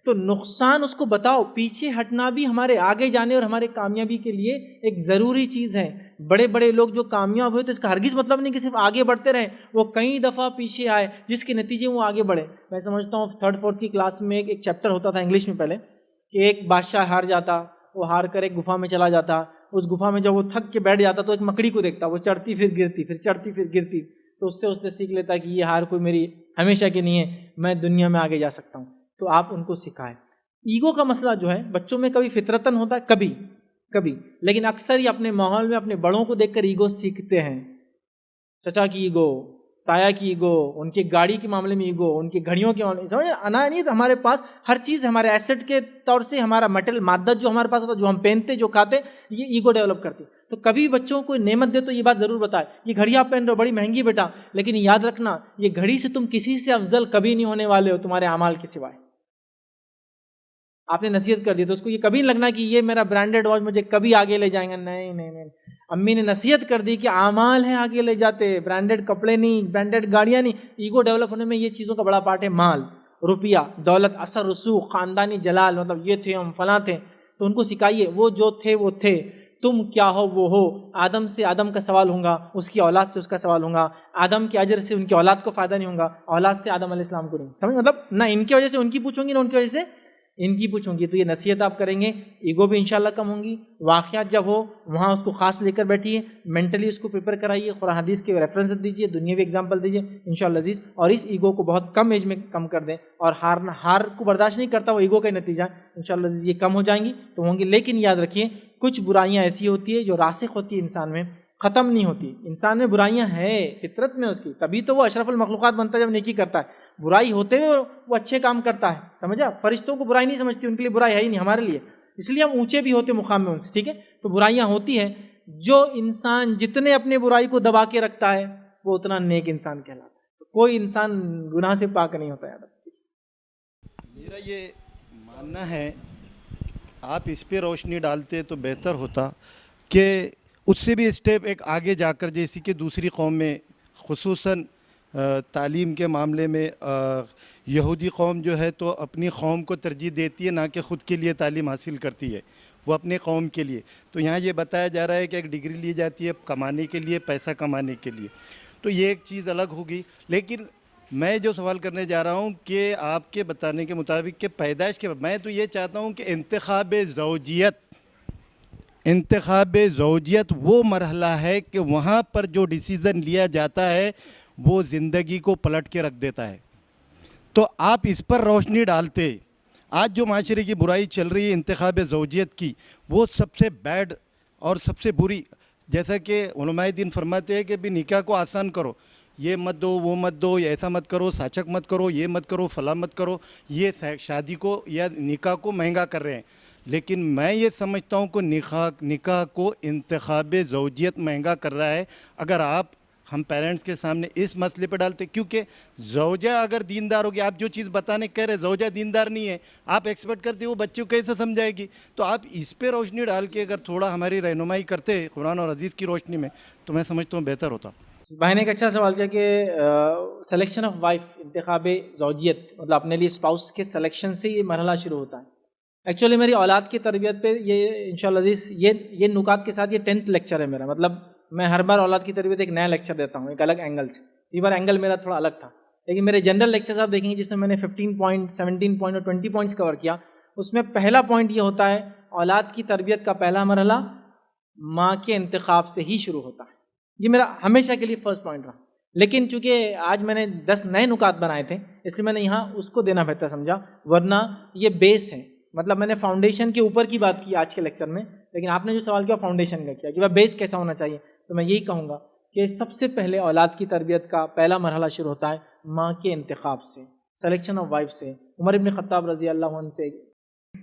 تو نقصان اس کو بتاؤ, پیچھے ہٹنا بھی ہمارے آگے جانے اور ہمارے کامیابی کے لیے ایک ضروری چیز ہے. بڑے بڑے لوگ جو کامیاب ہوئے تو اس کا ہرگز مطلب نہیں کہ صرف آگے بڑھتے رہے, وہ کئی دفعہ پیچھے آئے جس کے نتیجے وہ آگے بڑھے. میں سمجھتا ہوں 3rd 4th کی کلاس میں ایک چیپٹر ہوتا تھا انگلش میں پہلے, کہ ایک بادشاہ ہار جاتا, وہ ہار کر ایک گفا میں چلا جاتا, اس گفا میں جب وہ تھک کے بیٹھ جاتا تو ایک مکڑی کو دیکھتا, وہ چڑھتی پھر گرتی, پھر چڑھتی پھر گرتی, تو اس سے سیکھ لیتا کہ یہ ہار کوئی میری ہمیشہ کی نہیں ہے, میں دنیا میں آگے جا سکتا ہوں. تو آپ ان کو سکھائیں. ایگو کا مسئلہ جو ہے بچوں میں کبھی فطرتاً ہوتا ہے, کبھی, لیکن اکثر ہی اپنے ماحول میں اپنے بڑوں کو دیکھ کر ایگو سیکھتے ہیں. چچا کی ایگو, تایا کی ایگو, ان کی گاڑی کے معاملے میں ایگو, ان کی گھڑیوں کے معاملے میں, سمجھ انا نہیں تو ہمارے پاس ہر چیز ہمارے ایسٹ کے طور سے, ہمارا مٹیریل مادہ جو ہمارے پاس ہوتا ہے, جو ہم پہنتے جو کھاتے, یہ ایگو ڈیولپ کرتی. تو کبھی بچوں کو نعمت دے تو یہ بات ضرور بتائے, یہ گھڑی آپ پہن رہے ہو بڑی مہنگی بیٹا, لیکن یاد رکھنا یہ گھڑی سے تم کسی سے افضل کبھی نہیں ہونے والے ہو تمہارے اعمال کے سوائے. آپ نے نصیحت کر دی تو اس کو یہ کبھی نہیں لگنا کہ یہ میرا برانڈیڈ واچ مجھے کبھی آگے لے جائیں گے. نہیں, امی نے نصیحت کر دی کہ اعمال ہیں آگے لے جاتے, برانڈیڈ کپڑے نہیں, برانڈیڈ گاڑیاں نہیں. ایگو ڈیولپ ہونے میں یہ چیزوں کا بڑا پارٹ ہے, مال, روپیہ, دولت, اثر رسوخ, خاندانی جلال, مطلب یہ تھے ہم فلاں تھے. تو ان کو سکھائیے وہ جو تھے وہ تھے, تم کیا ہو وہ ہو. آدم سے آدم کا سوال ہوگا, اس کی اولاد سے اس کا سوال ہوگا. آدم کے اجر سے ان کی اولاد کو فائدہ نہیں ہوگا, اولاد سے آدم علیہ السلام کو نہیں. سمجھ, مطلب نہ ان کی وجہ سے ان کی پوچھوں گی, نہ ان کی وجہ سے ان کی پوچھوں گی تو یہ نصیحت آپ کریں گے, ایگو بھی انشاءاللہ کم ہوں گی. واقعات جب ہو وہاں اس کو خاص لے کر بیٹھیے, مینٹلی اس کو پریپیئر کرائیے, قرآن حدیث کے ریفرنس دیجیے, دنیاوی ایگزامپل دیجیے انشاءاللہ عزیز, اور اس ایگو کو بہت کم ایج میں کم کر دیں. اور ہار کو برداشت نہیں کرتا وہ ایگو کا نتیجہ انشاءاللہ عزیز یہ کم ہو جائیں گی تو ہوں گی. لیکن یاد رکھیے کچھ برائیاں ایسی ہوتی ہے جو راسخ ہوتی ہے انسان میں, ختم نہیں ہوتی. انسان میں برائیاں ہیں فطرت میں اس کی, تبھی تو وہ اشرف المخلوقات بنتا ہے جب نیکی کرتا ہے. برائی ہوتے ہوئے وہ اچھے کام کرتا ہے, سمجھا. فرشتوں کو برائی نہیں سمجھتی, ان کے لیے برائی ہے ہی نہیں, ہمارے لیے اس لیے ہم اونچے بھی ہوتے مقام میں ان سے, ٹھیک ہے. تو برائیاں ہوتی ہیں, جو انسان جتنے اپنے برائی کو دبا کے رکھتا ہے وہ اتنا نیک انسان کہلاتا ہے. تو کوئی انسان گناہ سے پاک نہیں ہوتا. یاد میرا یہ ماننا ہے آپ اس پہ روشنی ڈالتے تو بہتر ہوتا کہ اس سے بھی اسٹیپ ایک آگے جا کر, جیسے کہ دوسری قوم میں خصوصاً تعلیم کے معاملے میں یہودی قوم جو ہے تو اپنی قوم کو ترجیح دیتی ہے, نہ کہ خود کے لیے تعلیم حاصل کرتی ہے, وہ اپنے قوم کے لیے. تو یہاں یہ بتایا جا رہا ہے کہ ایک ڈگری لی جاتی ہے کمانے کے لیے, پیسہ کمانے کے لیے. تو یہ ایک چیز الگ ہوگی. لیکن میں جو سوال کرنے جا رہا ہوں کہ آپ کے بتانے کے مطابق کہ پیدائش کے بعد, میں تو یہ چاہتا ہوں کہ انتخاب زوجیت وہ مرحلہ ہے کہ وہاں پر جو ڈیسیزن لیا جاتا ہے وہ زندگی کو پلٹ کے رکھ دیتا ہے. تو آپ اس پر روشنی ڈالتے. آج جو معاشرے کی برائی چل رہی ہے انتخاب زوجیت کی, وہ سب سے بیڈ اور سب سے بری. جیسا کہ علماء دین فرماتے ہیں کہ بھی نکاح کو آسان کرو, یہ مت دو وہ مت دو, ایسا مت کرو, ساچک مت کرو, یہ مت کرو, فلاں مت کرو. یہ شادی کو یا نکاح کو مہنگا کر رہے ہیں. لیکن میں یہ سمجھتا ہوں کہ نکاح کو انتخاب زوجیت مہنگا کر رہا ہے. اگر آپ ہم پیرنٹس کے سامنے اس مسئلے پہ ڈالتے, کیونکہ زوجہ اگر دیندار ہوگی, آپ جو چیز بتانے کہہ رہے زوجہ دیندار نہیں ہے, آپ ایکسپیکٹ کرتے وہ بچے کو کیسے سمجھائے گی. تو آپ اس پہ روشنی ڈال کے اگر تھوڑا ہماری رہنمائی کرتے قرآن اور حدیث کی روشنی میں, تو میں سمجھتا ہوں بہتر ہوتا. بھائی نے ایک اچھا سوال کیا کہ سلیکشن آف وائف, انتخاب زوجیت, مطلب اپنے لیے اسپاؤس کے سلیکشن سے یہ مرحلہ شروع ہوتا ہے. ایکچولی میری اولاد کی تربیت پہ یہ انشاءاللہ عزیز یہ نکات کے ساتھ یہ 10th لیکچر ہے میرا. مطلب میں ہر بار اولاد کی تربیت ایک نیا لیکچر دیتا ہوں ایک الگ اینگل سے. یہ بار اینگل میرا تھوڑا الگ تھا, لیکن میرے جنرل لیکچرز آپ دیکھیں گے جس میں میں نے 15 پوائنٹ 17 پوائنٹ اور 20 پوائنٹس کور کیا. اس میں پہلا پوائنٹ یہ ہوتا ہے اولاد کی تربیت کا پہلا مرحلہ ماں کے انتخاب سے ہی شروع ہوتا ہے. یہ میرا ہمیشہ کے لیے فرسٹ پوائنٹ رہا. لیکن چونکہ آج میں نے 10 نئے نکات بنائے تھے اس لیے میں نے یہاں اس کو دینا بہتر سمجھا, ورنہ یہ بیس ہے. مطلب میں نے فاؤنڈیشن کے اوپر کی بات کی آج کے لیکچر میں, لیکن آپ نے جو سوال کیا فاؤنڈیشن کا کیا کہ وہ بیس کیسا ہونا چاہیے. تو میں یہی کہوں گا کہ سب سے پہلے اولاد کی تربیت کا پہلا مرحلہ شروع ہوتا ہے ماں کے انتخاب سے, سلیکشن آف وائف سے. عمر ابن خطاب رضی اللہ عنہ سے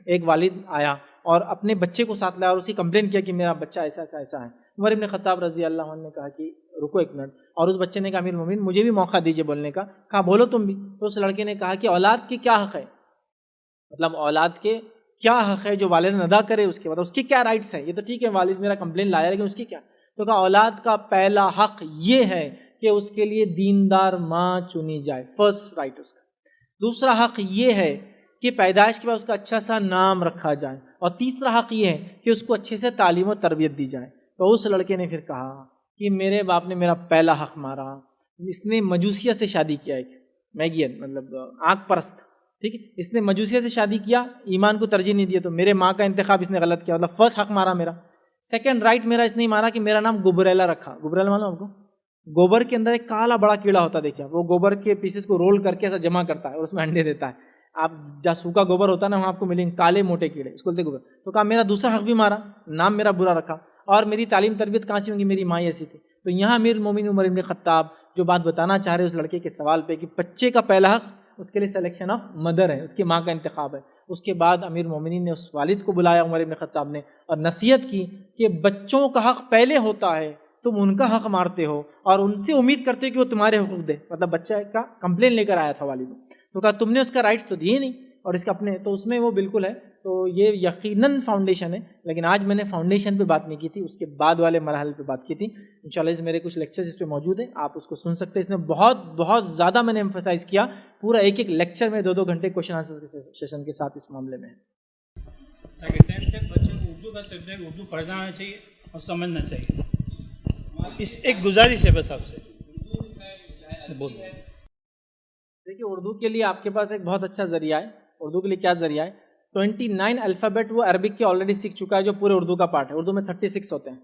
ایک والد آیا اور اپنے بچے کو ساتھ لایا اور اسی کمپلین کیا کہ میرا بچہ ایسا ایسا ایسا ہے. عمر ابن خطاب رضی اللہ عنہ نے کہا کہ رکو ایک منٹ, اور اس بچے نے کہا امیر المومنین مجھے بھی موقع دیجیے بولنے کا. کہا بولو تم بھی. تو اس لڑکے نے کہا کہ اولاد کے کیا حق ہے, مطلب اولاد کے کیا حق ہے جو والد ادا کرے, اس کے بعد اس کے کیا رائٹس ہیں. یہ تو ٹھیک ہے والد میرا کمپلین لایا لیکن اس کی کیا. تو کہا اولاد کا پہلا حق یہ ہے کہ اس کے لیے دیندار ماں چنی جائے, فرسٹ رائٹ اس کا. دوسرا حق یہ ہے کہ پیدائش کے بعد اس کا اچھا سا نام رکھا جائے, اور تیسرا حق یہ ہے کہ اس کو اچھے سے تعلیم و تربیت دی جائے. تو اس لڑکے نے پھر کہا کہ میرے باپ نے میرا پہلا حق مارا, اس نے مجوسیہ سے شادی کیا, ایک میگین مطلب آنکھ پرست, ٹھیک ہے, اس نے مجوسیہ سے شادی کیا, ایمان کو ترجیح نہیں دیا, تو میرے ماں کا انتخاب اس نے غلط کیا, مطلب فرسٹ حق مارا میرا. سیکنڈ رائٹ میرا اس نے مارا کہ میرا نام گبریلا رکھا. گبریلا معلوم آپ کو, گوبر کے اندر ایک کالا بڑا کیڑا ہوتا ہے, دیکھا وہ گوبر کے پیسز کو رول کر کے ایسا جمع کرتا ہے اور اس میں انڈے دیتا ہے. آپ جہاں سوکھا گوبر ہوتا ہے نا وہاں آپ کو ملیں کالے موٹے کیڑے, اس کو بولتے گوبر. تو کہا میرا دوسرا حق بھی مارا, نام میرا برا رکھا, اور میری تعلیم تربیت کہاں سے ہوں گی, میری ماں ایسی تھی. تو یہاں امیر المومنین عمر ابن خطاب جو بات بتانا چاہ رہے اس لڑکے کے سوال پہ کہ بچے کا پہلا حق اس کے لیے سلیکشن آف مدر ہے, اس کی ماں کا انتخاب ہے. اس کے بعد امیر المومنین نے اس والد کو بلایا عمر ابن خطاب نے اور نصیحت کی کہ بچوں کا حق پہلے ہوتا ہے, تم ان کا حق مارتے ہو اور ان سے امید کرتے ہو کہ وہ تمہارے حقوق دے. مطلب بچہ کا کمپلین لے کر آیا تھا والد, تو کہا تم نے اس کا رائٹس تو دیے نہیں اور اس کا اپنے, تو اس میں وہ بالکل ہے. تو یہ یقیناً فاؤنڈیشن ہے, لیکن آج میں نے فاؤنڈیشن پہ بات نہیں کی تھی, اس کے بعد والے مراحل پہ بات کی تھی. انشاءاللہ اس میرے کچھ لیکچرز اس پہ موجود ہیں, آپ اس کو سن سکتے ہیں. اس میں بہت زیادہ میں نے ایمفسائز کیا, پورا ایک لیکچر میں 2 گھنٹے کوشچن آنسر کے سیشن کے ساتھ اس معاملے میں. تاکہ 10th تک بچوں کو اردو کا سبجیکٹ اردو پڑھنا آنا چاہیے اور سمجھنا چاہیے. اس ایک گزارش ہے بس آپ سے. دیکھیے اردو کے لیے آپ کے پاس ایک بہت اچھا ذریعہ ہے. اردو کے لیے کیا ذریعہ ہے, 29 الفابیٹ وہ عربک کے آلریڈی سیکھ چکا ہے جو پورے اردو کا پارٹ ہے. اردو میں 36 ہوتے ہیں.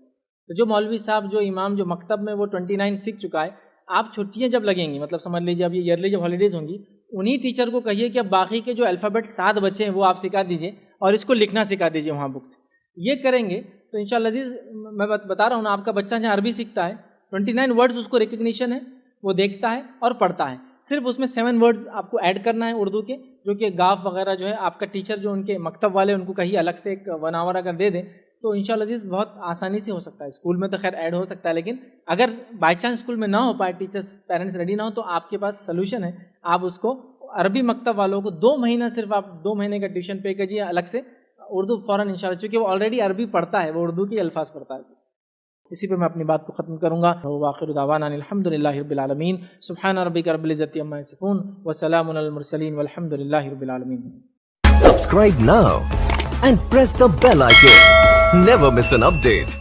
تو جو مولوی صاحب جو امام جو مکتب میں وہ 29 سیکھ چکا ہے, آپ چھٹیاں جب لگیں گی, مطلب سمجھ لیجیے اب یہ ایئرلی جب ہالیڈیز ہوں گی, انہی ٹیچر کو کہیے کہ اب باقی کے جو الفابیٹ 7 بچے ہیں وہ آپ سکھا دیجیے اور اس کو لکھنا سکھا دیجیے وہاں بک سے. یہ کریں گے تو انشاءاللہ عزیز میں بتا رہا ہوں نا, آپ کا بچہ جہاں عربی سیکھتا ہے 29 ورڈز اس کو ریکگنیشن ہے, وہ دیکھتا ہے اور پڑھتا ہے. صرف اس میں 7 ورڈز آپ کو ایڈ کرنا ہے اردو کے, جو کہ گاف وغیرہ جو ہے آپ کا ٹیچر جو ان کے مکتب والے ان کو کہیں الگ سے ایک 1 آور اگر دے دیں تو انشاءاللہ عزیز بہت آسانی سے ہو سکتا ہے. اسکول میں تو خیر ایڈ ہو سکتا ہے, لیکن اگر بائی چانس اسکول میں نہ ہو پائے, ٹیچرس پیرنٹس ریڈی نہ ہو, تو آپ کے پاس سلوشن ہے. آپ اس کو عربی مکتب والوں کو 2 مہینہ صرف آپ 2 مہینے کا ٹیوشن پے کیجیے الگ سے, اردو فوراً انشاءاللہ, چونکہ وہ آلریڈی عربی پڑھتا ہے, وہ اردو کے الفاظ پڑھتا ہے. اسی پہ میں اپنی بات کو ختم کروں گا. وآخر دعوانا الحمدللہ رب العالمین. سبحان ربک رب العزۃ عما یصفون وسلام علی المرسلین والحمدللہ رب العالمین. Subscribe now and press the bell icon. Never miss an update.